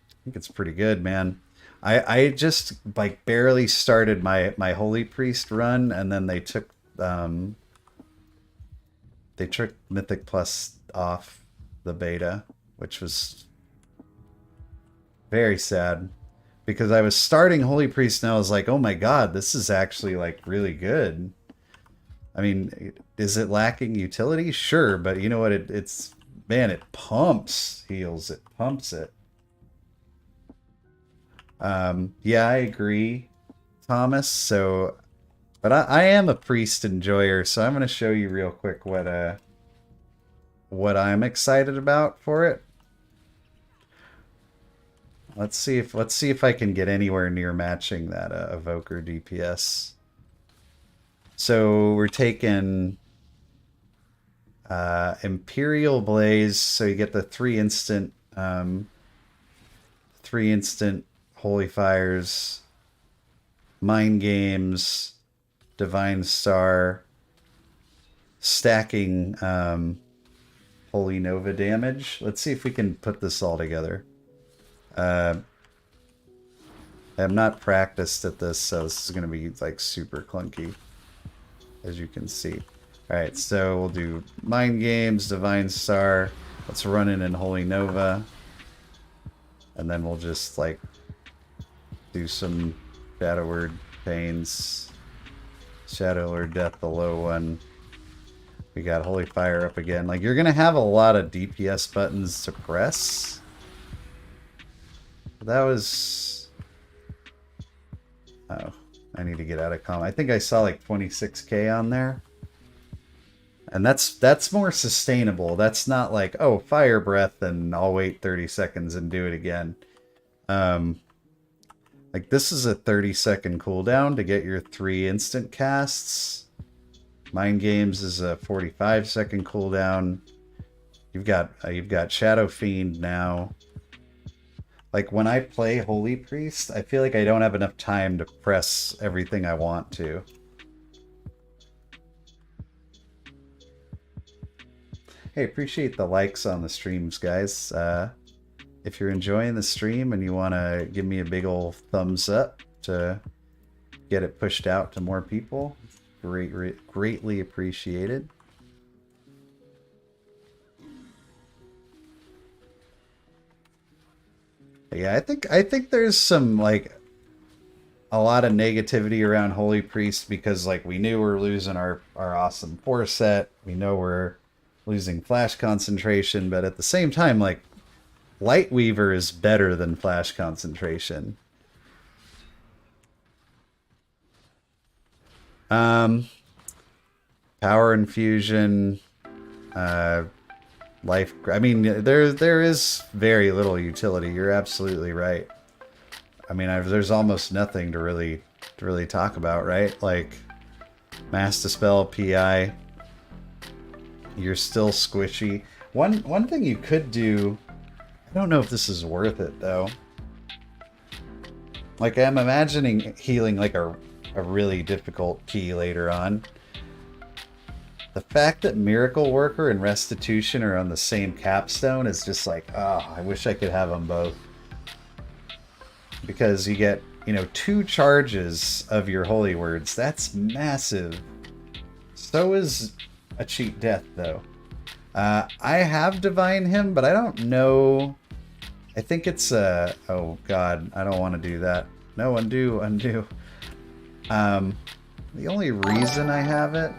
I think it's pretty good, man. I just like barely started my Holy Priest run, and then they took Mythic Plus off the beta, which was very sad because I was starting Holy Priest and I was like, oh my god, this is actually like really good. I mean, is it lacking utility? Sure, but you know what? It's man, it pumps heals. It pumps it. Yeah, I agree, Thomas. So, but I am a priest enjoyer, so I'm going to show you real quick what I'm excited about for it. let's see if I can get anywhere near matching that evoker DPS. So we're taking Imperial Blaze, so you get the 3 instant Holy Fires, Mind Games, Divine Star, stacking Holy Nova damage. Let's see if we can put this all together. I'm not practiced at this, so this is going to be like super clunky, as you can see. Alright, so we'll do Mind Games, Divine Star. Let's run in Holy Nova. And then we'll just, like, do some Shadow Word Pains. Shadow Lord Death, the low one. We got Holy Fire up again. Like, you're going to have a lot of DPS buttons to press. That was... Oh, I need to get out of comp. I think I saw, like, 26k on there. And that's more sustainable. That's not like, oh, fire breath and I'll wait 30 seconds and do it again. Like this is a 30-second cooldown to get your 3 instant casts. Mind Games is a 45-second cooldown. You've got Shadow Fiend now. Like when I play Holy Priest, I feel like I don't have enough time to press everything I want to. Hey, appreciate the likes on the streams, guys. If you're enjoying the stream and you want to give me a big old thumbs up to get it pushed out to more people, greatly appreciated. Yeah, I think there's some like a lot of negativity around Holy Priest because like we knew we're losing our awesome 4 set. We know we're losing flash concentration, but at the same time, like, Lightweaver is better than flash concentration. Power infusion, life. I mean, there is very little utility. You're absolutely right. I mean, there's almost nothing to really talk about, right? Like, Mass Dispel, PI. You're still squishy. One thing you could do, I don't know if this is worth it though. Like I'm imagining healing like a really difficult key later on. The fact that Miracle Worker and Restitution are on the same capstone is just like, oh, I wish I could have them both. Because you get, 2 charges of your holy words. That's massive. So is a cheat death though. I have Divine Him, but I don't know. I think it's oh god, I don't want to do that. No, undo. The only reason I have it.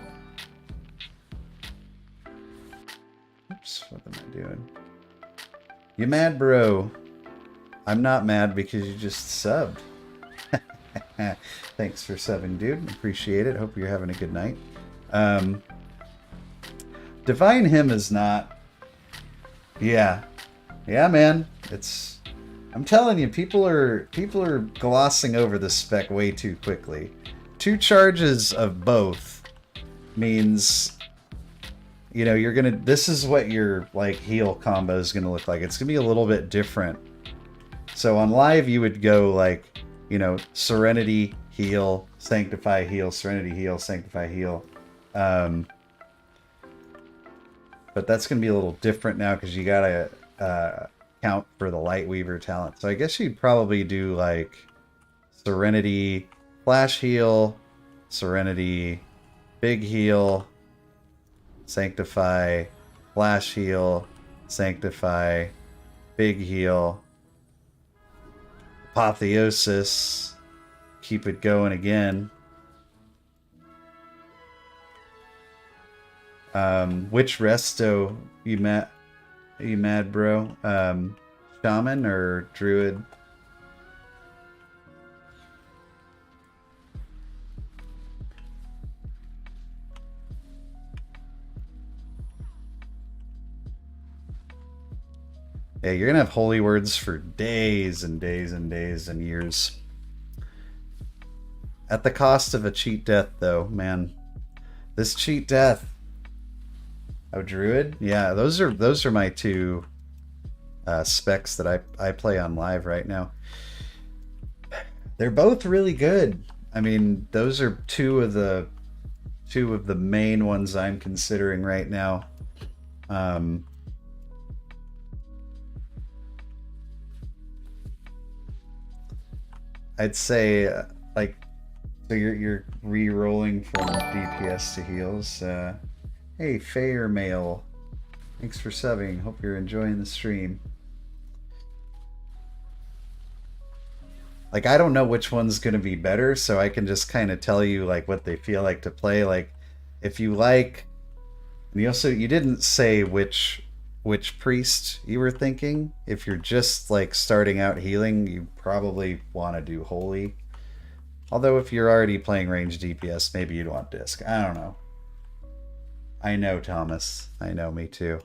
Oops, what am I doing? You mad, bro? I'm not mad because you just subbed. Thanks for subbing, dude. Appreciate it. Hope you're having a good night. Divine Him is not... Yeah, man. I'm telling you, people are glossing over this spec way too quickly. 2 charges of both means, you're gonna... This is what your, like, heal combo is gonna look like. It's gonna be a little bit different. So on live, you would go, like, Serenity, heal, Sanctify, heal, Serenity, heal, Sanctify, heal. But that's going to be a little different now because you got to count for the Lightweaver talent. So I guess you'd probably do like Serenity, Flash Heal, Serenity, Big Heal, Sanctify, Flash Heal, Sanctify, Big Heal, Apotheosis, keep it going again. Which resto you mad, bro? Shaman or Druid? Yeah, you're gonna have holy words for days and days and days and years. At the cost of a cheat death, though, man. This cheat death. Oh, Druid? Yeah, those are my two specs that I play on live right now. They're both really good. I mean, those are two of the main ones I'm considering right now. I'd say like, so you're re-rolling from DPS to heals. Hey, Fair Mail, thanks for subbing. Hope you're enjoying the stream. Like, I don't know which one's gonna be better, so I can just kind of tell you like what they feel like to play. Like, if you like, and you didn't say which priest you were thinking. If you're just like starting out healing, you probably want to do holy. Although if you're already playing range DPS, maybe you'd want disc. I don't know. I know, Thomas. I know, me too.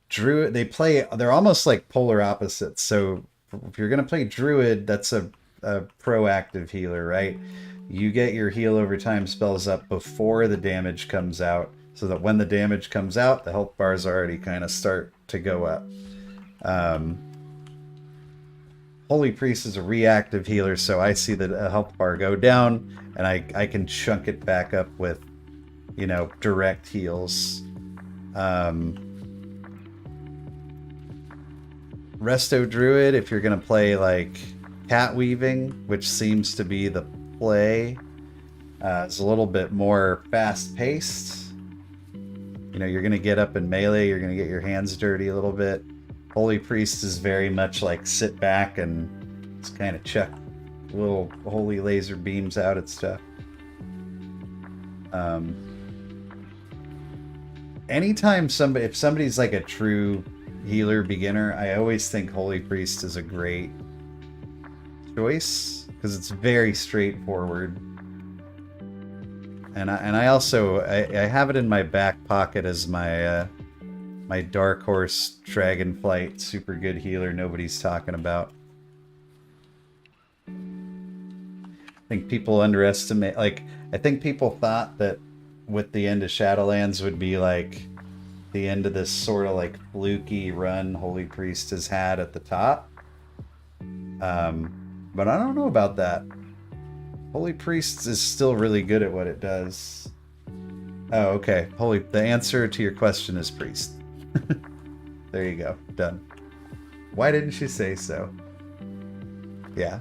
Druid, they're almost like polar opposites. So if you're going to play Druid, that's a proactive healer, right? You get your heal over time spells up before the damage comes out, so that when the damage comes out, the health bars already kind of start to go up. Holy Priest is a reactive healer, so I see the health bar go down, and I can chunk it back up with, you know, direct heals. Resto Druid, if you're going to play like cat weaving, which seems to be the play, is a little bit more fast paced. You know, you're going to get up in melee, you're going to get your hands dirty a little bit. Holy Priest is very much like sit back and just kind of chuck little holy laser beams out at stuff. Anytime if somebody's like a true healer beginner, I always think Holy Priest is a great choice because it's very straightforward. And I also I have it in my back pocket as my my dark horse Dragonflight super good healer nobody's talking about. I think people underestimate, like, I think people thought that with the end of Shadowlands would be like the end of this sort of like fluky run Holy Priest has had at the top. But I don't know about that. Holy Priest is still really good at what it does. Oh, okay. The answer to your question is Priest. There you go. Done. Why didn't you say so? Yeah.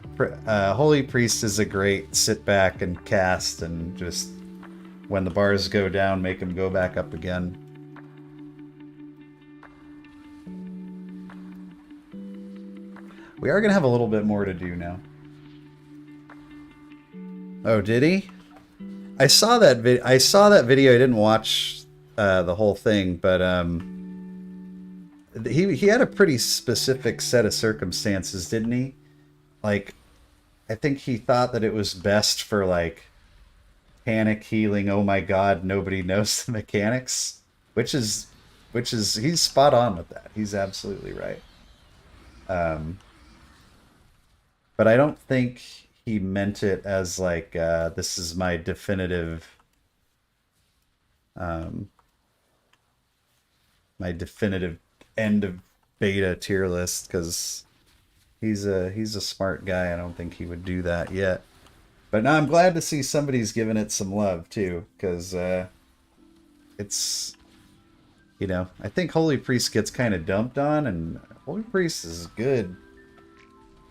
Holy Priest is a great sit back and cast, and just when the bars go down, make them go back up again. We are going to have a little bit more to do now. Oh, did he? I saw that video. I didn't watch the whole thing, but he had a pretty specific set of circumstances, didn't he? Like, I think he thought that it was best for like panic healing. Oh my God, nobody knows the mechanics, which is he's spot on with that. He's absolutely right. But I don't think he meant it as like, this is my definitive end of beta tier list, because he's a smart guy. I don't think he would do that yet. But now I'm glad to see somebody's giving it some love too, because it's, you know, I think Holy Priest gets kind of dumped on, and Holy Priest is good.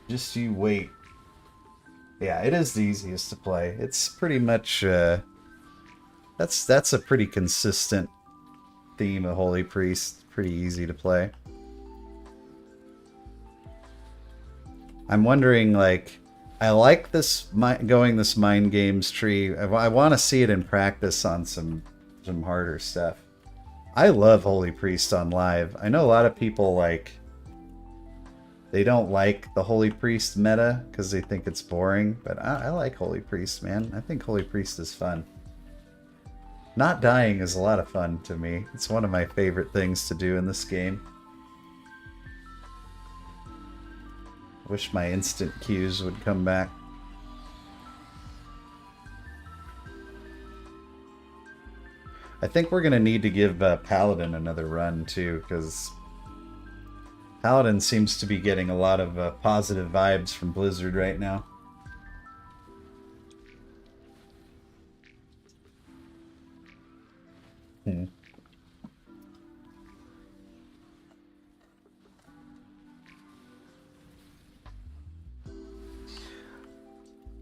Just you wait. Yeah, it is the easiest to play. It's pretty much that's a pretty consistent theme of Holy Priest. Pretty easy to play. I'm wondering, like, I like this going this mind games tree. I want to see it in practice on some harder stuff. I love Holy Priest on live. I know a lot of people like, they don't like the Holy Priest meta because they think it's boring, but I like Holy Priest, man. I think Holy Priest is fun. Not dying is a lot of fun to me. It's one of my favorite things to do in this game. Wish my instant cues would come back. I think we're going to need to give Paladin another run, too, because Paladin seems to be getting a lot of positive vibes from Blizzard right now.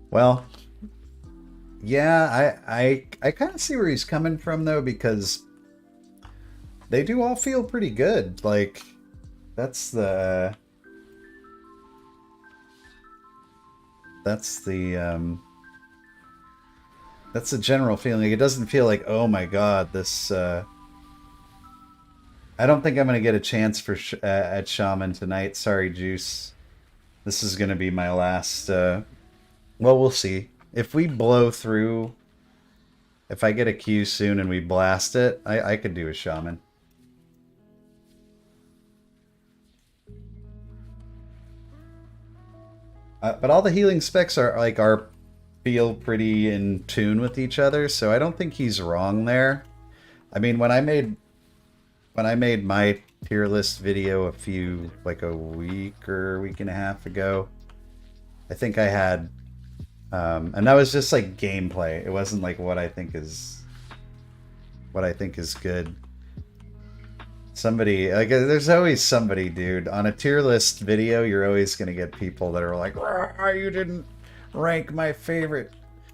Well, yeah, I kind of see where he's coming from, though, because they do all feel pretty good. Like, that's the general feeling. It doesn't feel like, oh my god, this I don't think I'm gonna get a chance for at Shaman tonight. Sorry, Juice. This is gonna be my last well, we'll see. If we blow through, if I get a queue soon and we blast it, I could do a Shaman. But all the healing specs are feel pretty in tune with each other, so I don't think he's wrong there. I mean, when I made my tier list video a week or a week and a half ago, I think I had and that was just like gameplay. It wasn't like what I think is good. Somebody, like, there's always somebody, dude. On a tier list video, you're always going to get people that are like, you didn't rank my favorite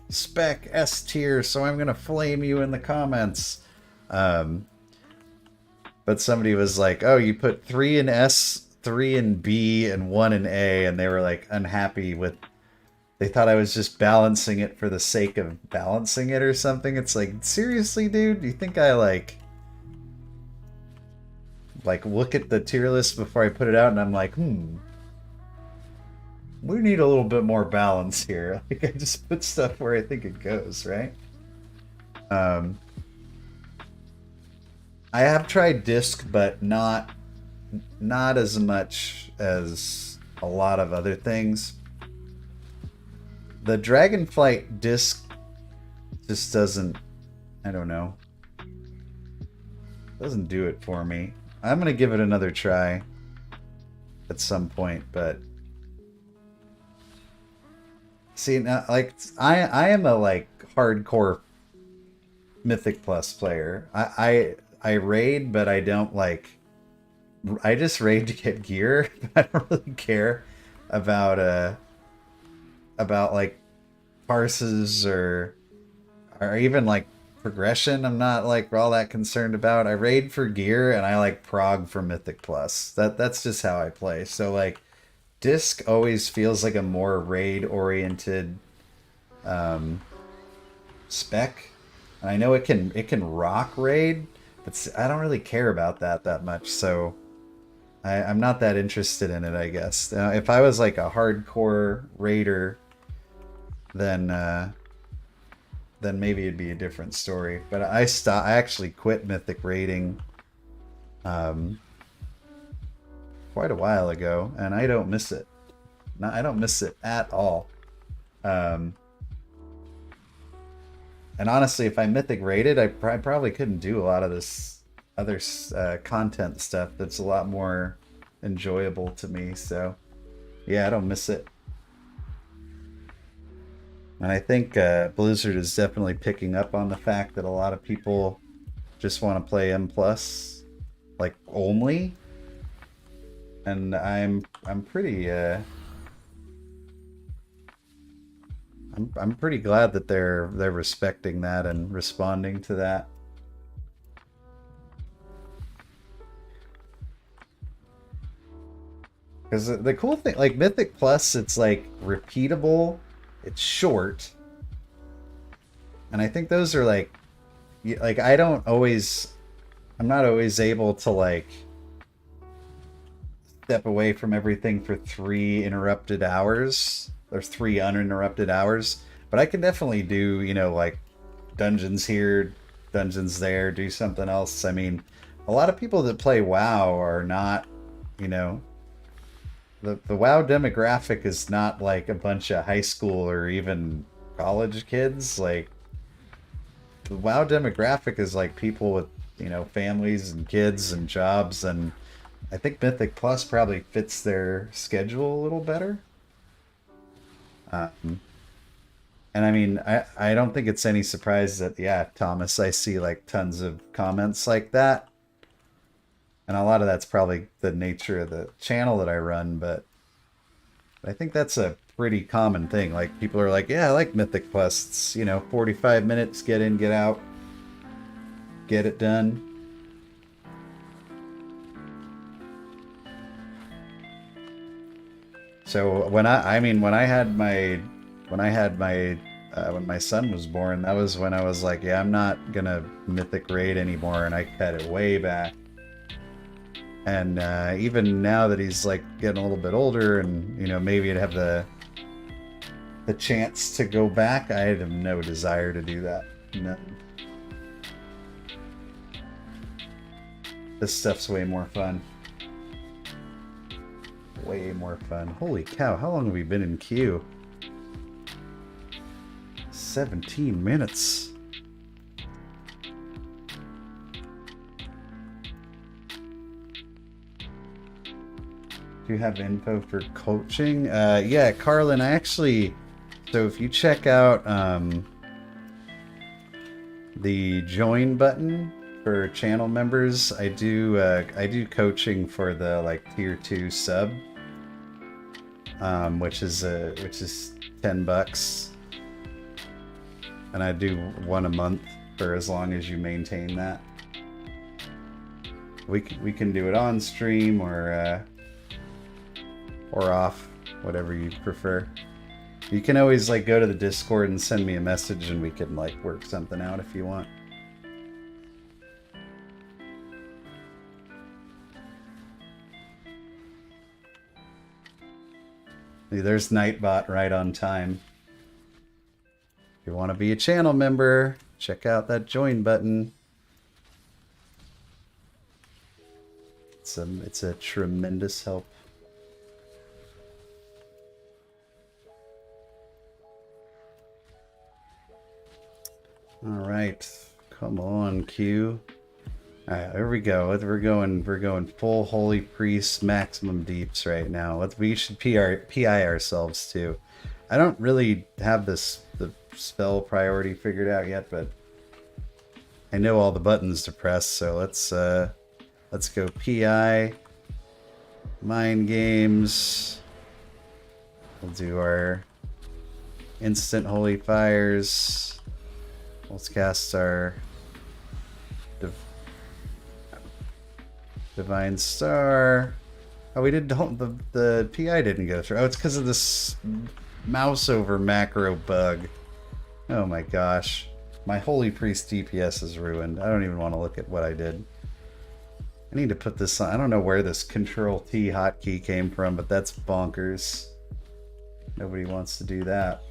spec S tier, so I'm going to flame you in the comments. But somebody was like, oh, you put 3 in S, 3 in B, and 1 in A, and they were like unhappy with, they thought I was just balancing it for the sake of balancing it or something. It's like, seriously, dude? Do you think I like look at the tier list before I put it out and I'm like, we need a little bit more balance here. Like, I just put stuff where I think it goes, right? I have tried disc, but not as much as a lot of other things. The Dragonflight disc just doesn't, I don't know, doesn't do it for me. I'm gonna give it another try at some point, but see, now, like, I am a like hardcore Mythic Plus player. I raid, but I don't like. I just raid to get gear. I don't really care about like parses or even like progression. I'm not like all that concerned about. I raid for gear and I like prog for Mythic Plus. That's just how I play. So like disc always feels like a more raid oriented spec. And I know it can rock raid, but I don't really care about that much. So I'm not that interested in it, I guess. If I was like a hardcore raider, then maybe it'd be a different story. But I actually quit Mythic raiding quite a while ago, and I don't miss it. No, I don't miss it at all. And honestly, if I Mythic raided, I probably couldn't do a lot of this other content stuff that's a lot more enjoyable to me. So yeah, I don't miss it. And I think Blizzard is definitely picking up on the fact that a lot of people just want to play M+, like, only. And I'm pretty I'm pretty glad that they're respecting that and responding to that. Because the cool thing, like Mythic Plus, it's like repeatable. It's short, and I think those are like I'm not always able to like step away from everything for 3 uninterrupted hours, but I can definitely do, like dungeons here, dungeons there, do something else. I mean, a lot of people that play WoW are not, the WoW demographic is not like a bunch of high school or even college kids. Like the WoW demographic is like people with, you know, families and kids and jobs, and I think Mythic Plus probably fits their schedule a little better. And I mean, I don't think it's any surprise that, yeah, Thomas, I see like tons of comments like that. And a lot of that's probably the nature of the channel that I run, but I think that's a pretty common thing. Like, people are like, yeah, I like Mythic Plus. It's, you know, 45 minutes, get in, get out, get it done. So when my son was born, that was when I was like, yeah, I'm not gonna Mythic raid anymore, and I cut it way back. And even now that he's like getting a little bit older, and you know, maybe I'd have the chance to go back, I have no desire to do that. No. This stuff's way more fun. Way more fun. Holy cow, how long have we been in queue? 17 minutes. Do you have info for coaching? Yeah, Carlin, I actually... So if you check out the join button for channel members, I do coaching for the like tier 2 sub. Which is $10, and I do one a month for as long as you maintain that. We can do it on stream or off, whatever you prefer. You can always like go to the Discord and send me a message, and we can like work something out if you want. There's Nightbot right on time. If you want to be a channel member, check out that join button. It's a tremendous help. All right, come on, Q. All right, there we go. We're going full Holy Priest maximum deeps right now. We should PI ourselves too. I don't really have the spell priority figured out yet, but I know all the buttons to press. So let's go PI, mind games. We'll do our instant holy fires. Let's cast our Divine Star. Oh, we did the PI didn't go through. Oh, it's because of this mouse over macro bug. Oh my gosh. My Holy Priest DPS is ruined. I don't even want to look at what I did. I need to put this on. I don't know where this Control T hotkey came from, but that's bonkers. Nobody wants to do that.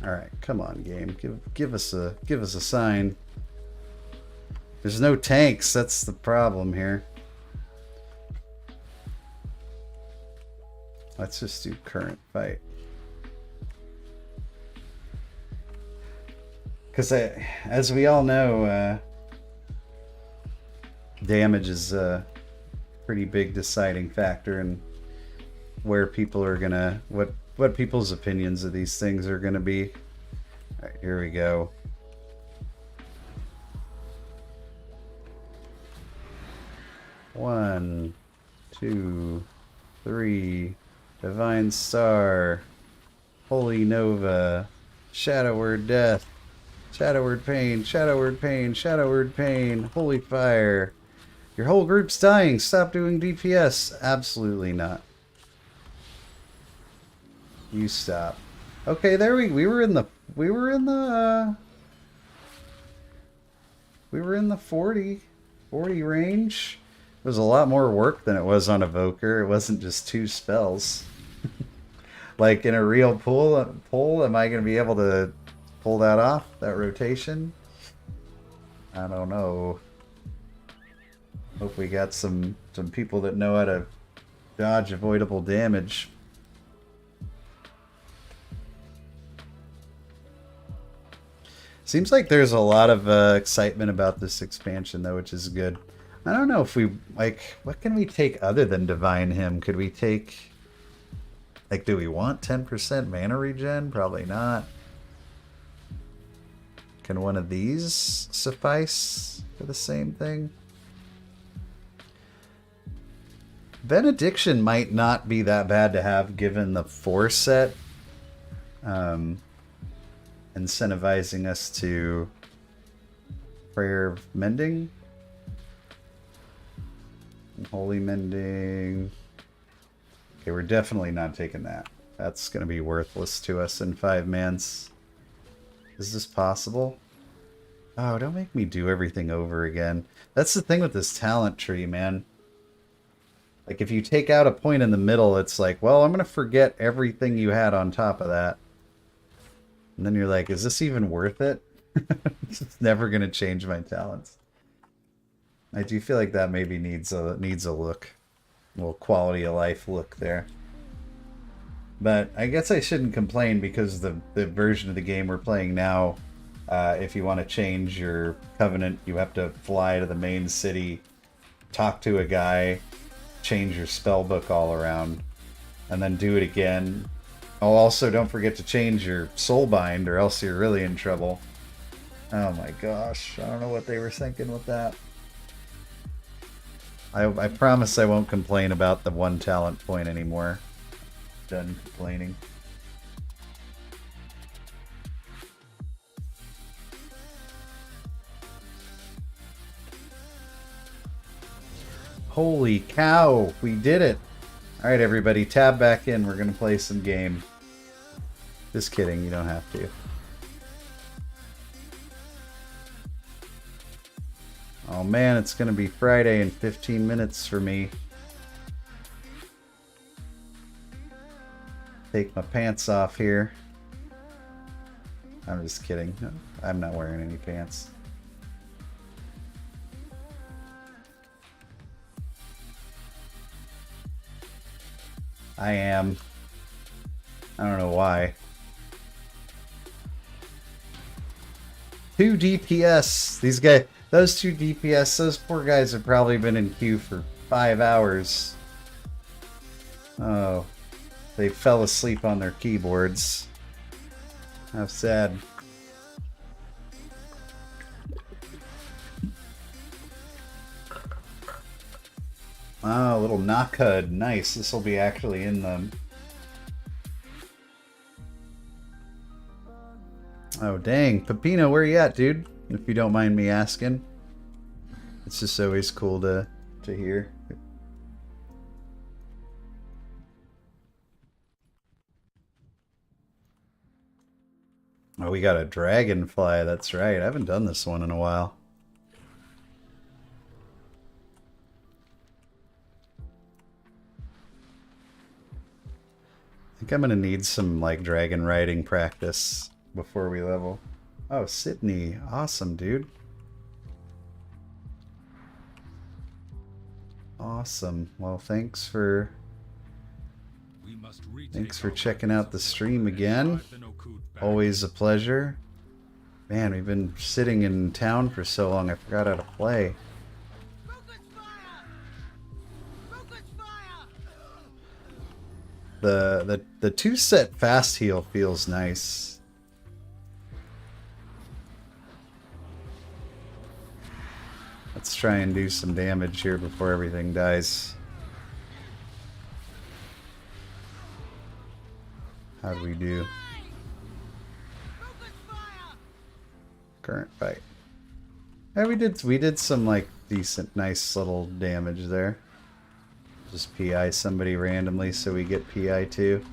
All right, come on, game. Give us a sign. There's no tanks. That's the problem here. Let's just do current fight. Because as we all know, damage is a pretty big deciding factor in where people are gonna what people's opinions of these things are gonna be. All right, here we go. One, two, three. Divine Star, Holy Nova, Shadow Word Death, Shadow Word Pain, Shadow Word Pain, Shadow Word Pain, Holy Fire. Your whole group's dying. Stop doing DPS. Absolutely not. You stop. Okay, there we were in the 40 range. It was a lot more work than it was on Evoker. It wasn't just 2 spells. Like in a real pull, am I going to be able to pull that off, that rotation? I don't know. Hope we got some people that know how to dodge avoidable damage. Seems like there's a lot of excitement about this expansion, though, which is good. I don't know if we, like, what can we take other than Divine Hymn? Could we take, like, do we want 10% mana regen? Probably not. Can one of these suffice for the same thing? Benediction might not be that bad to have given the 4 set. Incentivizing us to Prayer of Mending. Holy Mending. Okay, we're definitely not taking that. That's going to be worthless to us in 5 mans. Is this possible? Oh, don't make me do everything over again. That's the thing with this talent tree, man. Like, if you take out a point in the middle, it's like, well, I'm going to forget everything you had on top of that. And then you're like, is this even worth it? It's never going to change my talents. I do feel like that maybe needs a look. A little quality of life look there. But I guess I shouldn't complain because the version of the game we're playing now, if you want to change your covenant, you have to fly to the main city, talk to a guy, change your spell book all around, and then do it again. Oh, also don't forget to change your soulbind or else you're really in trouble. Oh my gosh, I don't know what they were thinking with that. I promise I won't complain about the 1 talent point anymore. Done complaining. Holy cow, we did it! Alright everybody, tab back in, we're gonna play some game. Just kidding, you don't have to. Oh man, it's gonna be Friday in 15 minutes for me. Take my pants off here. I'm just kidding. I'm not wearing any pants. I am. I don't know why. 2 DPS. These guys, those 2 DPS, those poor guys have probably been in queue for 5 hours. Oh, they fell asleep on their keyboards. How sad. Oh, a little knock HUD. Nice. This will be actually in them. Oh, dang. Pepino, where you at, dude? If you don't mind me asking. It's just always cool to hear. Oh, we got a Dragonfly. That's right. I haven't done this one in a while. I think I'm gonna need some like dragon riding practice before we level. Oh, Sydney. Awesome, dude. Awesome. Well, thanks for checking out the stream again. Always a pleasure. Man, we've been sitting in town for so long I forgot how to play. The 2-set fast heal feels nice. Let's try and do some damage here before everything dies. How do we do? Current fight. Yeah, we did some like decent, nice little damage there. Just PI somebody randomly so we get PI too.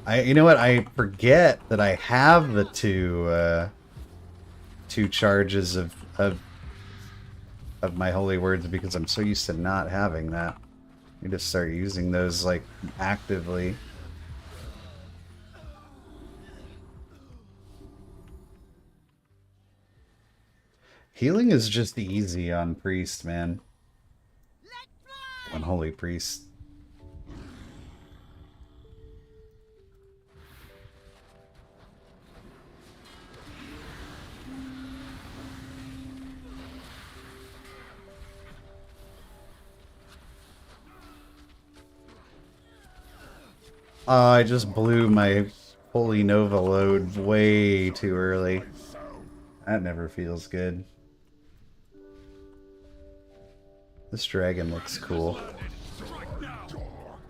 You know what? I forget that I have the two charges of my holy words because I'm so used to not having that. I need to start using those like actively. Healing is just easy on Priest, man. On Holy Priest. Oh, I just blew my Holy Nova load way too early. That never feels good. This dragon looks cool.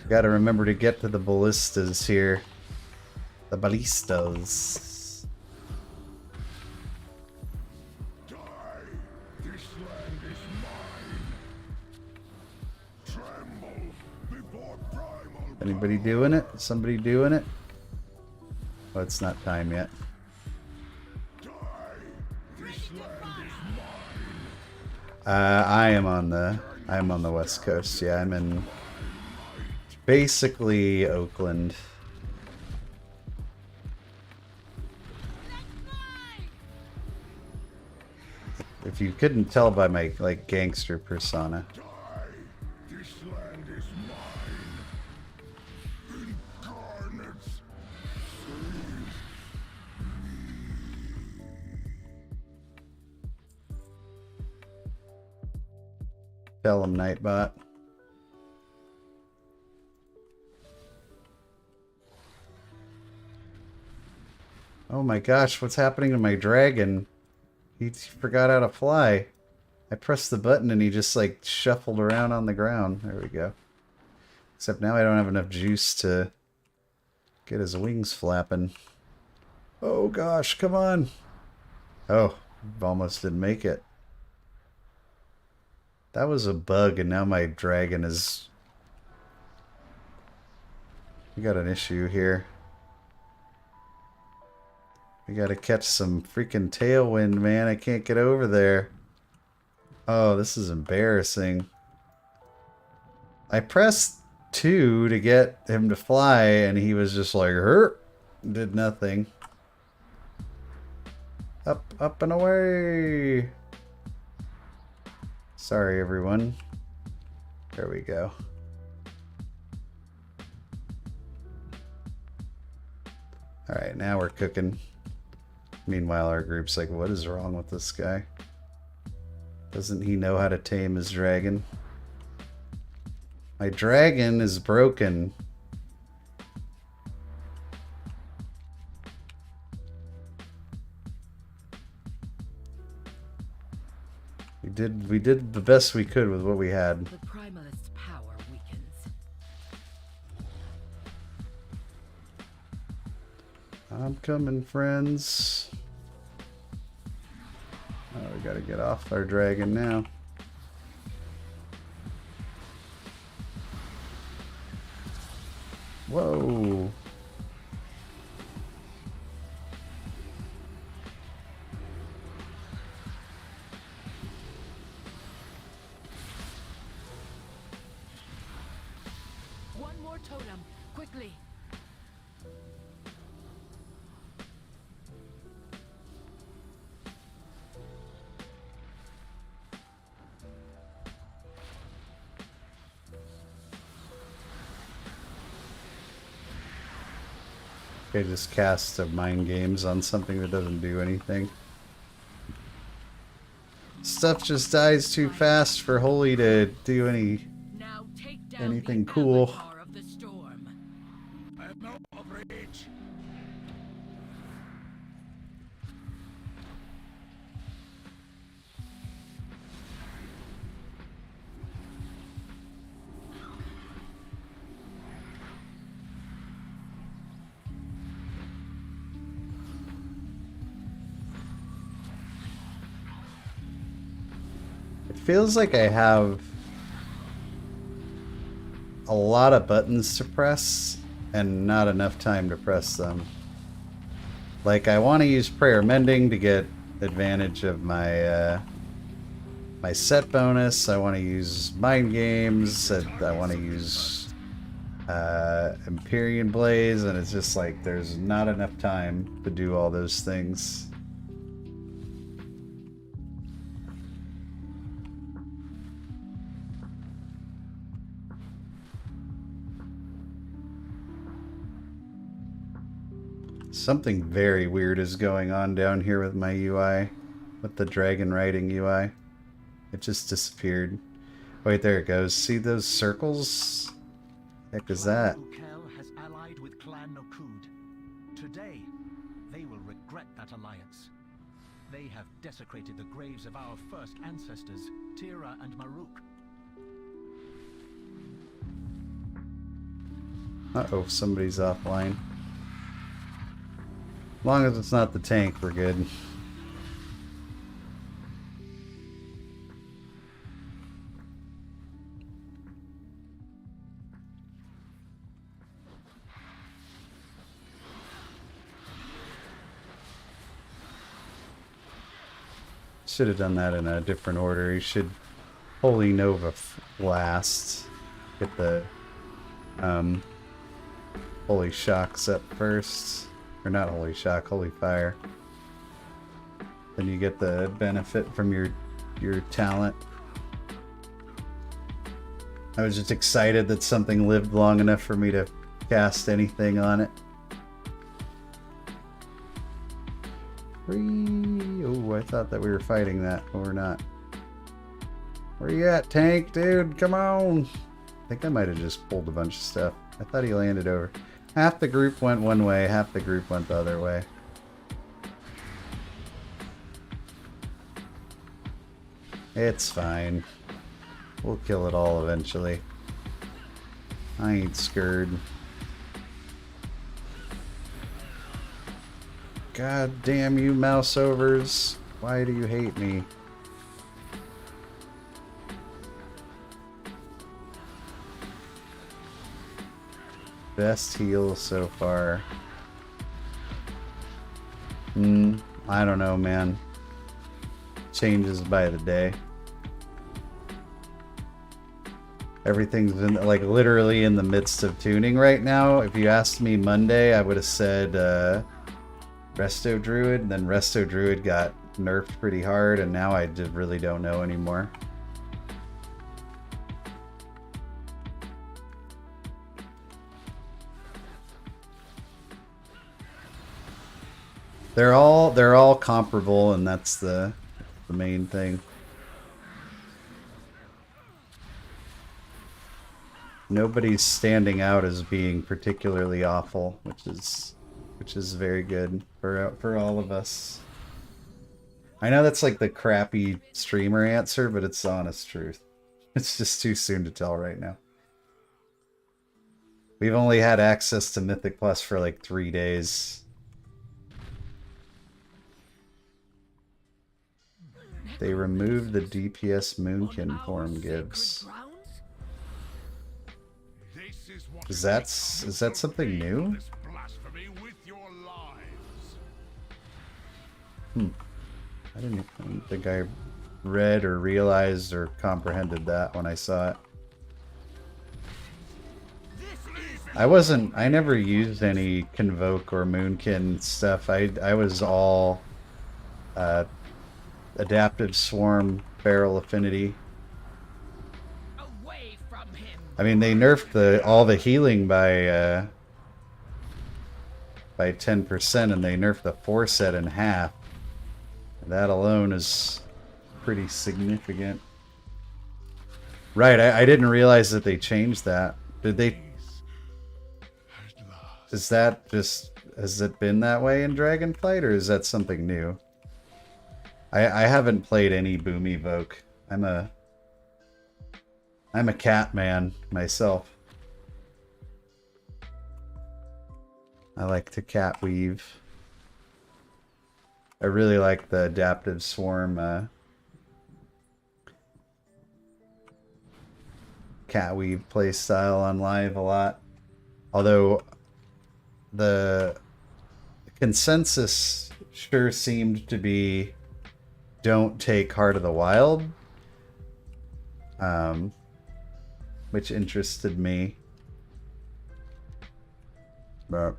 Gotta remember to get to the ballistas here. The ballistas. This land is mine. Tremble before primal. Anybody doing it? Somebody doing it? Oh, it's not time yet. I am on the West Coast. Yeah, I'm in basically Oakland. If you couldn't tell by my like gangster persona. This land is mine. Incarnates. Tell him, Nightbot. Oh my gosh, what's happening to my dragon? He forgot how to fly. I pressed the button and he just like shuffled around on the ground. There we go. Except now I don't have enough juice to get his wings flapping. Oh gosh, come on. Oh, almost didn't make it. That was a bug and now my dragon is... We got an issue here. We gotta catch some freaking tailwind, man. I can't get over there. Oh, this is embarrassing. I pressed 2 to get him to fly, and he was just like, hurt. Did nothing. Up, up, and away. Sorry, everyone. There we go. Alright, now we're cooking. Meanwhile, our group's like, what is wrong with this guy? Doesn't he know how to tame his dragon? My dragon is broken. We did the best we could with what we had. The primalist's power weakens. I'm coming, friends. Oh, we gotta get off our dragon now. Whoa. One more totem, quickly. I just cast a mind games on something that doesn't do anything. Stuff just dies too fast for Holy to do Now take down anything the cool. avatar of the storm. I have no overreach. It feels like I have a lot of buttons to press and not enough time to press them. Like, I want to use Prayer Mending to get advantage of my my set bonus. I want to use Mind Games. I want to use Empyrean Blaze, and it's just like there's not enough time to do all those things. Something very weird is going on down here with my UI. With the dragon riding UI. It just disappeared. Wait, there it goes. See those circles? Heck is that? Ukel has allied with Clan Nokud. Today, they will regret that alliance. They have desecrated the graves of our first ancestors, Tira and Maruk. Uh-oh, somebody's offline. As long as it's not the tank, we're good. Should have done that in a different order. You should Holy Nova last. Get the Holy Shock set first. Or not Holy Shock, Holy Fire. Then you get the benefit from your talent. I was just excited that something lived long enough for me to cast anything on it. Oh, I thought that we were fighting that, but we're not. Where you at, tank, dude? Come on! I think I might have just pulled a bunch of stuff. I thought he landed over. Half the group went one way, half the group went the other way. It's fine. We'll kill it all eventually. I ain't scared. God damn you, mouse overs. Why do you hate me? Best heal so far. I don't know, man. Changes by the day. Everything's been like literally in the midst of tuning right now. If you asked me Monday, I would have said Resto Druid, and then Resto Druid got nerfed pretty hard, and now I just really don't know anymore. They're all comparable, and that's the main thing. Nobody's standing out as being particularly awful, which is very good for all of us. I know that's like the crappy streamer answer, but it's the honest truth. It's just too soon to tell right now. We've only had access to Mythic Plus for like 3 days. They removed the DPS Moonkin form gives. Is that something new? I don't think I read or realized or comprehended that when I saw it. I never used any Convoke or Moonkin stuff. I was all Adaptive Swarm, Barrel Affinity. Away from him. I mean, they nerfed all the healing by 10%, and they nerfed the 4 set in half. That alone is pretty significant. Right, I didn't realize that they changed that. Did they? Is that just, has it been that way in Dragonflight, or is that something new? I haven't played any Boom Evoke. I'm a cat man myself. I like to cat weave. I really like the Adaptive Swarm cat weave playstyle on live a lot. Although the consensus sure seemed to be don't take Heart of the Wild, which interested me. But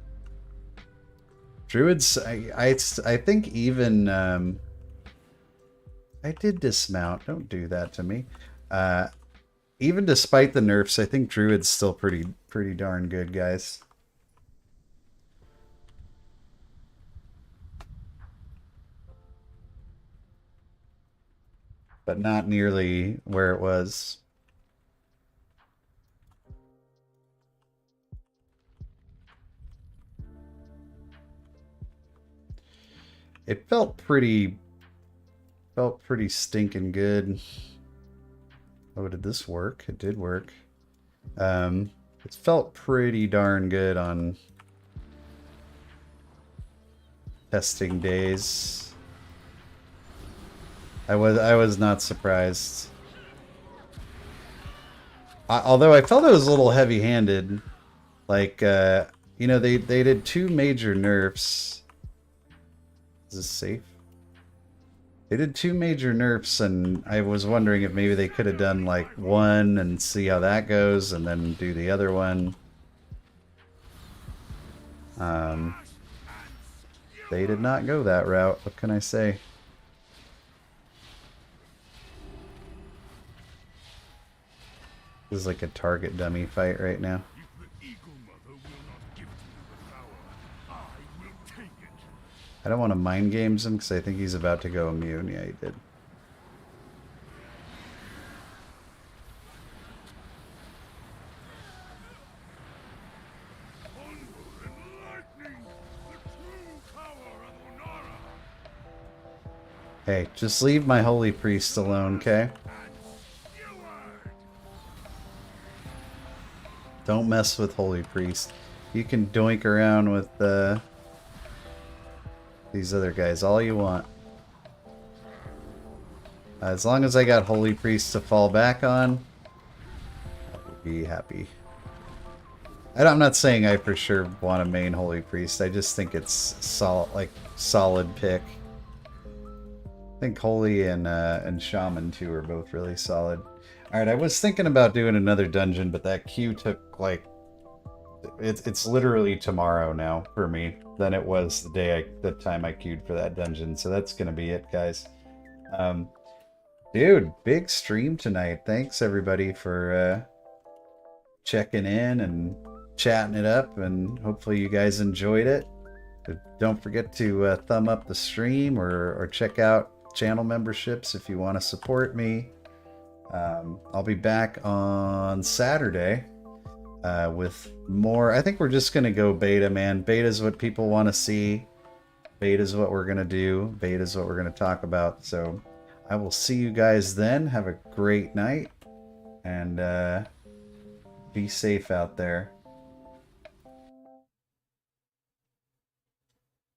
Druids, I think even I did dismount. Don't do that to me. Even despite the nerfs, I think Druid's still pretty darn good, guys. but not nearly where it was. It felt pretty stinking good. Oh, did this work? It did work. It felt pretty darn good on testing days. I was not surprised. Although I felt it was a little heavy-handed. Like, you know, they did 2 major nerfs. Is this safe? They did 2 major nerfs, and I was wondering if maybe they could have done like 1 and see how that goes, and then do the other one. They did not go that route. What can I say? This is like a target dummy fight right now. If the Eagle Mother will not give to you the power, I will take it. I don't want to mind games him because I think he's about to go immune. Yeah, he did. Thunder and lightning, the true power of Onara. Hey, just leave my holy priest alone, okay? Don't mess with holy priest. You can doink around with these other guys all you want. As long as I got holy priest to fall back on, I'll be happy. I'm not saying I for sure want to main holy priest. I just think it's solid pick. I think holy and shaman too are both really solid. All right, I was thinking about doing another dungeon, but that queue took like it's literally tomorrow now for me than it was the time I queued for that dungeon. So that's gonna be it, guys. Dude, big stream tonight. Thanks everybody for checking in and chatting it up, and hopefully you guys enjoyed it. Don't forget to thumb up the stream or check out channel memberships if you want to support me. I'll be back on Saturday with more. I think we're just going to go beta, man. Beta is what people want to see. Beta is what we're going to do. Beta is what we're going to talk about. So I will see you guys then. Have a great night. And be safe out there.